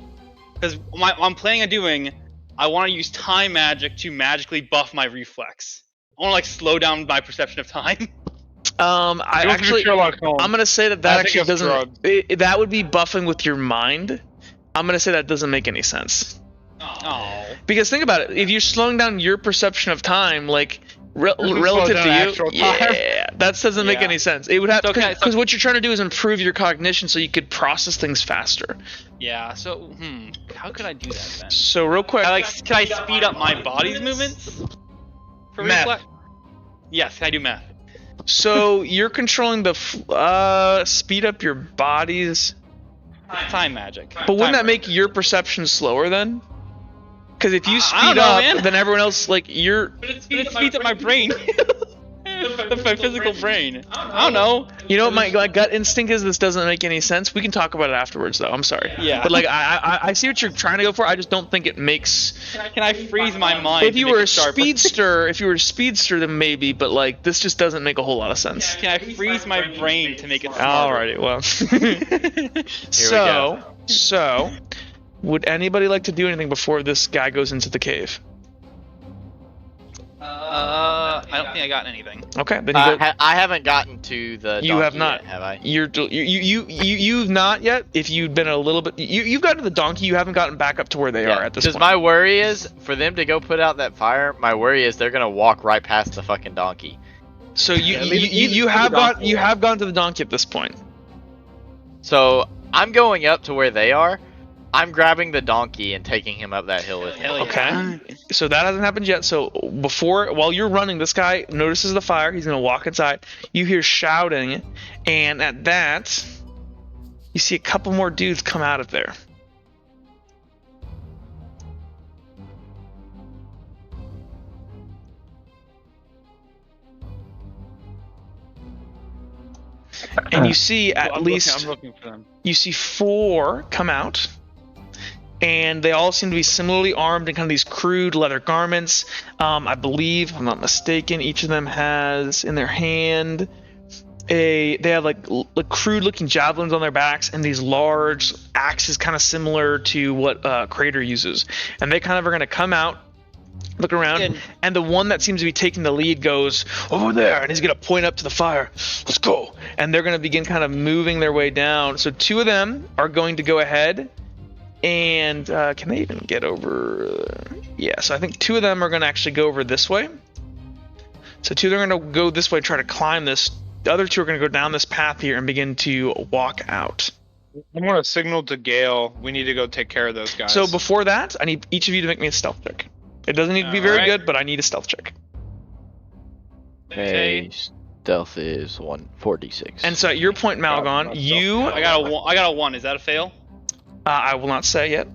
Because what I'm planning on doing, I want to use time magic to magically buff my reflex. I want to like slow down my perception of time. I Don't do actually, Sherlock Holmes. I'm gonna say that I think actually it's doesn't. drugged. That would be buffing with your mind. I'm gonna say that doesn't make any sense. Oh. Because think about it, if you're slowing down your perception of time, like Slow relative down to actual you, time. yeah, that doesn't make Yeah. any sense. It would have So because so- what you're trying to do is improve your cognition so you could process things faster. Yeah. So, how could I do that then? So real quick, Can I speed up my body's movements? For Math. reflex? Yes, can I do math? so you're controlling the speed up your bodies, Time magic. but wouldn't that Time make your perception slower then? Because if you I speed don't know, up, man. then everyone else like you're. But it speeds up my brain. My physical brain. I don't know. You know what my gut instinct is? This doesn't make any sense. We can talk about it afterwards, though. I'm sorry. Yeah. But like, I see what you're trying to go for. I just don't think it makes. Can I freeze my mind? If to you make were a it sharper? speedster, then maybe. But like, this just doesn't make a whole lot of sense. Can I freeze my brain to make it smarter? Alrighty, well. go. So Would anybody like to do anything before this guy goes into the cave? I don't think I got anything. Okay, then you go. I haven't gotten to the You have donkey not. yet, have I? You've not yet. If you'd been a little bit, you've gotten to the donkey. You haven't gotten back up to where they are at this point. Because my worry is for them to go put out that fire. My worry is they're gonna walk right past the fucking donkey. So you have gone to the donkey at this point. So I'm going up to where they are. I'm grabbing the donkey and taking him up that hill with me. Hell yeah. Okay. So that hasn't happened yet. So while you're running, this guy notices the fire. He's gonna walk inside. You hear shouting, and at that, you see a couple more dudes come out of there. And you see I'm looking for them. you see 4 come out, and they all seem to be similarly armed in kind of these crude leather garments. I believe, if I'm not mistaken, each of them has in their hand they have like crude looking javelins on their backs and these large axes kind of similar to what Crater uses. And they kind of are going to come out, look around, and the one that seems to be taking the lead goes over there, and he's going to point up to the fire. Let's go. And they're going to begin kind of moving their way down. So 2 of them are going to go ahead, and can they even get over? Yeah, so I think 2 of them are going to actually go over this way. So 2 are going to go this way, try to climb this. The other 2 are going to go down this path here and begin to walk out. I'm going to signal to Gale. We need to go take care of those guys. So before that, I need each of you to make me a stealth check. It doesn't need to be very good, but I need a stealth check. Okay. Stealth is 146. And so at your point, Malgon, I got a 1. Is that a fail? I will not say yet.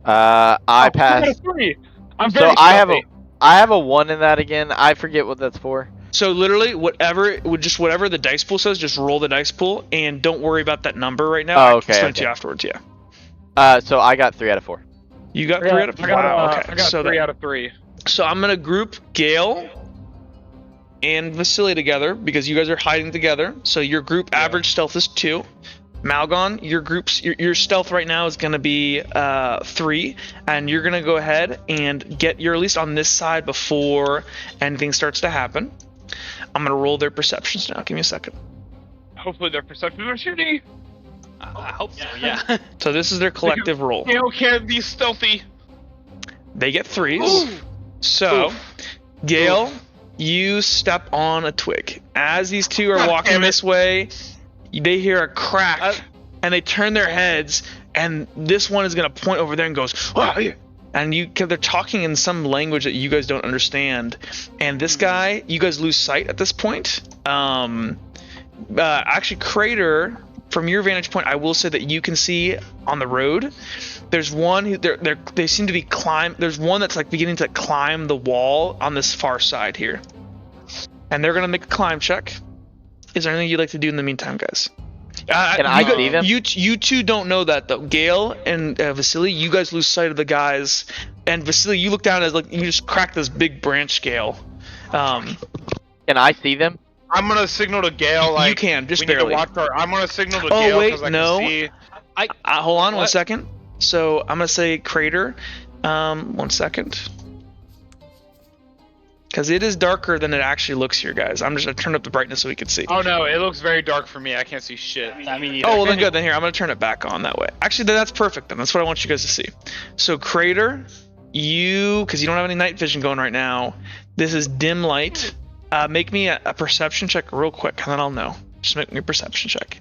I I got a passed. 3. I'm very So stealthy. I have a 1 in that again. I forget what that's for. So literally, whatever the dice pool says, just roll the dice pool and don't worry about that number right now. Oh, I can okay, explain it to okay. you afterwards. Yeah. So I got 3 out of 4. You got 3 out of 4. Wow. Okay. I got So 3 out of 3. So I'm gonna group Gale and Vasily together because you guys are hiding together. So your group average stealth is 2. Malgon, your stealth right now is gonna be 3, and you're gonna go ahead and you're at least on this side before anything starts to happen. I'm gonna roll their perceptions now. Give me a second. Hopefully their perceptions are shooting. I hope so. Yeah. So this is their collective roll. Gale can't be stealthy. They get 3s. So, Gale, you step on a twig. As these 2 are walking this way, they hear a crack, and they turn their heads, and this one is gonna point over there and goes, "Ah, here." And they're talking in some language that you guys don't understand. And this guy, you guys lose sight at this point. Actually, Crater, from your vantage point, I will say that you can see on the road. There's one who they seem to be There's one that's like beginning to climb the wall on this far side here, and they're gonna make a climb check. Is there anything you'd like to do in the meantime, guys? Can I see them? You 2 don't know that though. Gale and Vasily, you guys lose sight of the guys, and Vasily, you look down as like you just cracked this big branch, Gale. Can I see them? I'm gonna signal to Gale. Like you can just we need to barely. watch her. I'm gonna signal to Oh, Gale wait, because I no. can see. Hold on one What? second. So I'm gonna say Crater. 1 second. Because it is darker than it actually looks here, guys. I'm just gonna turn up the brightness so we can see. Oh no, it looks very dark for me. I can't see shit. I mean, either. Oh, well then good. Then here, I'm gonna turn it back on that way. Actually, then that's perfect. Then that's what I want you guys to see. So Crater, because you don't have any night vision going right now. This is dim light. Make me a perception check real quick, and then I'll know. Just make me a perception check.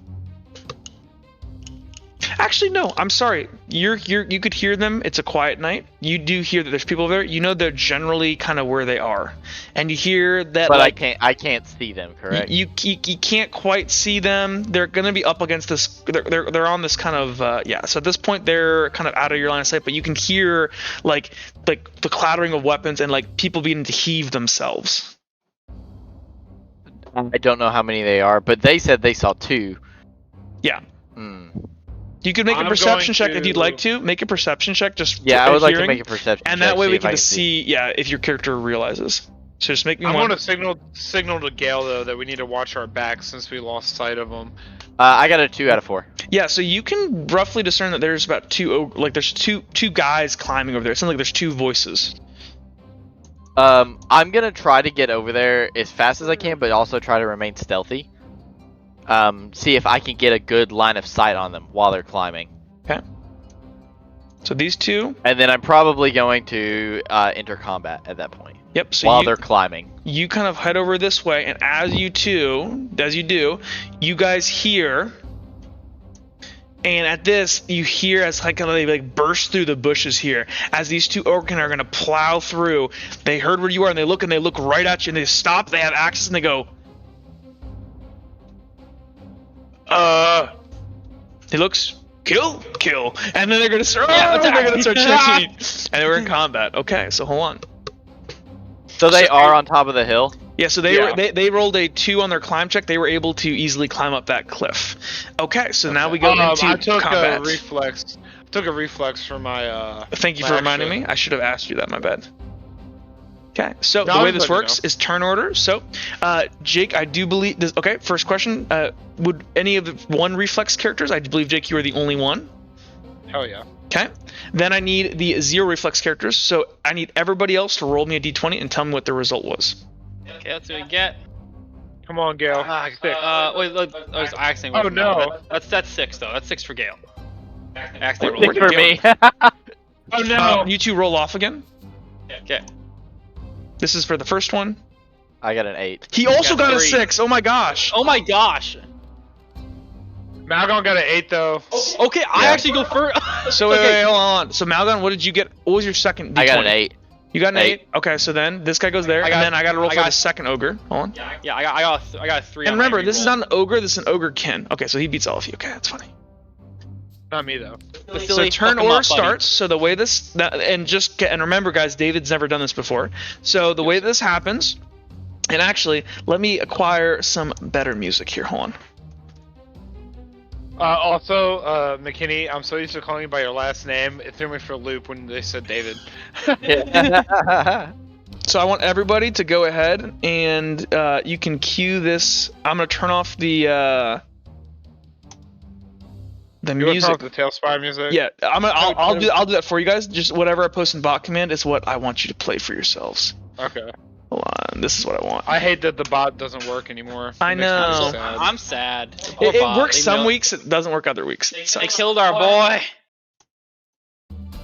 Actually, no. I'm sorry. You could hear them. It's a quiet night. You do hear that there's people there. You know they're generally kind of where they are, and you hear that. But like, I can't see them, correct? You can't quite see them. They're gonna be up against this. They're on this kind of yeah. So at this point they're kind of out of your line of sight, but you can hear like the clattering of weapons and like people beginning to heave themselves. I don't know how many they are, but they said they saw 2. Yeah. Hmm. You could make a I'm perception going check if you'd like to- to. Make a perception check just Yeah, for I would like to hearing, make a perception and check, that way we if I can just see. see if your character realizes. So just make me I'm one. gonna signal to Gale though that we need to watch our backs since we lost sight of him. I got a 2 out of 4. Yeah, so you can roughly discern that there's about there's two guys climbing over there. It sounds like there's 2 voices. I'm gonna try to get over there as fast as I can, but also try to remain stealthy. See if I can get a good line of sight on them while they're climbing. Okay. So these 2. And then I'm probably going to enter combat at that point. Yep. So while they're climbing. You kind of head over this way, and as you do, you guys hear. And at this, you hear as like kind of they like burst through the bushes here. As these 2 Orkin are gonna plow through, they heard where you are, and they look right at you, and they stop. They have axes, and they go. He looks. Kill, and then they're gonna start. Checking, and we're in combat. Okay, so hold on. So they are on top of the hill. Yeah, so they rolled a 2 on their climb check. They were able to easily climb up that cliff. Okay, so now we go into I took combat. a reflex. Took a reflex for my. Thank you for reminding me. I should have asked you that. My bad. Okay, so No, the way I'll this let you works know. is turn order. So, Jake, I do believe this. Okay, first question: would any of the 1 reflex characters? I believe Jake, you are the only one. Hell yeah. Okay. Then I need the 0 reflex characters. So I need everybody else to roll me a d20 and tell me what the result was. Okay, let's see what we get. Come on, Gale. Wait, look, I was accidentally. Oh, no. That's 6 though. That's 6 for Gale. Accidentally Where rolled. did For Gale- me. Oh no. You 2 roll off again. Okay. This is for the first one. I got an 8. He also got a 3. 6. Oh my gosh. Oh my gosh. Malgon got an 8 though. Okay, I actually go first. So wait, hold on. So Malgon, what did you get? What was your second d20? I got an 8. You got an 8? Eight. Okay, so then this guy goes there, I got- and then I got to roll I for got- the second ogre. Hold on. Yeah, I got a 3. And on my remember, this is reroll. not an ogre, this is an ogre kin. Okay, so he beats all of you. Okay, that's funny. Not me though. Vasily, So turn fuck 'em order up, buddy. starts. So the way this and remember, guys, David's never done this before. So the way this happens, and actually, let me acquire some better music here. Hold on. Also, McKinney, I'm so used to calling you by your last name. It threw me for a loop when they said David. So I want everybody to go ahead and you can cue this. I'm gonna turn off the You want to music. talk the Tailspire music? Yeah, I'll do that for you guys. Just whatever I post in bot command is what I want you to play for yourselves. Okay. Hold on, this is what I want. I hate that the bot doesn't work anymore. I It makes me know. sad. I'm sad. The poor It bot, works they some know- weeks, it doesn't work other weeks. It They sucks. killed our boy.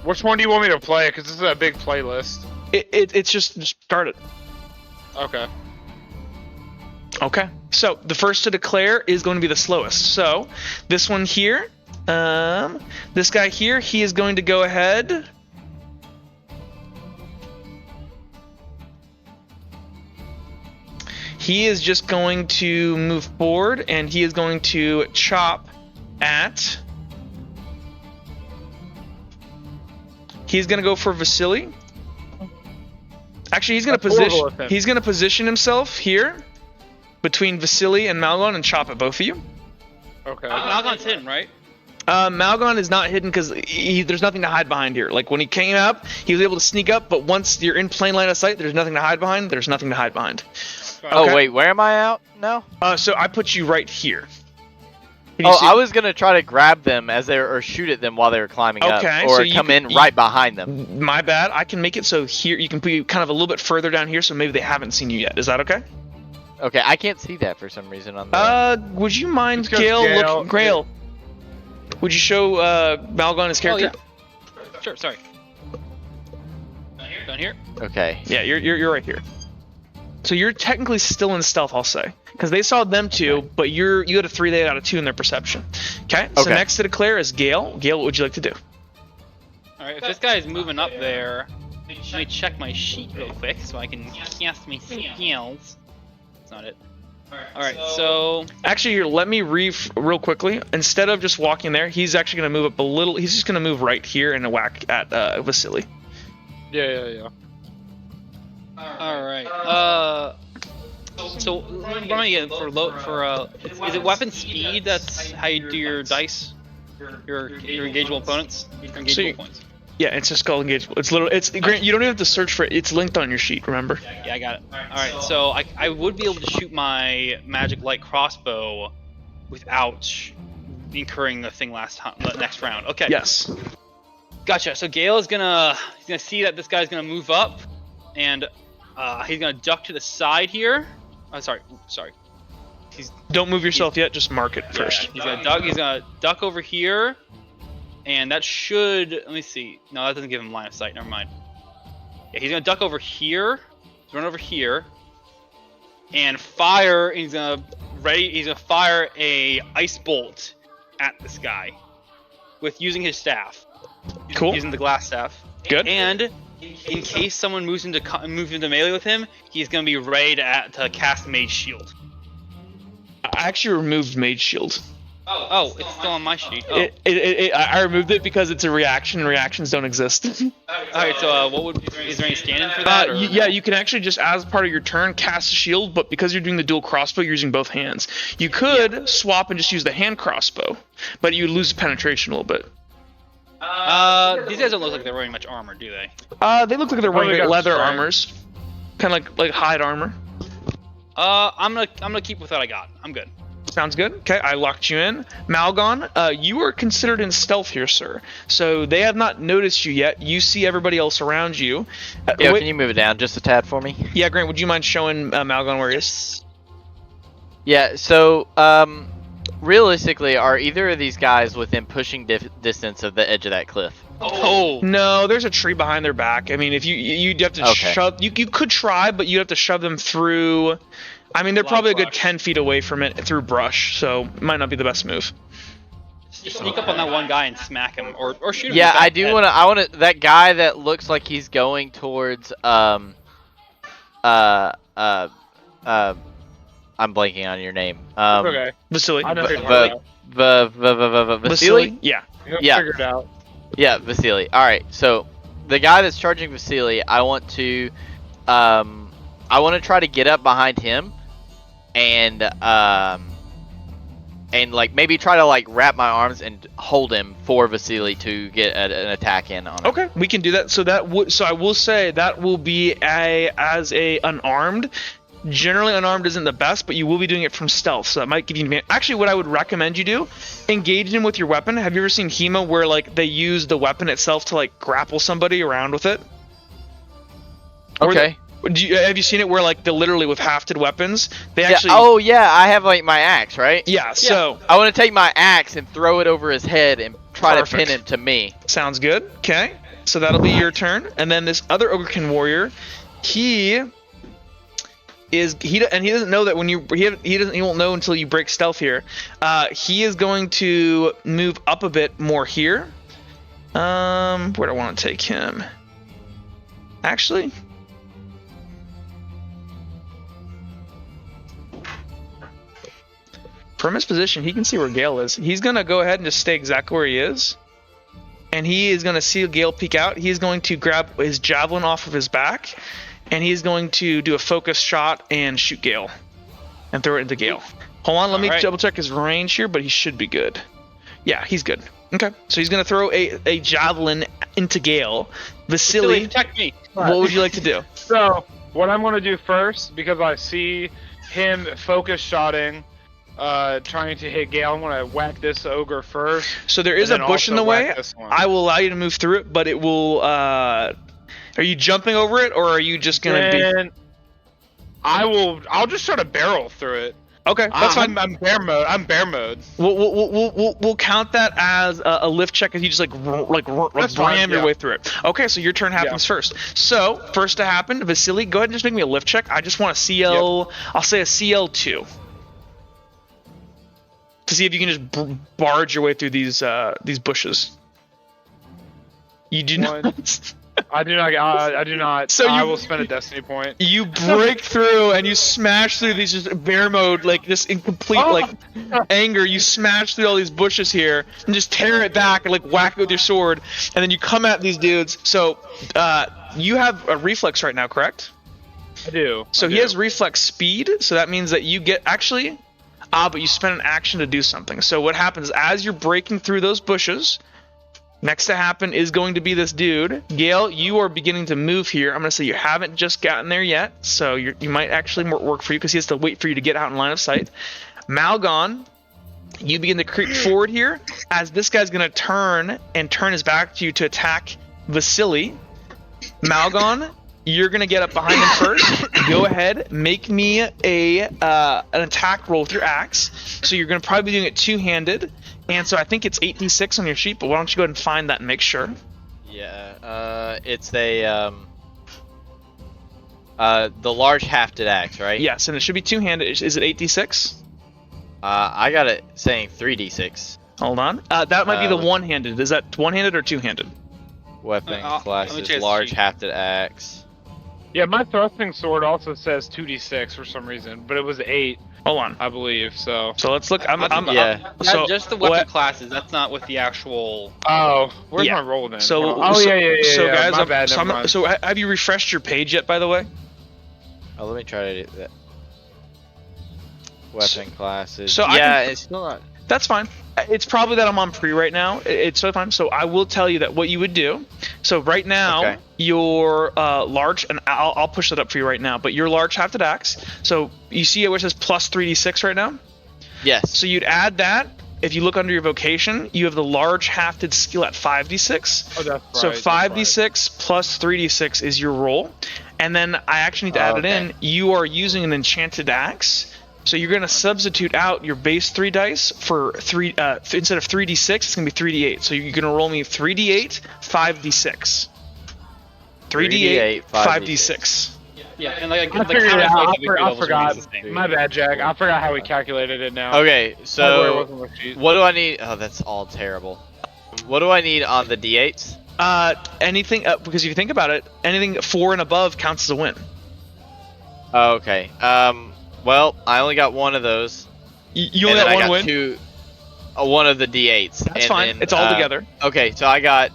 Which one do you want me to play? Because this is a big playlist. It's just start it. Okay. Okay. So the first to declare is going to be the slowest. So this one here, this guy here, he is going to go ahead. He is just going to move forward, and he is going to chop at. He's going to go for Vasily. Actually, he's going to That's horrible position. of him. He's going to position himself here between Vasily and Malgon and chop at both of you. Okay. Malgon's hidden, right? Malgon is not hidden because there's nothing to hide behind here. Like when he came up, he was able to sneak up, but once you're in plain line of sight, there's nothing to hide behind. There's nothing to hide behind. Oh Okay. wait, where am I out now? So I put you right here. Can you Oh, see- I was gonna try to grab them as they were, or shoot at them while they were climbing Okay, up, so or you come can- in right behind them. My bad. I can make it so here you can put you kind of a little bit further down here, so maybe they haven't seen you yet. Is that okay? Okay, I can't see that for some reason on the. Would you mind, Let's go, Gale? Gale. Grail. Would you show Malgon his character? yeah. Sure, sorry. Down here? Okay. Yeah, you're right here. So you're technically still in stealth, I'll say, because they saw them too, but you had a 3, they got a 2 in their perception. Okay. So Okay. next to declare is Gale. Gale, what would you like to do? Alright, if this guy is moving up there, let me check my sheet real quick so I can cast my spells. That's not it. Alright, so... Actually, here, let me real quickly. Instead of just walking there, he's actually going to move up a little. He's just going to move right here and whack at Vasily. Yeah. Alright, so remind me again, is it weapon speed? That's how you do your dice? Your engageable opponents? Your engageable So you- points. Yeah, it's a skull engage. It's literally. It's Grant. You don't even have to search for it. It's linked on your sheet. Remember? Yeah, I got it. All right, so I would be able to shoot my magic light crossbow without incurring the thing next round. Okay. Yes. Gotcha. So Gale is gonna see that this guy's gonna move up, and he's gonna duck to the side here. Oh, sorry. Don't move yourself yet. Just mark it first. He's gonna duck over here, and that should. Let me see. No, that doesn't give him line of sight. Never mind. Yeah, he's gonna duck over here. Run over here, and fire. He's gonna fire a ice bolt at this guy with using his staff. Cool. Using the glass staff. Good. And in case someone moves into melee with him, he's gonna be ready to cast Mage Shield. I actually removed Mage Shield. Oh, it's still on my sheet. Oh. I removed it because it's a reaction. Reactions don't exist. Alright, so is there any stand-in for that? Yeah, you can actually just, as part of your turn, cast a shield, but because you're doing the dual crossbow, you're using both hands. You could swap and just use the hand crossbow, but you lose penetration a little bit. These guys don't look like they're wearing much armor, do they? They look like they're wearing got leather strength. armors, kind of like hide armor. I'm gonna keep with what I got. I'm good. Sounds good. Okay, I locked you in. Malgon, you are considered in stealth here, sir. So they have not noticed you yet. You see everybody else around you. Yo, wait- can you move it down just a tad for me? Yeah, Grant, would you mind showing Malgon where he is? Yeah, so, realistically, are either of these guys within pushing distance of the edge of that cliff? Oh! No, there's a tree behind their back. I mean, if you'd have to Okay. shove. You could try, but you have to shove them through. I mean, they're probably a good brush. 10 feet away from it through brush, so it might not be the best move. Just sneak up on that one guy and smack him, or shoot him. Yeah, in the I back do head. want to, that guy that looks like he's going towards, I'm blanking on your name. Okay. Vasily. I know who you're but- talking about. Vasily? Yeah. You'll Yeah. figure it out. Yeah, Vasily. All right, so the guy that's charging Vasily, I want to try to get up behind him, and like maybe try to like wrap my arms and hold him for Vasily to get an attack in on him. Okay, we can do that. So I will say that will be as a unarmed. Generally, unarmed isn't the best, but you will be doing it from stealth, so that might give you an advantage. Actually, what I would recommend you do, engage him with your weapon. Have you ever seen HEMA where like they use the weapon itself to like grapple somebody around with it? Or Okay. have you seen it where like they literally with hafted weapons, they Yeah. actually? Oh yeah, I have like my axe, right? Yeah. So I want to take my axe and throw it over his head and try Perfect. to pin him to me. sounds good. Okay, so that'll be your turn, and then this other Ogrekin warrior, he doesn't know that when he won't know until you break stealth here. He is going to move up a bit more here. Where do I want to take him? Actually, from his position, he can see where Gale is. He's gonna go ahead and just stay exactly where he is. And he is gonna see Gale peek out. He's going to grab his javelin off of his back, and he's going to do a focus shot and shoot Gale, and throw it into Gale. Hold on, let me Alright. double check his range here, but he should be good. Yeah, he's good. Okay, so he's gonna throw a javelin into Gale. Vasily, attack me. what would you like to do? So, what I'm going to do first, because I see him focus shotting, trying to hit Gale, I'm going to whack this ogre first. So there is a and then bush in the also way. whack this one. I will allow you to move through it, but it will. Are you jumping over it, or are you just gonna be? And I'll just try to barrel through it. Okay, that's fine. I'm bear mode. I'm bear mode. We'll count that as a lift check if you just like That's fine, ram your yeah. way through it. Okay, so your turn happens first. So first to happen, Vasily, go ahead and just make me a lift check. I just want a CL. I'll say a CL2 to see if you can just barge your way through these bushes. You do One. not. I do not. I do not. So I you- will spend a destiny point. You break through and you smash through these just bear mode, like this in complete like anger. You smash through all these bushes here and just tear it back and like whack it with your sword, and then you come at these dudes. So you have a reflex right now, correct? I do. So I he do. has reflex speed, so that means that you get but you spend an action to do something. So what happens as you're breaking through those bushes? Next to happen is going to be this dude. Gale, you are beginning to move here. I'm going to say you haven't just gotten there yet, so you might actually work for you because he has to wait for you to get out in line of sight. Malgon, you begin to creep forward here as this guy's going to turn his back to you to attack Vasily. Malgon, you're going to get up behind him first. Go ahead, make me an attack roll with your axe. So you're going to probably be doing it two-handed. And so I think it's 8d6 on your sheet, but why don't you go ahead and find that and make sure. Yeah, it's the large hafted axe, right? Yes, and it should be two-handed. Is it 8d6? I got it saying 3d6. Hold on. That might be the Let's- one-handed. Is that one-handed or two-handed? Weapon let me classes, check large the- hafted axe. Yeah, my thrusting sword also says 2d6 for some reason, but it was 8, Hold on. I believe. So. So let's look. Yeah. So Just the weapon what- classes. That's not with the actual. Oh, where's Yeah. my roll then? So, Hold on. so, yeah. so guys, My bad. so, never mind. so have you refreshed your page yet, by the way? Oh, let me try to do that. Weapon classes. so I yeah, can- it's still not. That's fine. It's probably that I'm on free right now. It's so fine. So I will tell you that what you would do. So right now, Okay. your large, and I'll push that up for you right now. But your large hafted axe. So you see it where it says plus 3d6 right now. Yes. So you'd add that. If you look under your vocation, you have the large hafted skill at 5d6. Oh, that's right. So that's 5d6 plus 3d6 is your roll. And then I actually need to add it in. You are using an enchanted axe. So you're going to substitute out your base 3 dice for instead of 3d6, it's going to be 3d8. So you're going to roll me 3d8, 5d6. 3d8, 5d6. Yeah, and like I figured it out. I forgot. My bad, Jack. I forgot how we calculated it now. Okay, Where it so was on the sheet. what do I need? Oh, that's all terrible. What do I need on the d8s? Anything, because if you think about it, anything 4 and above counts as a win. Oh, okay. Well, I only got one of those. You and only then got I one got win? one of the d8s. That's and fine. then, It's all together. Okay, so I got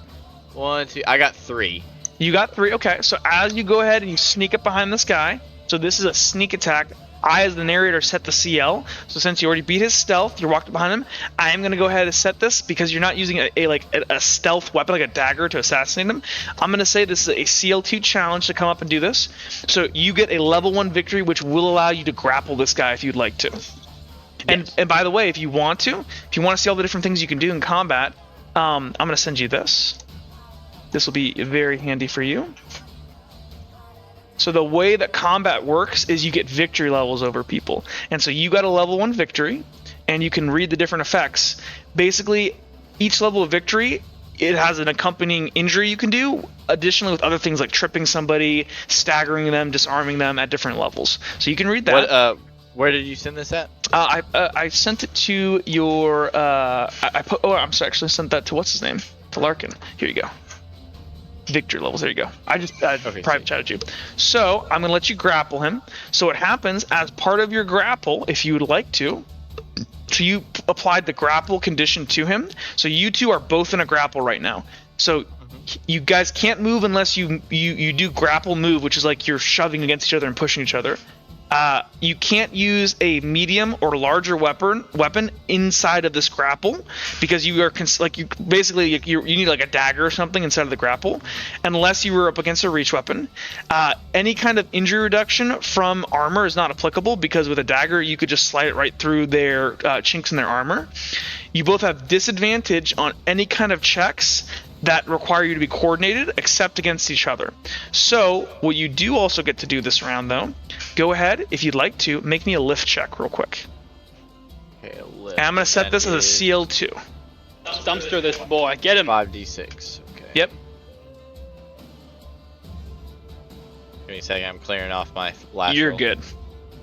1, 2. I got 3. You got 3. Okay, so as you go ahead and you sneak up behind this guy, so this is a sneak attack. I, as the narrator, set the CL. So since you already beat his stealth, you're walked behind him. I am going to go ahead and set this because you're not using a stealth weapon like a dagger to assassinate him. I'm going to say this is a CL2 challenge to come up and do this. So you get a level 1 victory, which will allow you to grapple this guy if you'd like to. And by the way, if you want to see all the different things you can do in combat, I'm going to send you this. This will be very handy for you. So the way that combat works is you get victory levels over people. And so you got a level 1 victory, and you can read the different effects. Basically, each level of victory, it has an accompanying injury you can do, additionally with other things like tripping somebody, staggering them, disarming them at different levels. So you can read that. What? Where did you send this at? I sent it to your... I'm sorry, actually sent that to, what's his name? To Larkin. Here you go. Victory levels. There you go. I just private chatted you. So I'm gonna let you grapple him. So what happens as part of your grapple, if you would like to, so you applied the grapple condition to him. So you two are both in a grapple right now. So you guys can't move unless you do grapple move, which is like you're shoving against each other and pushing each other. You can't use a medium or larger weapon inside of this grapple because you are you need like a dagger or something inside of the grapple, unless you were up against a reach weapon. Any kind of injury reduction from armor is not applicable because with a dagger you could just slide it right through their chinks in their armor. You both have disadvantage on any kind of checks that require you to be coordinated except against each other. So what you do also get to do this round though, go ahead if you'd like to make me a lift check real quick. Okay, And I'm gonna set this as a CL2. Dumpster this boy. Get him. 5d6. Okay. Yep. Give me a second. I'm clearing off my last. You're roll. good.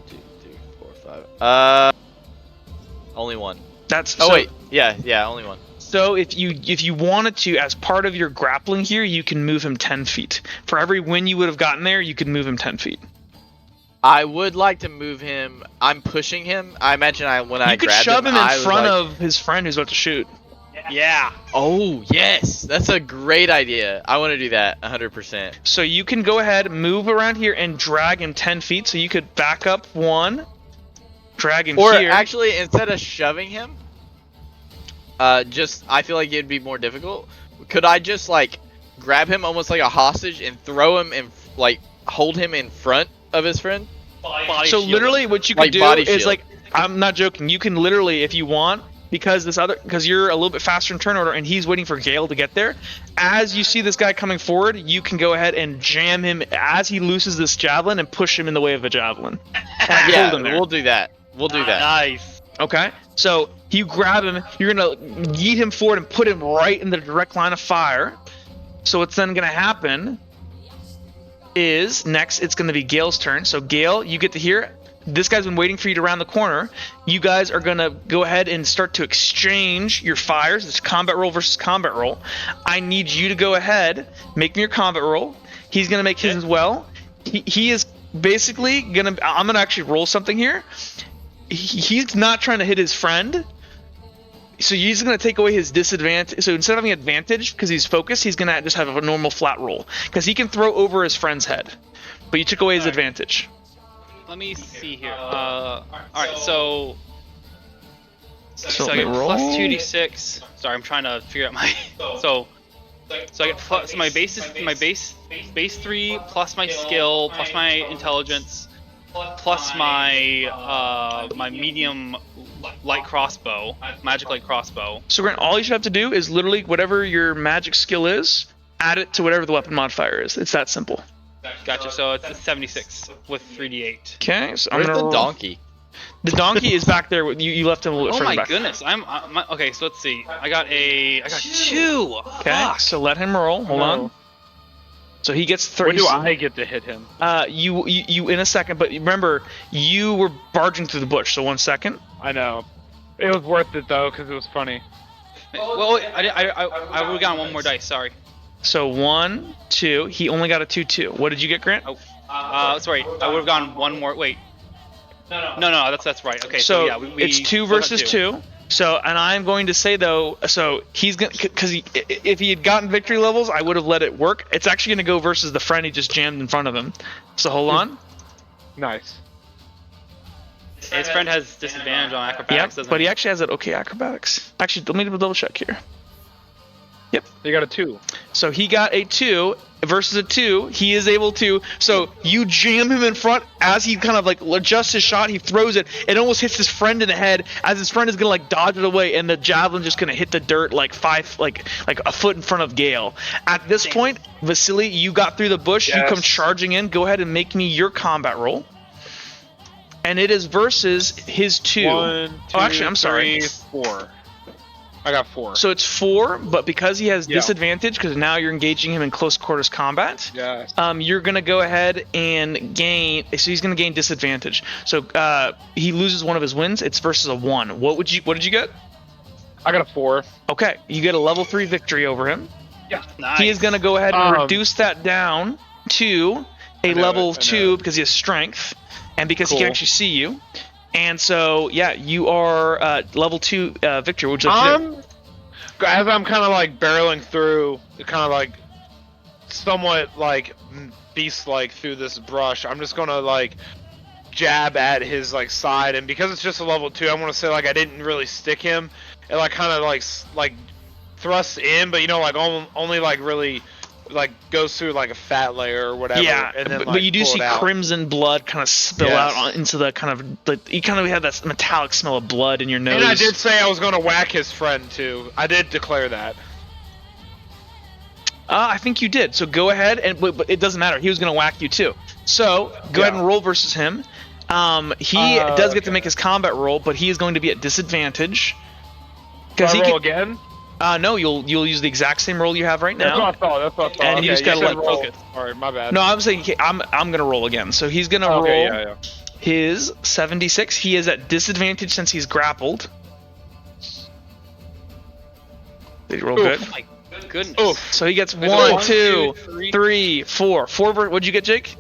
2, 3, 4, 5. Only one. That's Oh so, wait. Yeah. Only one. So if you wanted to, as part of your grappling here, you can move him 10 feet. For every win you would have gotten there, you could move him 10 feet. I would like to move him. I'm pushing him. I imagine when I You could grabbed shove him I in was front like, of his friend who's about to shoot. Yeah. Oh yes, that's a great idea. I want to do that 100%. So you can go ahead, move around here, and drag him 10 feet. So you could back up 1, drag him Or here. actually, instead of shoving him, I feel like it'd be more difficult. could I just like grab him almost like a hostage and throw him and like hold him in front of his friend? So literally, what you can Like do body is shield. like, I'm not joking. You can literally, if you want, because you're a little bit faster in turn order, and he's waiting for Gale to get there. As you see this guy coming forward, you can go ahead and jam him as he looses this javelin and push him in the way of the javelin. Yeah, Hold him there. we'll do that. We'll do that. Nice. Okay, so you grab him, you're gonna yeet him forward and put him right in the direct line of fire. So what's then gonna happen is next it's gonna be Gale's turn. So Gale, you get to hear. This guy's been waiting for you to round the corner. You guys are gonna go ahead and start to exchange your fires. It's combat roll versus combat roll. I need you to go ahead, make me your combat roll. He's gonna make his as well. He is basically gonna. I'm gonna actually roll something here. He's not trying to hit his friend, so he's going to take away his disadvantage. So instead of having advantage because he's focused, he's going to just have a normal flat roll because he can throw over his friend's head, but you took away his advantage. Let me see here. All right, so So I get roll. plus 2d6. Sorry, I'm trying to figure out my. So I get plus, so my base is my base 3 plus my skill plus my intelligence plus my my medium light crossbow, magic light crossbow. So Grant, all you should have to do is literally whatever your magic skill is, add it to whatever the weapon modifier is. It's that simple. Gotcha. So it's a 76 with 3d8. Okay, so I'm Where's gonna the roll. donkey? The donkey is back there. You left him a little Oh further my back. goodness! Okay. So let's see. I got 2. Okay, Fuck. so let him roll. Hold on. No. So he gets When 30. do I get to hit him? You in a second, but remember, you were barging through the bush. So 1 second. I know. It was worth it though, because it was funny. Well, I would have gotten one more dice. Sorry. So 1, 2. He only got a 2-2. What did you get, Grant? Sorry. I would have gotten one more. Wait. No. That's right. Okay. So yeah, we it's 2 both got versus 2. So, and I'm going to say though, so he's gonna, because if he had gotten victory levels, I would have let it work. It's actually gonna go versus the friend he just jammed in front of him. So hold on. Nice. His friend has disadvantage on acrobatics, Yep, doesn't but he? he actually has it okay acrobatics. Actually, let me double check here. You got a 2. So he got a 2 versus a 2. He is able to. So you jam him in front as he kind of like adjusts his shot. He throws it. It almost hits his friend in the head as his friend is gonna like dodge it away, and the javelin just gonna hit the dirt like like a foot in front of Gale. At this point, Vasily, you got through the bush. You Yes. come charging in. Go ahead and make me your combat roll. And it is versus his 2. 1, 2, Oh, actually, I'm sorry. 3, 4. I got 4. So it's 4, but because he has Yeah. disadvantage, because now you're engaging him in close quarters combat, Yes. you're gonna go ahead and gain. So he's gonna gain disadvantage. So he loses one of his wins. It's versus a 1. What did you get? I got a 4. Okay, you get a level 3 victory over him. Nice. He is gonna go ahead and Um, reduce that down to a I know level it, I 2 know. because he has strength, and because he Cool. can actually see you. And so yeah, you are level 2 victory. What would you like to do? As I'm kind of like barreling through, kind of like somewhat like beast-like through this brush, I'm just gonna like jab at his like side, and because it's just a level 2, I want to say like I didn't really stick him. It like kind of like thrusts in, but you know like only like really like goes through like a fat layer or whatever. Yeah, and then, but like, you do pull see it out. crimson blood kind of spill Yes. out into the kind of like you kind of had that metallic smell of blood in your nose. And I did say I was gonna whack his friend too. I did declare that. I think you did. So go ahead and but it doesn't matter. He was going to whack you too. So go ahead and roll versus him. He does get to make his combat roll, but he is going to be at disadvantage Can I roll can. again? No, you'll use the exact same roll you have right That's now. what I thought. That's what I thought. And you just gotta, said like, roll. focus. Alright, my bad. No, I'm saying I'm gonna roll again. So he's gonna roll Okay, yeah. his 76. He is at disadvantage since he's grappled. Did he roll Oof. good? My goodness. Oof. So he gets One, 1, 2, two, three. 3, 4. What'd you get, Jake?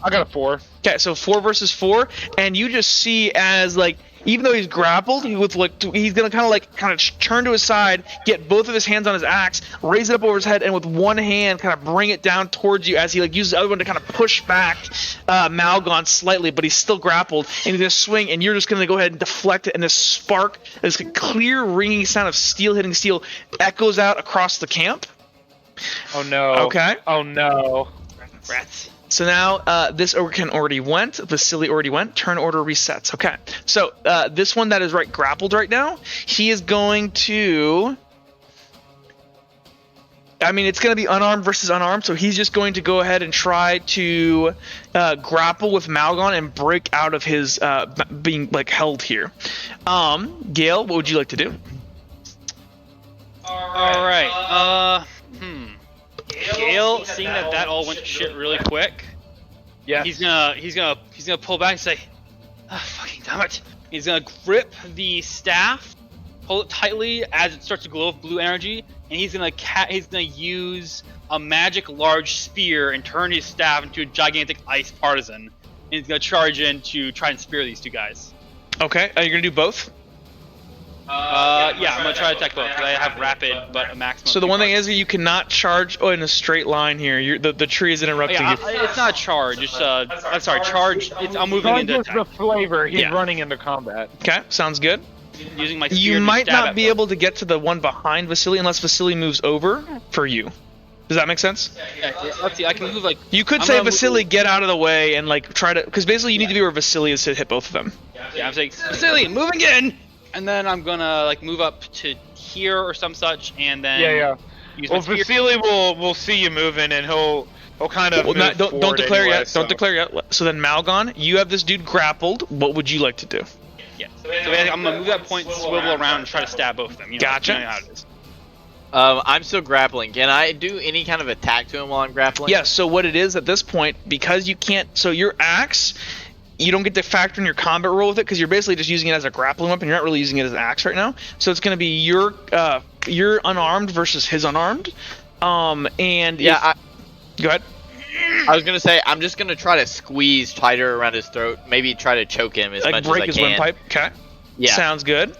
I got a 4. Okay, so 4 versus 4, and you just see as like even though he's grappled, he's gonna kind of turn to his side, get both of his hands on his axe, raise it up over his head, and with one hand kind of bring it down towards you as he like uses the other one to kind of push back Malgon slightly, but he's still grappled, and he's gonna swing, and you're just gonna go ahead and deflect it, and this spark, this clear ringing sound of steel hitting steel, echoes out across the camp. Oh no. Okay. Oh no. Rats. So now this Ogrekin already went. Vasily already went. Turn order resets. Okay. So this one that is grappled right now, he is going to. I mean, it's going to be unarmed versus unarmed, so he's just going to go ahead and try to grapple with Malgon and break out of his being held here. Gale, what would you like to do? All right. Gale, seeing that all went to shit really quick, Yeah. he's gonna pull back and say, "Fucking damn it!" He's gonna grip the staff, hold it tightly as it starts to glow with blue energy, and he's gonna use a magic large spear and turn his staff into a gigantic ice partisan. And he's gonna charge in to try and spear these two guys. Okay. Are you going to do both? Yeah, I'm gonna try to attack both. 'Cause I have rapid, but a maximum. So the of one 2 thing is you cannot charge in a straight line here. The tree is interrupting Yeah, you. it's not a charge. It's I'm sorry, charge. I'm moving Charge into was attack. the flavor. He's Yeah. running into combat. Okay, sounds good. Using my spear You to might stab not at be both. able to get to the one behind Vasily unless Vasily moves over for you. Does that make sense? Yeah, let's see. I can move You could I'm say, gonna move- Vasily, get out of the way and try to, because basically you need to be where Vasily is to hit both of them. Yeah, I'm saying Vasily, moving in, and then I'm gonna move up to here or some such, and then Yeah. use Well, my spear. Vasily will see you moving, and he'll kind of Well, move don't forward declare anyway, yet. so. Don't declare yet. So then, Malgon, you have this dude grappled. What would you like to do? Yeah. So basically, I'm gonna move that point, swivel around, and try to stab both of them. Gotcha. You know how it is. I'm still grappling. Can I do any kind of attack to him while I'm grappling? Yes. So what it is at this point, because you can't. So your axe, you don't get to factor in your combat roll with it because you're basically just using it as a grappling weapon. You're not really using it as an axe right now. So it's going to be your unarmed versus his unarmed. And Yeah. go ahead. I was gonna say I'm just gonna try to squeeze tighter around his throat. Maybe try to choke him as much Break as his I can. windpipe. Okay. Yeah. Sounds good.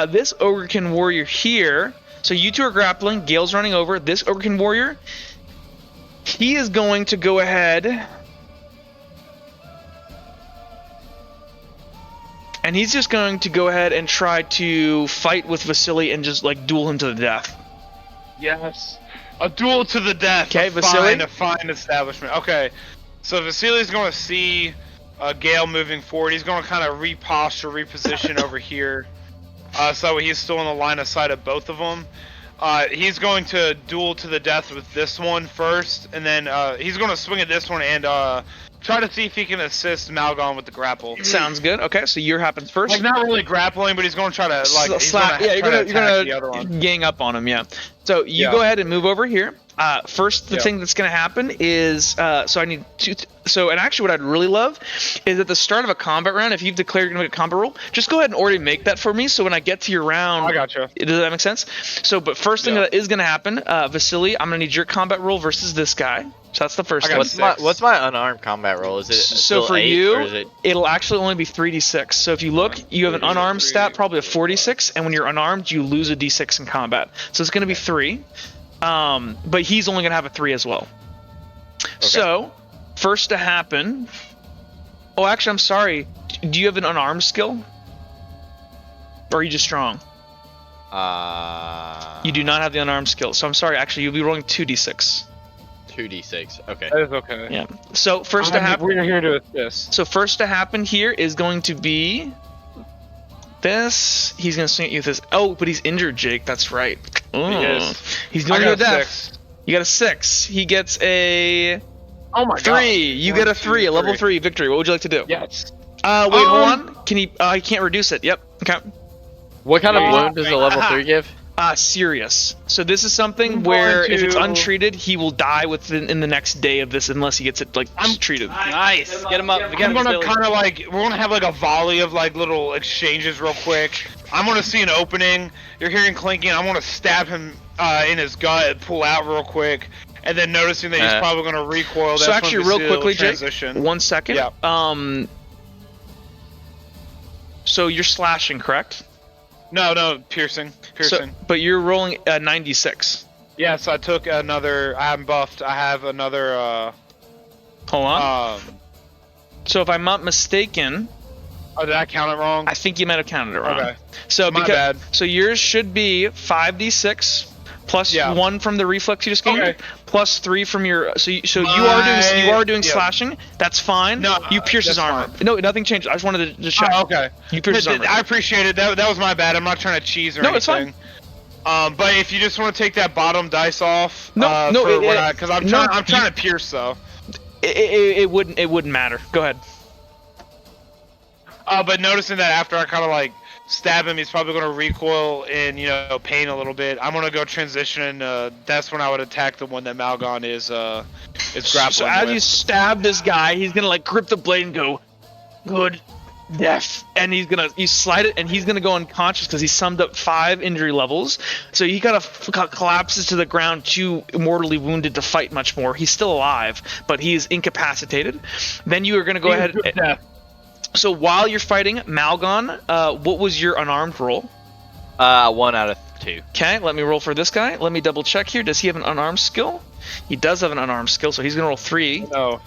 This Ogrekin warrior here. So you two are grappling. Gale's running over. This Ogrekin warrior. He is going to go ahead. And he's just going to go ahead and try to fight with Vasily and just duel him to the death. Yes. A duel to the death. Okay, Vasily? A fine establishment. Okay. So Vasily's going to see Gale moving forward. He's going to kind of reposition over here. So he's still in the line of sight of both of them. He's going to duel to the death with this one first. And then he's going to swing at this one and try to see if he can assist Malgon with the grapple. Sounds good. Okay, so your happens first. Not really grappling, but he's going to try to Slap. Yeah, you're attack the gonna other one. gang up on him. Yeah. So you Yeah. go ahead and move over here. First, the Yeah. thing that's gonna happen is so I need two. And actually, what I'd really love is at the start of a combat round, if you've declared you're gonna make a combat roll, just go ahead and already make that for me. So when I get to your round, I gotcha. Does that make sense? So, but first thing Yeah. that is gonna happen, Vasily, I'm gonna need your combat roll versus this guy. So that's the first I got thing. six. What's my unarmed combat roll? Is it So still for 8, you, or is it... it'll actually only be 3d6. So if you look, you have an unarmed stat, probably a 46, and when you're unarmed, you lose a d6 in combat. So it's going to be 3. But he's only going to have a 3 as well. So, first to happen... Oh, actually, I'm sorry. Do you have an unarmed skill? Or are you just strong? You do not have the unarmed skill. So I'm sorry, actually, you'll be rolling 2d6. 2d6. Okay. That is okay. Yeah. So first to happen... We're here to assist. So first to happen here is going to be this. He's gonna swing at you with this. Oh, but he's injured, Jake. That's right. Oh. He is. He's I going to got death. 6. You got a 6. He gets a Oh my 3. god. You 1, get a 2, 3, a level 3. 3 victory. What would you like to do? Yes. Wait, hold on. Can he? He can't reduce it. Yep. Okay. What kind of Yeah. wound does a level Aha. 3 give? Serious. So this is something I'm where going if it's to- untreated, he will die in the next day of this unless he gets it treated. Nice. Get him up. Get I'm him gonna Vasily. kind of we're gonna have a volley of little exchanges real quick. I'm gonna see an opening. You're hearing clinking. I'm gonna stab him in his gut and pull out real quick. And then noticing that he's probably gonna recoil. So that's actually, when real Vasily will quickly, Jake, transition. 1 second. Yeah. So you're slashing, correct? No, piercing. So, but you're rolling a 96. Yes, I took another. I haven't buffed. I have another. Hold on. Um. So if I'm not mistaken, Oh, did I count it wrong? I think you might have counted it wrong. Okay. So My bad. So yours should be 5d6 plus Yeah. 1 from the reflex you just gained, Okay. plus 3 from your. So you are doing yeah. slashing. That's fine. No, you pierce his that's armor. fine. No, nothing changed. I just wanted to just check. Oh, okay. You pierce his armor. I appreciate it. That was my bad. I'm not trying to cheese or No, anything. it's fine. But if you just want to take that bottom dice off, No, because I'm trying to pierce though. It wouldn't matter. Go ahead. But noticing that after I kind of like stab him, he's probably going to recoil in pain a little bit. I'm going to go transition. That's when I would attack the one that Malgon is grappling So as with. you stab this guy, he's gonna like grip the blade and go, good death, and you slide it, and he's gonna go unconscious because he summed up 5 injury levels. So he kind of collapses to the ground, too mortally wounded to fight much more. He's still alive, but he is incapacitated. Then you are gonna go ahead. So while you're fighting Malgon, what was your unarmed roll? 1 out of 2. Okay, let me roll for this guy. Let me double check here. Does he have an unarmed skill? He does have an unarmed skill, so he's gonna roll 3. No.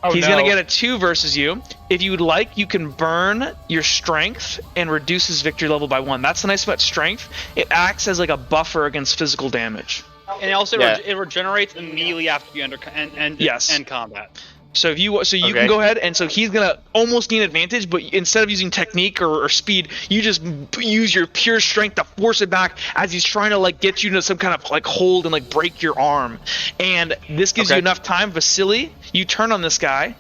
Oh, He's no. gonna get a 2 versus you. If you would like, you can burn your strength and reduce his victory level by 1. That's the nice about strength. It acts as like a buffer against physical damage. And also Yeah. it regenerates immediately after you Yes. end combat. So if you Okay. can go ahead, and so he's gonna almost gain advantage, but instead of using technique or speed, you just use your pure strength to force it back as he's trying to like get you into some kind of like hold and like break your arm. And this gives you Okay. enough time. Vasily, you turn on this guy.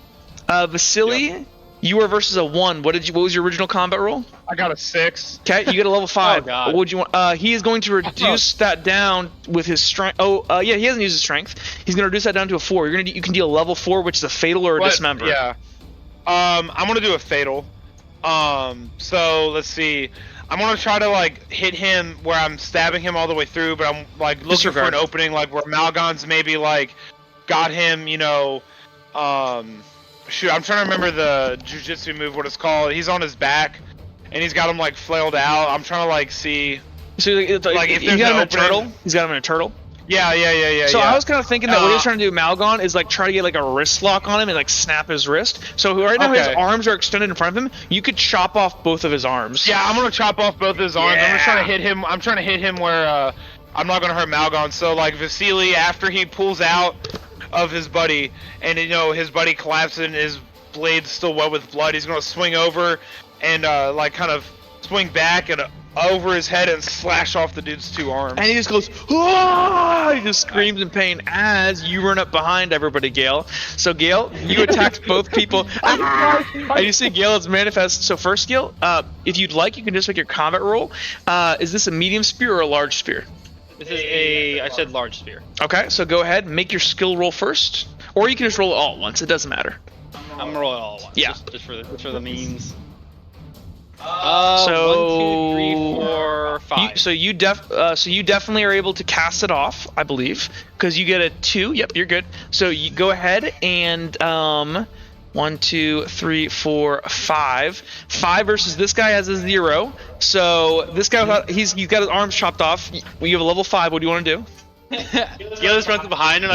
Vasily, you are versus a 1. What was your original combat roll? I got a 6. Okay, you get a level 5. Oh, God. What would you want? He is going to reduce that down with his strength. Yeah, he hasn't used his strength. He's going to reduce that down to a 4. You can deal a level 4, which is a fatal or a dismember. Yeah. I'm gonna do a fatal. So let's see. I'm gonna try to like hit him where I'm stabbing him all the way through, but I'm like looking Disregard. for an opening, like where Malgon's maybe like got him. Shoot, I'm trying to remember the jujitsu move, what it's called. He's on his back, and he's got him like flailed out. I'm trying to like see. So like if he's there's got him an in a opening- turtle. He's got him in a turtle. Yeah. So yeah. I was kind of thinking that what he was trying to do, Malgon, is like try to get like a wrist lock on him and like snap his wrist. So right now his Okay. arms are extended in front of him. You could chop off both of his arms. Yeah, I'm gonna chop off both his arms. I'm just trying to Yeah. hit him. I'm trying to hit him where I'm not gonna hurt Malgon. So like Vasily, after he pulls out of his buddy, and his buddy collapses and his blade's still wet with blood, he's gonna swing over and like kind of swing back and over his head and slash off the dude's 2 arms. And he just goes, "Ah!" He just screams in pain as you run up behind everybody, Gale. So Gale, you attacked both people. And you see Gale's manifest. So first, Gale, if you'd like, you can just make your combat roll. Is this a medium spear or a large spear? This is I said large spear. Okay, so go ahead, make your skill roll first, or you can just roll it all at once. It doesn't matter. I'm gonna roll it all at once. Yeah. Just for the means. So 1, 2, 3, 4, 5. So you definitely are able to cast it off, I believe, because you get a 2. Yep, you're good. So you go ahead and 1, 2, 3, 4, 5. 5 versus this guy has a 0. So this guy he's got his arms chopped off. You have a level 5. What do you want to do? Gale just runs behind him,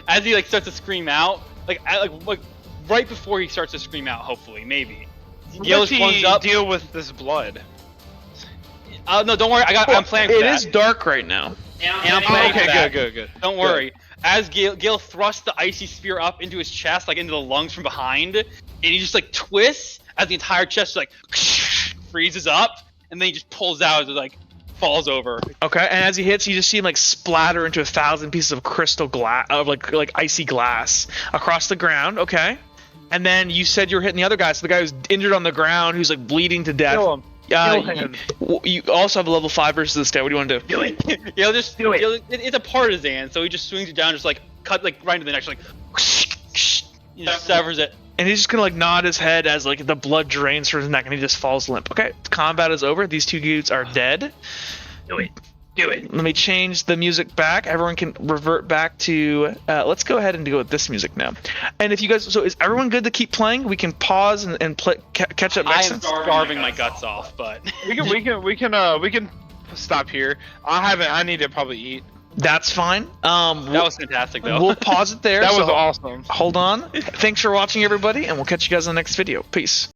as he starts to scream out, like right before he starts to scream out. Hopefully, maybe. Gale Let's just runs up. deal with this blood. No, don't worry. I'm planning for It that. is dark right now. And I'm planning for that. Good. Don't worry. As Gale thrusts the icy spear up into his chest, like into the lungs from behind, and he just like twists as the entire chest like freezes up, and then he just pulls out as it like falls over. Okay, and as he hits, you just see him like splatter into 1,000 pieces of crystal glass, of like icy glass across the ground. Okay, and then you said you were hitting the other guy, so the guy who's injured on the ground, who's like bleeding to death. Kill him. Kill him. You also have a level 5 versus this guy. What do you want to do? Gale just do it. It's a partisan, so he just swings it down, just like cut like right into the neck, just like he just severs it. And he's just gonna like nod his head as like the blood drains from his neck, and he just falls limp. Okay, combat is over. These 2 dudes are dead. Do it. Let me change the music back. Everyone can revert back to. Let's go ahead and go with this music now. And if you guys, so is everyone good to keep playing? We can pause and play, catch up I next am time. starving my guts off, but We can stop here. I need to probably eat. That's fine. that was fantastic though. We'll pause it there. That was so awesome. Hold on. Thanks for watching, everybody, and we'll catch you guys in the next video. Peace.